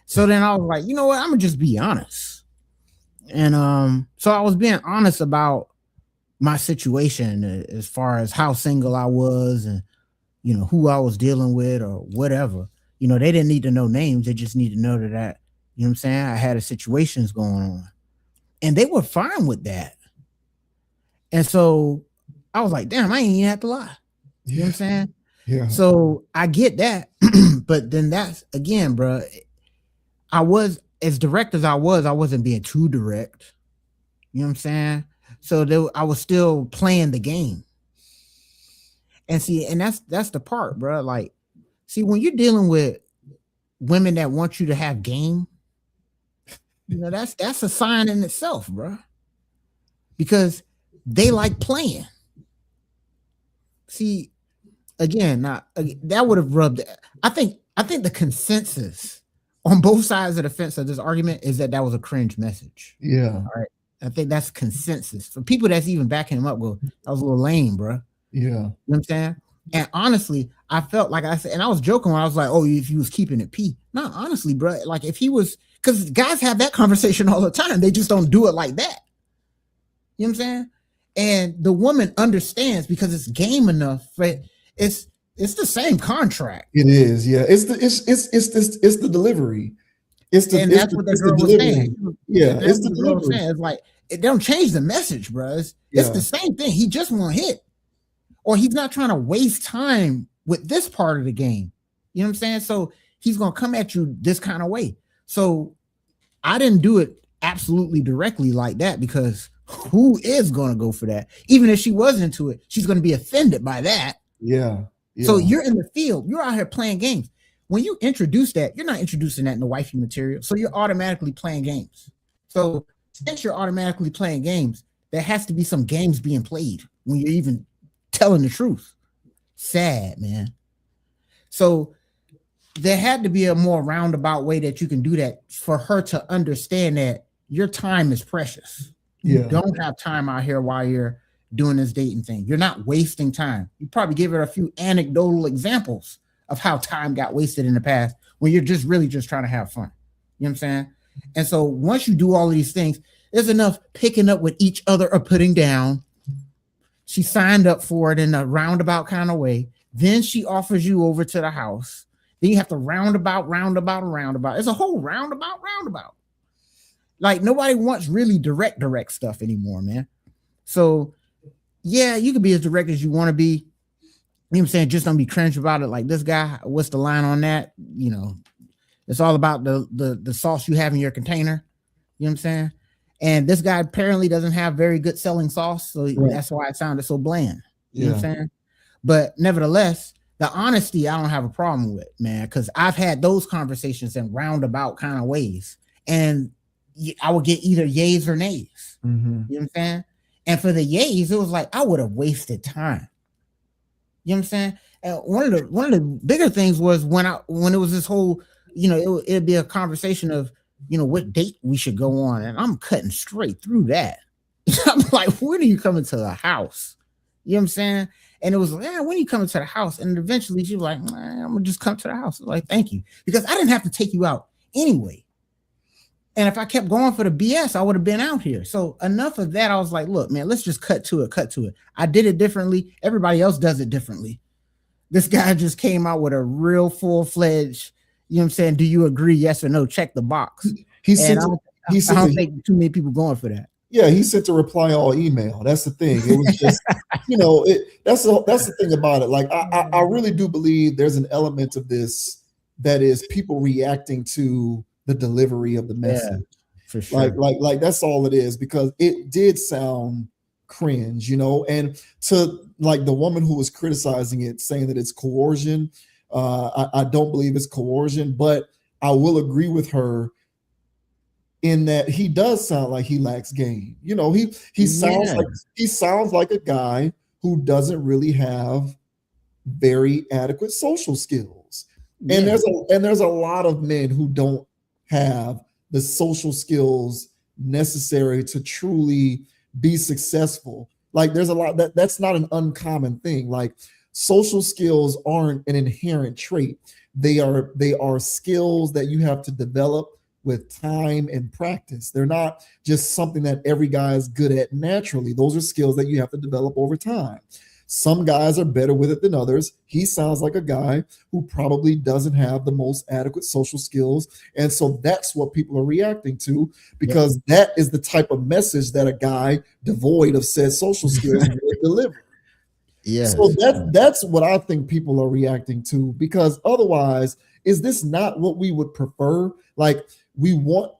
So then I was like, you know what? I'm gonna just be honest. And so I was being honest about my situation as far as how single I was and who I was dealing with or whatever. They didn't need to know names, they just need to know that you know what I'm saying, I had situations going on. And they were fine with that. And so I was like, damn, I ain't even have to lie. You know what I'm saying? Yeah. So I get that. But then that's, again, bro, I was as direct as I wasn't being too direct. You know what I'm saying? So I was still playing the game. And see, and that's the part, bro. Like, see, when you're dealing with women that want you to have game, that's a sign in itself, bro. Because they like playing. See, again, now that would have rubbed. I think the consensus on both sides of the fence of this argument is that was a cringe message. Yeah. All right. I think that's consensus for people that's even backing him up. Go, that was a little lame, bro. Yeah. You know what I'm saying? And honestly, I felt like I said, and I was joking when I was like, oh, if he was keeping it P. No, honestly, bro, like if he was, because guys have that conversation all the time. They just don't do it like that. You know what I'm saying? And the woman understands because it's game enough. Right? It's the same contract. It is, yeah. It's the delivery. That's what the girl was saying. Yeah, it's the delivery. It's like it don't change the message, bro. It's the same thing. He just won't hit, or he's not trying to waste time with this part of the game. You know what I'm saying? So he's gonna come at you this kind of way. So I didn't do it absolutely directly like that because who is gonna go for that? Even if she was into it, she's gonna be offended by that. Yeah. So you're in the field, you're out here playing games. When you introduce that, you're not introducing that in the wifey material. So you're automatically playing games. So since you're automatically playing games, there has to be some games being played when you're even telling the truth. Sad, man. So there had to be a more roundabout way that you can do that for her to understand that your time is precious. You don't have time out here while you're doing this dating thing. You're not wasting time. You probably give her a few anecdotal examples of how time got wasted in the past when you're just really just trying to have fun. You know what I'm saying? And so once you do all of these things, there's enough picking up with each other or putting down. She signed up for it in a roundabout kind of way. Then she offers you over to the house. Then you have to roundabout. It's a whole roundabout. Like nobody wants really direct stuff anymore, man. So yeah, you can be as direct as you want to be. You know what I'm saying? Just don't be cringe about it. Like this guy, what's the line on that? It's all about the sauce you have in your container. You know what I'm saying? And this guy apparently doesn't have very good selling sauce, so Right. that's why it sounded so bland. You know what Yeah. I'm saying? But nevertheless, the honesty I don't have a problem with, man, because I've had those conversations in roundabout kind of ways, and I would get either yays or nays. Mhm. You know what I'm saying? And for the yays, it was like I would have wasted time. You know what I'm saying? And one of the bigger things was when it was this whole, it'd be a conversation of, what date we should go on, and I'm cutting straight through that. I'm like, when are you coming to the house? You know what I'm saying? And it was like, when are you coming to the house? And eventually she was like, I'm gonna just come to the house. I was like, thank you, because I didn't have to take you out anyway. And if I kept going for the BS, I would have been out here. So enough of that. I was like, look, man, let's just cut to it. I did it differently. Everybody else does it differently. This guy just came out with a real full-fledged, you know what I'm saying? Do you agree? Yes or no? Check the box. I don't think too many people going for that. Yeah, he sent a reply all email. That's the thing. It was just, that's the thing about it. Like, I really do believe there's an element of this that is people reacting to the delivery of the message. Yeah, for sure. Like that's all it is, because it did sound cringe, and to like the woman who was criticizing it, saying that it's coercion. I don't believe it's coercion, but I will agree with her in that he does sound like he lacks game. He sounds like a guy who doesn't really have very adequate social skills. Yeah. And there's a lot of men who don't have the social skills necessary to truly be successful. Like, there's a lot that's not an uncommon thing. Like, social skills aren't an inherent trait. They are skills that you have to develop with time and practice. They're not just something that every guy is good at naturally. Those are skills that you have to develop over time. Some guys are better with it than others. He sounds like a guy who probably doesn't have the most adequate social skills. And so that's what people are reacting to, because that is the type of message that a guy devoid of said social skills will deliver. Yeah. So that's what I think people are reacting to, because otherwise, is this not what we would prefer? Like,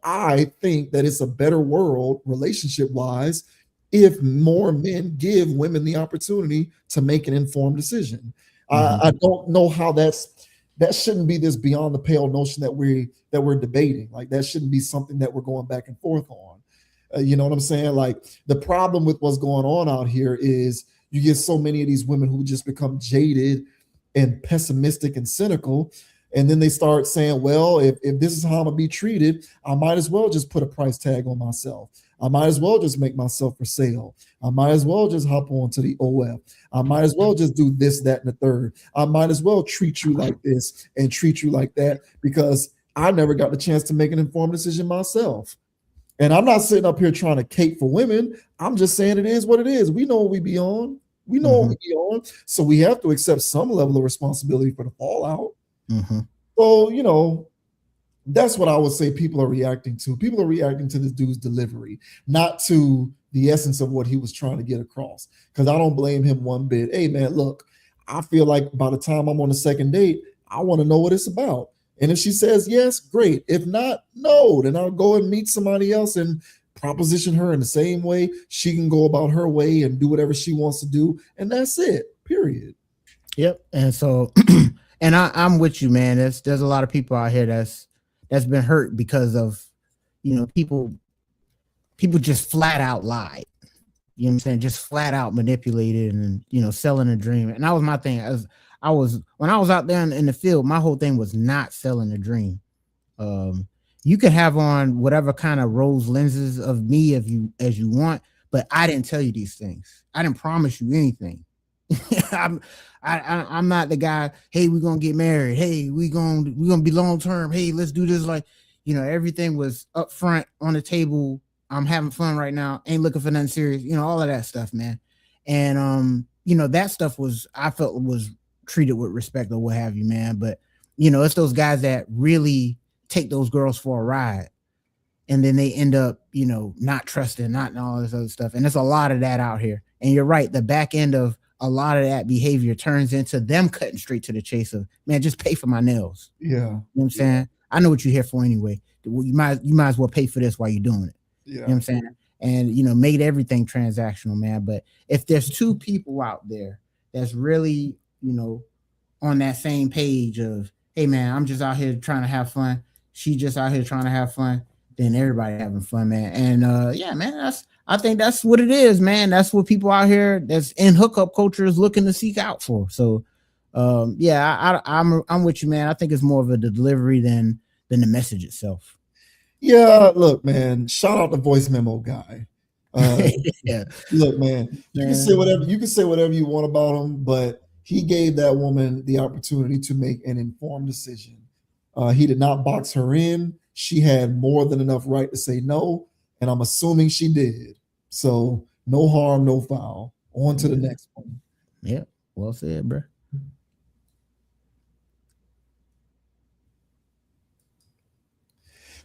I think that it's a better world relationship wise if more men give women the opportunity to make an informed decision. I don't know how that shouldn't be this beyond the pale notion that we're debating. Like, that shouldn't be something that we're going back and forth on. You know what I'm saying? Like, the problem with what's going on out here is you get so many of these women who just become jaded and pessimistic and cynical. And then they start saying, well, if this is how I'm gonna be treated, I might as well just put a price tag on myself. I might as well just make myself for sale. I might as well just hop on to the OF. I might as well just do this, that, and the third. I might as well treat you like this and treat you like that, because I never got the chance to make an informed decision myself. And I'm not sitting up here trying to cape for women. I'm just saying it is what it is. We know what we be on. We know what we be on. So we have to accept some level of responsibility for the fallout. So, that's what I would say people are reacting to. People are reacting to this dude's delivery, not to the essence of what he was trying to get across. Because I don't blame him one bit. Hey, man, look, I feel like by the time I'm on the second date, I want to know what it's about. And if she says yes, great. If not, no, then I'll go and meet somebody else and proposition her in the same way. She can go about her way and do whatever she wants to do. And that's it, period. Yep. And so, and I'm with you, man. There's a lot of people out here that's been hurt because of, people just flat out lied. You know what I'm saying? Just flat out manipulated and, selling a dream. And that was my thing. When I was out there in the field, my whole thing was not selling a dream. You could have on whatever kind of rose lenses of me as you want, but I didn't tell you these things. I didn't promise you anything. I'm not the guy, hey, we're gonna get married, hey, we're gonna be long term, hey, let's do this. Like, everything was up front on the table. I'm having fun right now, ain't looking for nothing serious, all of that stuff, man. And that stuff I felt was treated with respect or what have you, man. But it's those guys that really take those girls for a ride, and then they end up not trusting, not all this other stuff. And there's a lot of that out here. And you're right, the back end of a lot of that behavior turns into them cutting straight to the chase of, man, just pay for my nails. Yeah. You know what I'm saying? I know what you're here for anyway. You might as well pay for this while you're doing it. You know what I'm saying? And, made everything transactional, man. But if there's two people out there that's really, on that same page of, hey, man, I'm just out here trying to have fun. She just out here trying to have fun. Then everybody having fun, man. And yeah, man, I think that's what it is, man. That's what people out here that's in hookup culture is looking to seek out for. So, yeah, I'm with you, man. I think it's more of a delivery than the message itself. Yeah, look, man. Shout out to Voice Memo Guy. Yeah. Look, man. You can say whatever you want about him, but he gave that woman the opportunity to make an informed decision. He did not box her in. She had more than enough right to say no, and I'm assuming she did. So no harm, no foul. On to the next one. Yeah, well said, bro.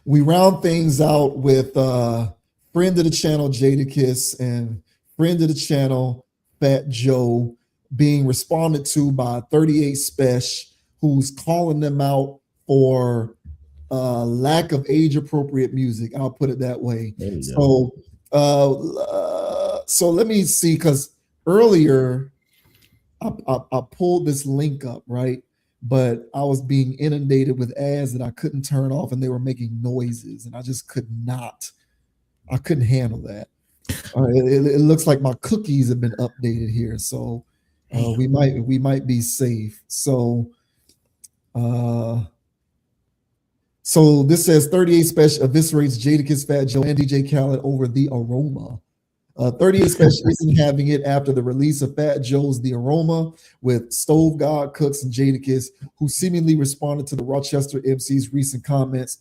We round things out with friend of the channel Jadakiss and friend of the channel Fat Joe being responded to by 38 Spesh, who's calling them out for lack of age appropriate music. I'll put it that way. So let me see, because earlier I pulled this link up, right? But I was being inundated with ads that I couldn't turn off, and they were making noises, and I just couldn't handle that. It looks like my cookies have been updated here, so we might be safe. So this says 38 Spesh eviscerates Jadakiss, Fat Joe, and DJ Khaled over the aroma. 38 Spesh isn't having it after the release of Fat Joe's The Aroma with Stove God, Cooks, and Jadakiss, who seemingly responded to the Rochester MC's recent comments.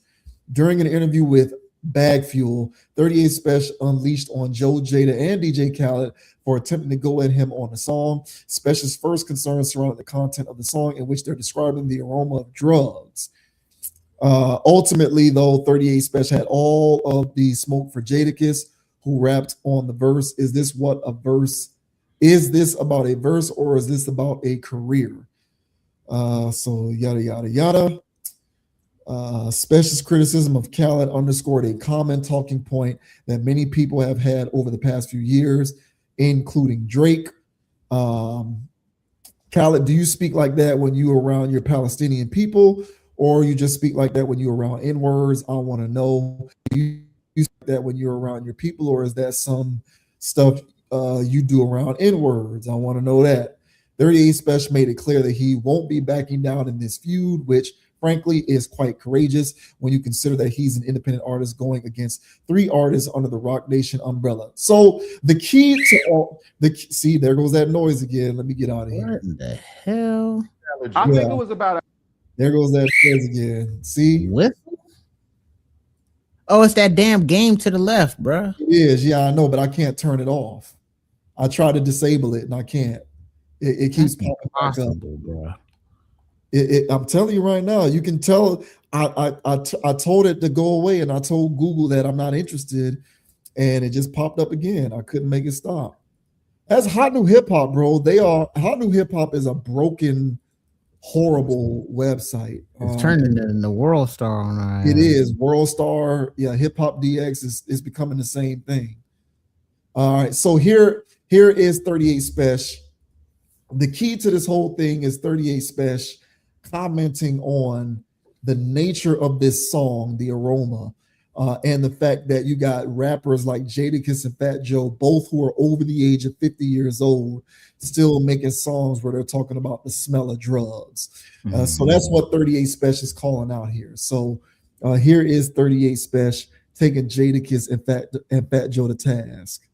During an interview with Bag Fuel, 38 Spesh unleashed on Joe, Jada, and DJ Khaled for attempting to go at him on the song. Spesh's first concern surrounded the content of the song, in which they're describing the aroma of drugs. Ultimately, though, 38 Spesh had all of the smoke for Jadakiss, who rapped on the verse. Is this about a verse, or is this about a career? So yada yada yada. Spesh's criticism of Khaled underscored a common talking point that many people have had over the past few years, including Drake. Khaled, do you speak like that when you are around your Palestinian people, or you just speak like that when you're around N-words? I want to know. Do you speak that when you're around your people, or is that some stuff you do around N-words? I want to know that. 38 Spesh made it clear that he won't be backing down in this feud, which frankly is quite courageous when you consider that he's an independent artist going against 3 artists under the Rock Nation umbrella. So the key to all see, there goes that noise again. Let me get out of here. What the hell? I think it was about there goes that noise again. See? What? Oh, it's that damn game to the left, bro. It is, yeah, I know, but I can't turn it off. I try to disable it and I can't. It keeps popping back up, bro. I'm telling you right now, you can tell. I told it to go away, and I told Google that I'm not interested, and it just popped up again. I couldn't make it stop. That's Hot New Hip Hop, bro. Hot New Hip Hop is a broken, horrible website. It's turning into World Star on it is World Star. Yeah, Hip Hop DX is becoming the same thing. All right, so here is 38 Spesh. The key to this whole thing is 38 Spesh commenting on the nature of this song, The Aroma, and the fact that you got rappers like Jadakiss and Fat Joe, both who are over the age of 50 years old, still making songs where they're talking about the smell of drugs. So that's what 38 Spesh is calling out here. So here is 38 Spesh taking Jadakiss and Fat Joe to task.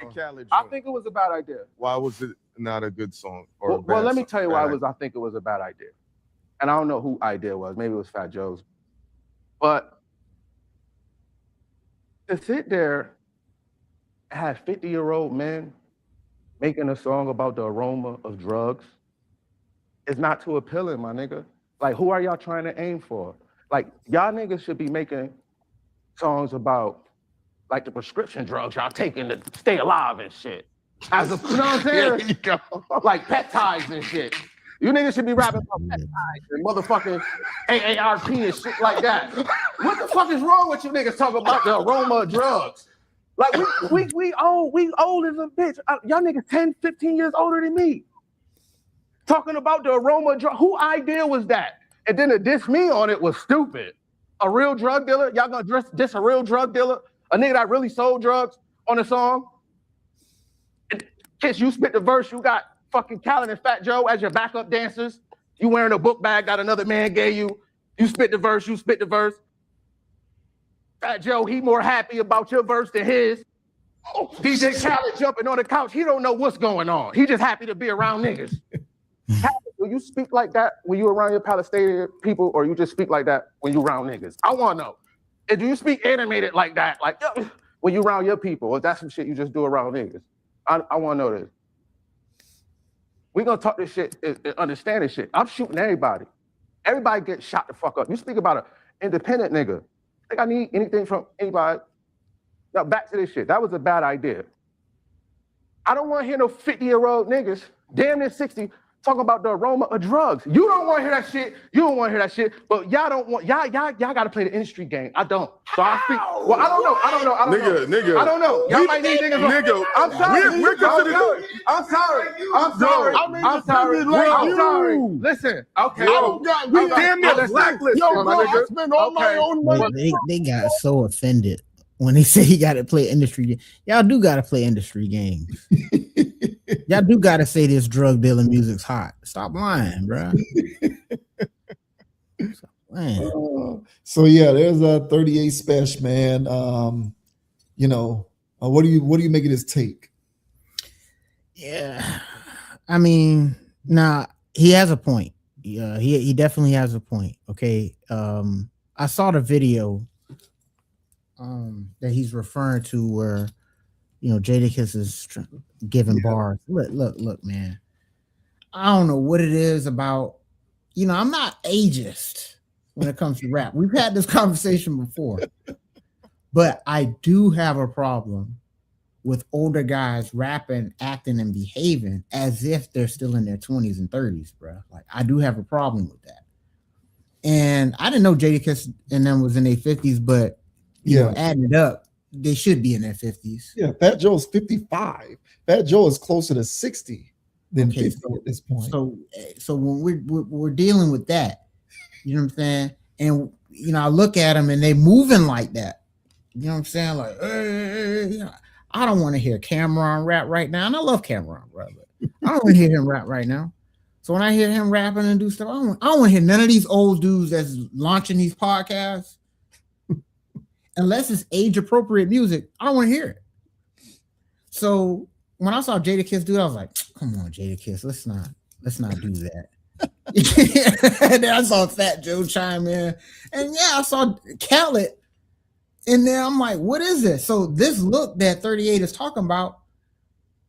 I think it was a bad idea. Why was it not a good song? Or well, let me tell you why I think it was a bad idea. And I don't know who idea was. Maybe it was Fat Joe's. But to sit there and have 50-year-old men making a song about the aroma of drugs is not too appealing, my nigga. Like, who are y'all trying to aim for? Like, y'all niggas should be making songs about like the prescription drugs y'all taking to stay alive and shit. As a, you know what I'm saying? There you go. Like peptides and shit. You niggas should be rapping about peptides and motherfucking AARP and shit like that. What the fuck is wrong with you niggas talking about the aroma of drugs? Like we old as a bitch. Y'all niggas 10, 15 years older than me. Talking about the aroma of drugs. Who idea was that? And then to diss me on it was stupid. A real drug dealer? Y'all gonna diss a real drug dealer? A nigga that really sold drugs on a song? Kiss, you spit the verse, you got fucking Khaled and Fat Joe as your backup dancers. You wearing a book bag that another man gave you. You spit the verse, you spit the verse. Fat Joe, he more happy about your verse than his. DJ Khaled jumping on the couch, he don't know what's going on. He just happy to be around niggas. Do you speak like that when you around your Palestinian people, or you just speak like that when you around niggas? I want to know. And do you speak animated like that, like when you around your people, or that's some shit you just do around niggas? I want to know this. We gonna talk this shit and understand this shit. I'm shooting everybody. Everybody gets shot the fuck up. You speak about an independent nigga. Think I need anything from anybody? Now back to this shit. That was a bad idea. I don't want to hear no 50-year-old niggas, damn near 60, talking about the aroma of drugs. You don't want to hear that shit. You don't want to hear that shit. But y'all don't want. Y'all got to play the industry game. I don't. So I speak. Well, I don't know. Nigga. I don't know. Y'all might need niggas. Nigga, I'm sorry. we're considered. I'm sorry. Listen. Okay. We damn near blacklist. Yo, bro, I spend all my own money. They got so offended when they say you got to play industry. Y'all do got to play industry games. Y'all do got to say this drug dealing music's hot. Stop lying, bro. Stop lying. So yeah, there's a 38 Spesh, man. What do you make of this take? Yeah, I mean, he has a point. Yeah, he definitely has a point. Okay, I saw the video that he's referring to where Jadakiss is giving bars. Look, man. I don't know what it is about. I'm not ageist when it comes to rap. We've had this conversation before, but I do have a problem with older guys rapping, acting, and behaving as if they're still in their 20s and 30s, bro. Like, I do have a problem with that. And I didn't know Jadakiss and them was in their 50s, but adding it up, they should be in their 50s. Yeah, Fat Joe's 55. Fat Joe is closer to 60 than 50 at this point. So when we're dealing with that, you know what I'm saying? And I look at them and they moving like that. You know what I'm saying? Like, I don't want to hear Cameron rap right now. And I love Cameron, brother. I don't want to hear him rap right now. So when I hear him rapping and do stuff, I don't want to hear none of these old dudes that's launching these podcasts. Unless it's age appropriate music, I don't want to hear it. So when I saw Jadakiss do it, I was like, come on, Jadakiss, let's not do that. And then I saw Fat Joe chime in. And I saw Khaled in there. I'm like, what is this? So this look that 38 is talking about,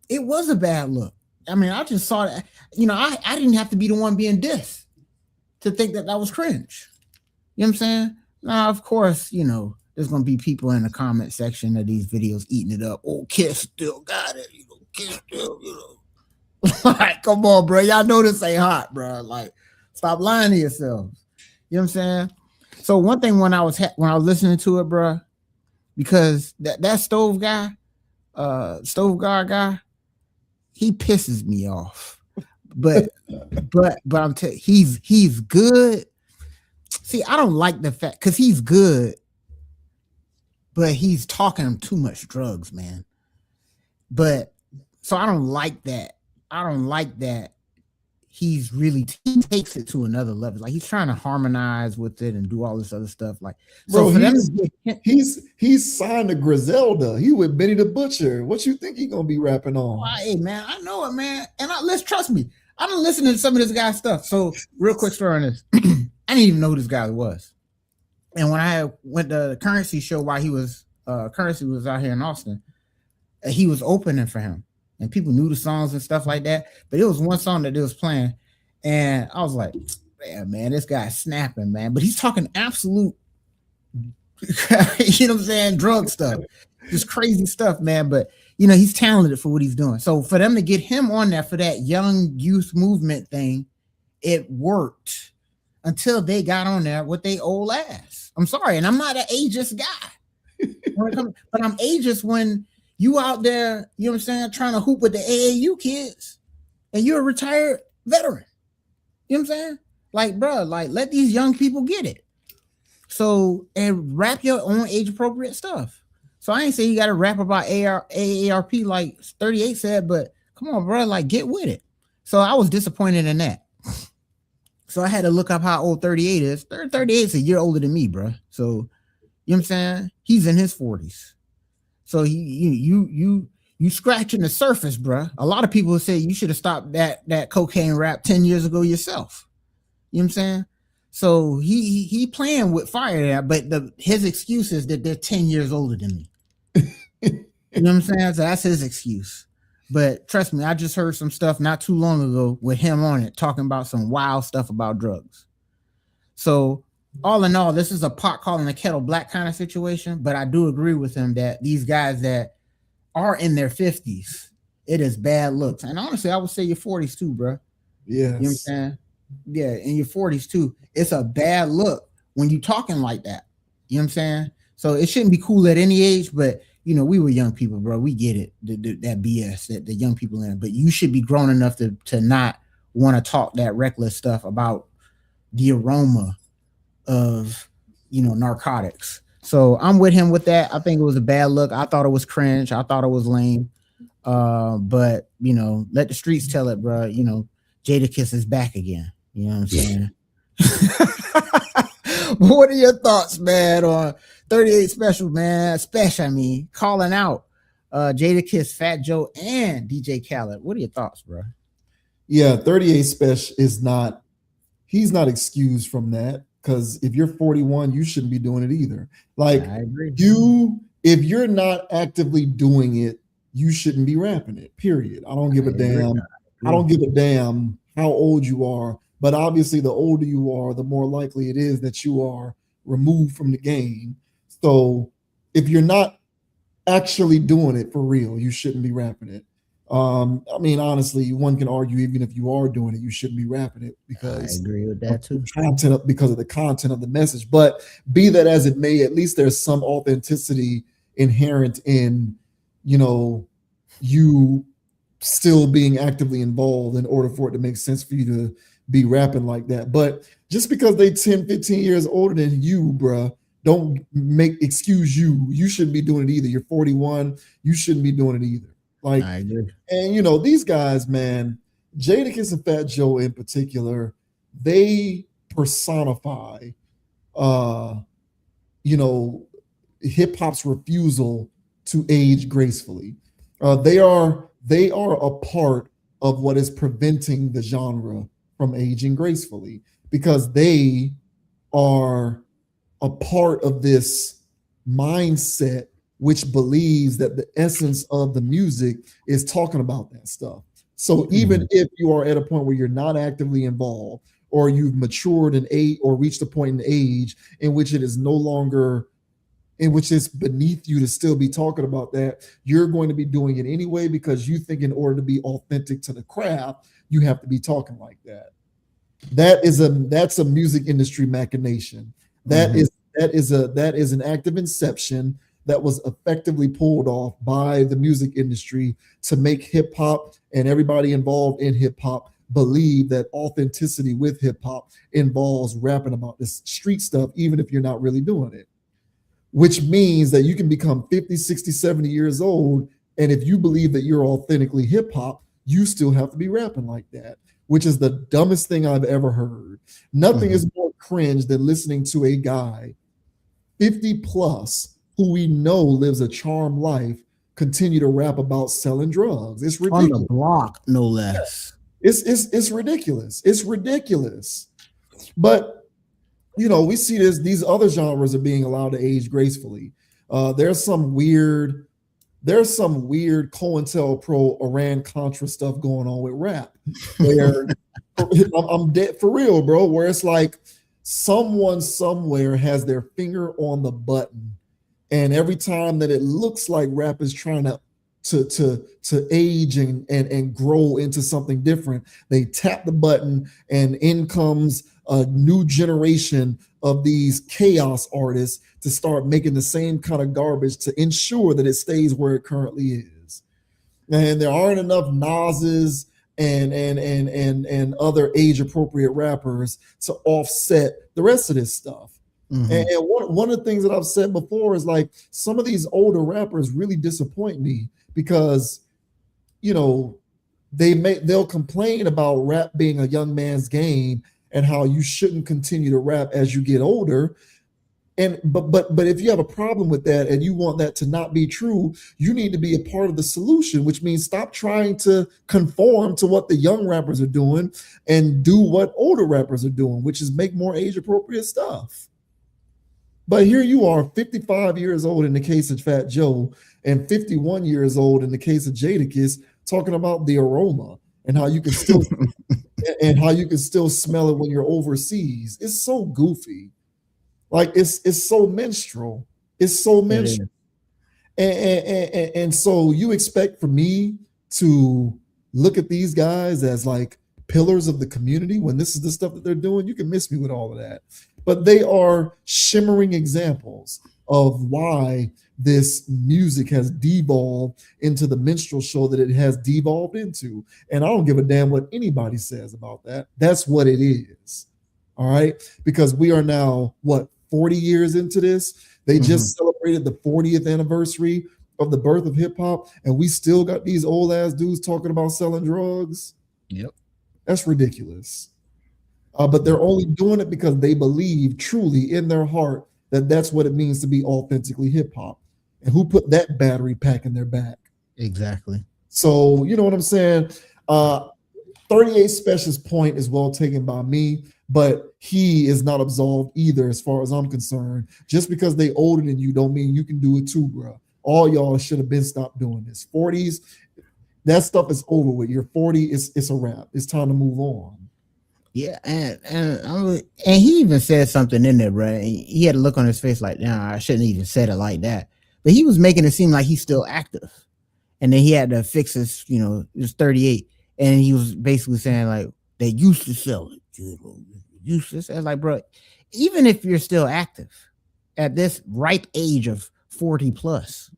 it was a bad look. I mean, I just saw that, I didn't have to be the one being dissed to think that was cringe. You know what I'm saying? Now, of course, there's going to be people in the comment section of these videos eating it up. Oh, Kiss still got it. Kiss still, Like, come on, bro. Y'all know this ain't hot, bro. Like, stop lying to yourselves. You know what I'm saying? So one thing when I was listening to it, bro, because that stove guard guy, he pisses me off. But I'm telling you, he's good. See, I don't like the fact because he's good, but he's talking too much drugs, man. But so I don't like that. I don't like that. He takes it to another level. Like, he's trying to harmonize with it and do all this other stuff. Like, so bro, he's signed to Griselda. He with Benny the Butcher. What you think he gonna be rapping on? Hey, man, I know it, man. And let's trust me. I done listened to some of this guy's stuff. So, real quick story on this. I didn't even know who this guy was. And when I went to the Currency show while he was Currency was out here in Austin, he was opening for him. And people knew the songs and stuff like that. But it was one song that they was playing. And I was like, man, this guy's snapping, man. But he's talking absolute, you know what I'm saying, drug stuff. Just crazy stuff, man. But, he's talented for what he's doing. So for them to get him on there for that young youth movement thing, it worked until they got on there with their old ass. I'm sorry, and I'm not an ageist guy. But I'm ageist when you out there, you know what I'm saying, trying to hoop with the AAU kids, and you're a retired veteran. You know what I'm saying? Like, bro, like let these young people get it. So, and rap your own age appropriate stuff. So I ain't saying you got to rap about AARP like 38 said, but come on, bro, like get with it. So I was disappointed in that. So I had to look up how old 38 is. 38 is a year older than me, bro. So, you know what I'm saying? He's in his 40s. So you scratching the surface, bro. A lot of people say you should have stopped that cocaine rap 10 years ago yourself. You know what I'm saying? So he playing with fire there, but his excuse is that they're 10 years older than me. You know what I'm saying? So that's his excuse. But trust me, I just heard some stuff not too long ago with him on it, talking about some wild stuff about drugs. So all in all, this is a pot calling the kettle black kind of situation, but I do agree with him that these guys that are in their 50s, it is bad looks. And honestly, I would say your 40s too, bro. Yes. You know what I'm saying? Yeah, in your 40s too. It's a bad look when you talking like that. You know what I'm saying? So it shouldn't be cool at any age, but you know, we were young people, bro. We get it, that BS that the young people in. But you should be grown enough to not want to talk that reckless stuff about the aroma of, you know, narcotics. So I'm with him with that. I think it was a bad look. I thought it was cringe. I thought it was lame. But you know, let the streets tell it, bro. You know, Jadakiss is back again. You know what I'm saying? What are your thoughts, man, on 38 Special, man? Spesh, I mean, calling out Jadakiss, Fat Joe, and DJ Khaled. What are your thoughts, bro? Yeah, 38 Spesh he's not excused from that, because if you're 41, you shouldn't be doing it either. Like, I agree. If you're not actively doing it, you shouldn't be rapping it, period. I don't give a damn. I don't give a damn how old you are. But obviously, the older you are, the more likely it is that you are removed from the game. So if you're not actually doing it for real, you shouldn't be rapping it. I mean, honestly, one can argue even if you are doing it, you shouldn't be rapping it because I agree with that too. Because of the content of the message. But be that as it may, at least there's some authenticity inherent in, you know, you still being actively involved in order for it to make sense for you to be rapping like that. But just because they 10, 15 years older than you, bruh, don't excuse you. You shouldn't be doing it either. You're 41. You shouldn't be doing it either. Like, I agree. And you know, these guys, man, Jadakiss and Fat Joe in particular, they personify, you know, hip hop's refusal to age gracefully. They are a part of what is preventing the genre from aging gracefully, because they are a part of this mindset which believes that the essence of the music is talking about that stuff. So even if you are at a point where you're not actively involved, or you've matured in age or reached a point in age in which it is no longer, in which it's beneath you to still be talking about that, you're going to be doing it anyway, because you think in order to be authentic to the craft, you have to be talking like that. That's a music industry machination. That is an act of inception that was effectively pulled off by the music industry to make hip hop and everybody involved in hip hop believe that authenticity with hip hop involves rapping about this street stuff, even if you're not really doing it. Which means that you can become 50, 60, 70 years old, and if you believe that you're authentically hip hop, you still have to be rapping like that, which is the dumbest thing I've ever heard. Nothing is more cringe than listening to a guy 50 plus who we know lives a charmed life continue to rap about selling drugs. It's ridiculous. On the block, no less. It's ridiculous. It's ridiculous. But you know, we see these other genres are being allowed to age gracefully. There's some weird COINTELPRO Iran Contra stuff going on with rap, where I'm dead for real, bro, where it's like someone somewhere has their finger on the button, and every time that it looks like rap is trying to to age and grow into something different. They tap the button and in comes a new generation of these chaos artists to start making the same kind of garbage to ensure that it stays where it currently is. And there aren't enough Nas's and other age appropriate rappers to offset the rest of this stuff. Mm-hmm. And one of the things that I've said before is like some of these older rappers really disappoint me because, you know, they'll complain about rap being a young man's game and how you shouldn't continue to rap as you get older. And but if you have a problem with that and you want that to not be true, you need to be a part of the solution, which means stop trying to conform to what the young rappers are doing and do what older rappers are doing, which is make more age appropriate stuff. But here you are, 55 years old in the case of Fat Joe and 51 years old in the case of Jadakiss, talking about the aroma and how you can still and how you can still smell it when you're overseas. It's so goofy. Like it's so minstrel. It's so minstrel. And so you expect for me to look at these guys as like pillars of the community when this is the stuff that they're doing? You can miss me with all of that. But they are shimmering examples of why this music has devolved into the minstrel show that it has devolved into. And I don't give a damn what anybody says about that. That's what it is. All right. Because we are now, 40 years into this? They just celebrated the 40th anniversary of the birth of hip hop, and we still got these old ass dudes talking about selling drugs. Yep. That's ridiculous. But they're only doing it because they believe truly in their heart that that's what it means to be authentically hip hop. And who put that battery pack in their back? Exactly. So, you know what I'm saying? 38 Spesh's point is well taken by me, but he is not absolved either as far as I'm concerned. Just because they older than you don't mean you can do it too, bro. All y'all should have been stopped doing this. 40s, that stuff is over with. You're 40, it's a wrap. It's time to move on. Yeah, and he even said something in there, bro. He had a look on his face like, nah, I shouldn't even said it like that. But he was making it seem like he's still active. And then he had to fix his, you know, it was 38. And he was basically saying like, they used to sell it. Used to sell. Like, bro, even if you're still active at this ripe age of 40 plus,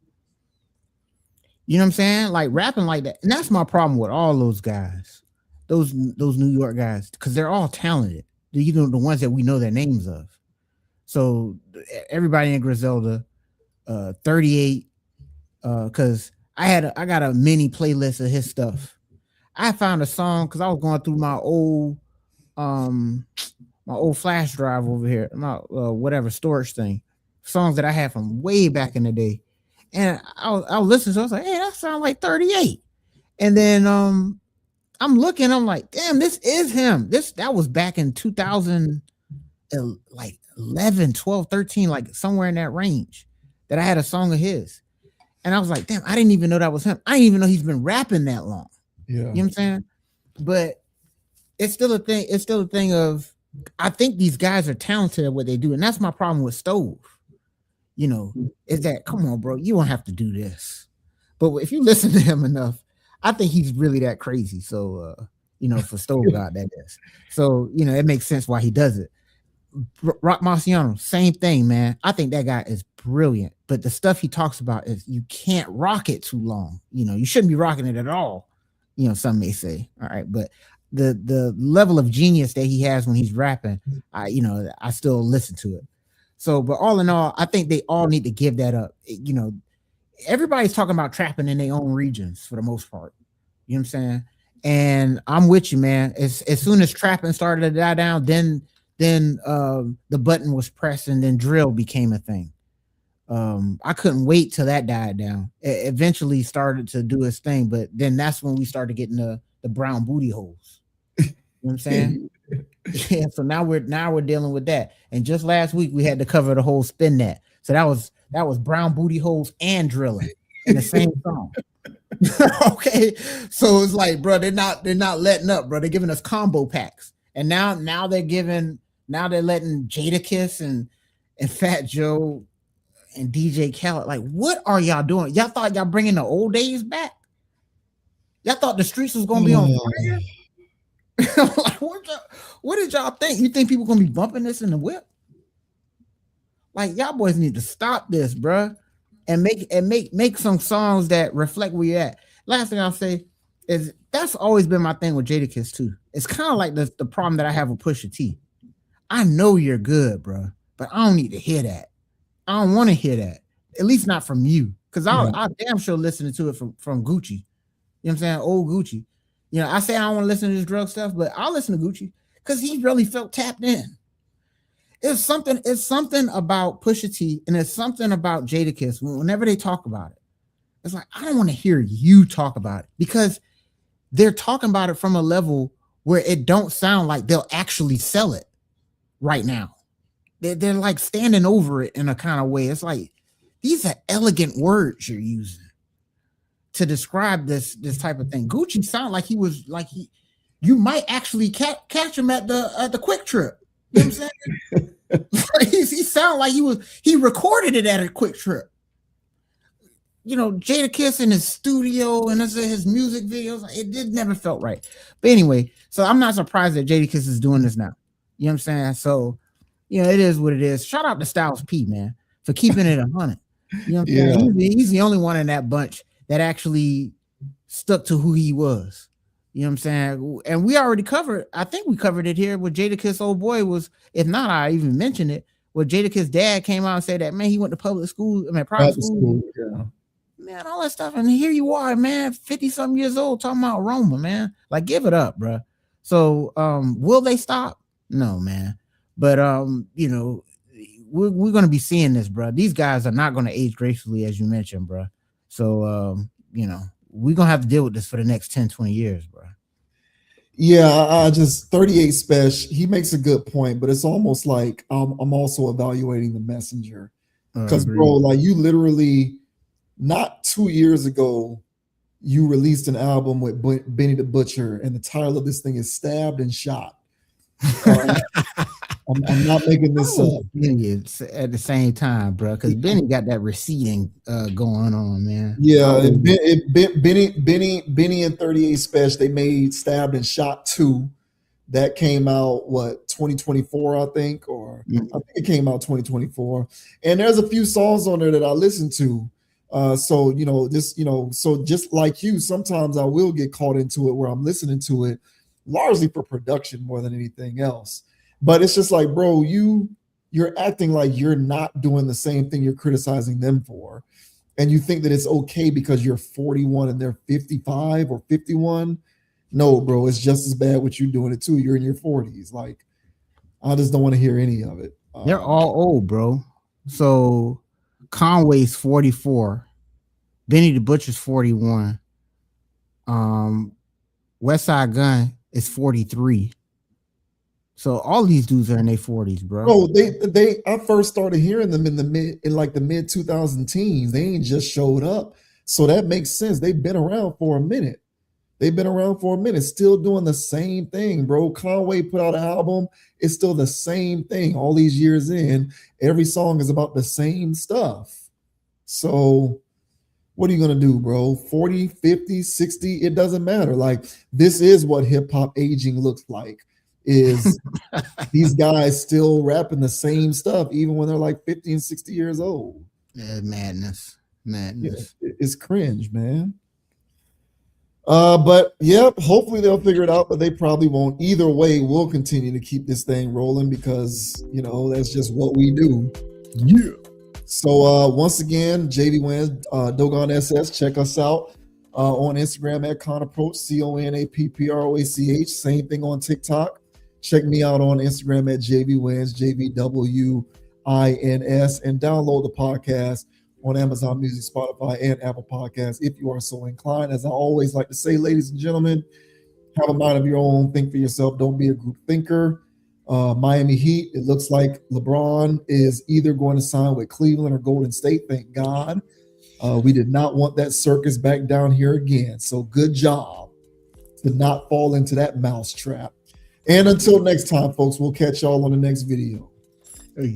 you know what I'm saying? Like rapping like that. And that's my problem with all those guys. Those New York guys, because they're all talented. You know, the ones that we know their names of. So everybody in Griselda, 38, because I got a mini playlist of his stuff. I found a song because I was going through my old flash drive over here, my whatever storage thing, songs that I had from way back in the day, and I was listening to it, I was like, hey, that sounds like 38, and then I'm looking, I'm like, damn, this is him. That was back in 2000, like 11, 12, 13, like somewhere in that range that I had a song of his. And I was like, damn, I didn't even know that was him. I didn't even know he's been rapping that long. Yeah. You know what I'm saying? But it's still a thing. It's still a thing of, I think these guys are talented at what they do. And that's my problem with Stove. You know, is that, come on, bro, you don't have to do this. But if you listen to him enough, I think he's really that crazy. So, you know, for Stove God, that is. So, you know, it makes sense why he does it. Rock Marciano, same thing, man. I think that guy is brilliant. But the stuff he talks about is you can't rock it too long. You know, you shouldn't be rocking it at all. You know, some may say. All right. But the level of genius that he has when he's rapping, I still listen to it. So, but all in all, I think they all need to give that up. You know, everybody's talking about trapping in their own regions for the most part. You know what I'm saying? And I'm with you, man. As soon as trapping started to die down, then the button was pressed and then drill became a thing. I couldn't wait till that died down. It eventually started to do its thing, but then that's when we started getting the brown booty holes. You know what I'm saying? Yeah, so now we're dealing with that. And just last week we had to cover the whole spin that. So that was brown booty holes and drilling in the same song. Okay. So it's like, bro, they're not letting up, bro. They're giving us combo packs. And now they're letting Jadakiss and Fat Joe and DJ Khaled. Like, what are y'all doing? Y'all thought y'all bringing the old days back? Y'all thought the streets was gonna be on fire? Like, what did y'all think? You think people gonna be bumping this in the whip? Like, y'all boys need to stop this, bruh, and make some songs that reflect where you're at. Last thing I'll say is that's always been my thing with Jadakiss too. It's kind of like the problem that I have with Pusha T. I know you're good, bruh, but I don't need to hear that. I don't want to hear that, at least not from you, because I'll damn sure listen to it from Gucci. You know what I'm saying? Old Gucci. You know, I say I don't want to listen to this drug stuff, but I'll listen to Gucci because he really felt tapped in. It's something about Pusha T and it's something about Jadakiss. Whenever they talk about it, it's like, I don't want to hear you talk about it because they're talking about it from a level where it don't sound like they'll actually sell it right now. They're like standing over it in a kind of way. It's like, these are elegant words you're using to describe this type of thing. Gucci sound like you might actually catch him at the Quick Trip. You know what I'm saying? he sound like he recorded it at a Quick Trip. You know, Jadakiss in his studio and his music videos, it never felt right. But anyway, so I'm not surprised that Jadakiss is doing this now. You know what I'm saying? So, you know, it is what it is. Shout out to Styles P, man, for keeping it 100. You know what I'm saying? He's the only one in that bunch that actually stuck to who he was. You know what I'm saying? And we already covered, I think we covered it here where Jadakiss old boy was, if not, I even mentioned it, where Jadakiss dad came out and said that, man, he went to private school. Yeah. Man, all that stuff. And here you are, man, 50-something years old, talking about aroma, man. Like, give it up, bro. So will they stop? No, man. But you know, we're gonna be seeing this, bro. These guys are not gonna age gracefully, as you mentioned, bro. So you know, we're gonna have to deal with this for the next 10-20 years, bro. Yeah, I just 38 Spesh, he makes a good point, but it's almost like I'm also evaluating the messenger. Because bro, like, you literally not 2 years ago, you released an album with Benny the Butcher, and the title of this thing is Stabbed and Shot. I'm not making this up. At the same time, bro, because Benny got that receding going on, man. Yeah, Benny and 38 Spesh, they made Stabbed and Shot 2. That came out, 2024, I think, or I think it came out 2024. And there's a few songs on there that I listened to. So, you know, so just like you, sometimes I will get caught into it where I'm listening to it largely for production more than anything else. But it's just like, bro, you're acting like you're not doing the same thing you're criticizing them for. And you think that it's okay because you're 41 and they're 55 or 51. No, bro, it's just as bad what you're doing it too. You're in your 40s. Like, I just don't want to hear any of it. They're all old, bro. So Conway's 44. Benny the Butcher's 41. Westside Gun is 43. So all these dudes are in their 40s, bro. Bro, I first started hearing them in the mid 2000 teens. They ain't just showed up. So that makes sense. They've been around for a minute. Still doing the same thing, bro. Conway put out an album. It's still the same thing all these years in. Every song is about the same stuff. So what are you going to do, bro? 40, 50, 60, it doesn't matter. Like, this is what hip hop aging looks like, is these guys still rapping the same stuff even when they're like 50 and 60 years old. Yeah, madness. Yeah, it's cringe, man. But yep, hopefully they'll figure it out, but they probably won't. Either way, we'll continue to keep this thing rolling because, you know, that's just what we do. Yeah. So once again, JV Wins, Dogon SS, check us out on Instagram at Conapproach, CONAPPROACH. Same thing on TikTok. Check me out on Instagram at JV Wins, JVWINS, and download the podcast on Amazon Music, Spotify, and Apple Podcasts if you are so inclined. As I always like to say, ladies and gentlemen, have a mind of your own. Think for yourself. Don't be a group thinker. Miami Heat, it looks like LeBron is either going to sign with Cleveland or Golden State. Thank God. We did not want that circus back down here again. So good job to not fall into that mouse trap. And until next time, folks, we'll catch y'all on the next video. Hey.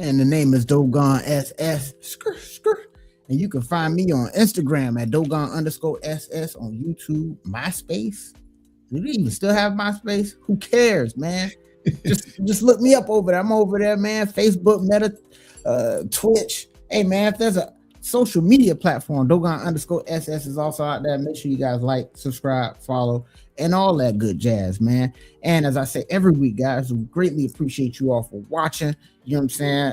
And the name is Dogon SS. And you can find me on Instagram at Dogon_SS, on YouTube, MySpace. Do they even still have MySpace? Who cares, man? just look me up over there. I'm over there, man. Facebook, Meta, Twitch. Hey, man, if there's a social media platform, Dogon_SS is also out there. Make sure you guys like, subscribe, follow, and all that good jazz, man. And as I say every week, guys, we greatly appreciate you all for watching. You know what I'm saying?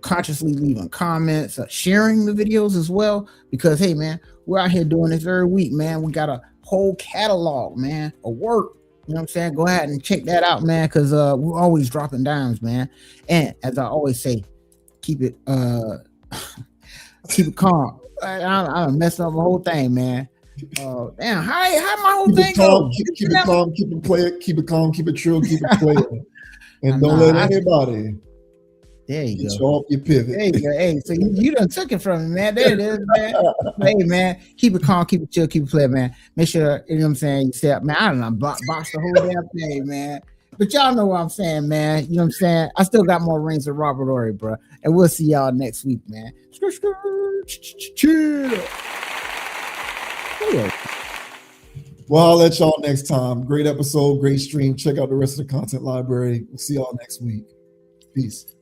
Consciously leaving comments, sharing the videos as well, because hey, man, we're out here doing this every week, man. We got a whole catalog, man, of work. You know what I'm saying? Go ahead and check that out, man, because we're always dropping dimes, man. And as I always say, keep it calm. I messed up the whole thing, man. Damn, how my whole thing go? Keep it calm, keep it play, keep it calm, keep it chill, keep it playing. And don't let anybody. There you go. Off your pivot. There you go. Hey, so you done took it from me, man. There it is, man. Hey, man, keep it calm, keep it chill, keep it playing, man. Make sure, you know what I'm saying, you say, man, I don't know, box the whole damn thing, man. But y'all know what I'm saying, man. You know what I'm saying? I still got more rings than Robert Ory, bro. And we'll see y'all next week, man. Chill. Well, I'll let y'all next time. Great episode, great stream. Check out the rest of the content library. We'll see y'all next week. Peace.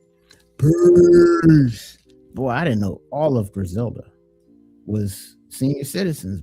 Peace. Boy, I didn't know all of Griselda was senior citizens.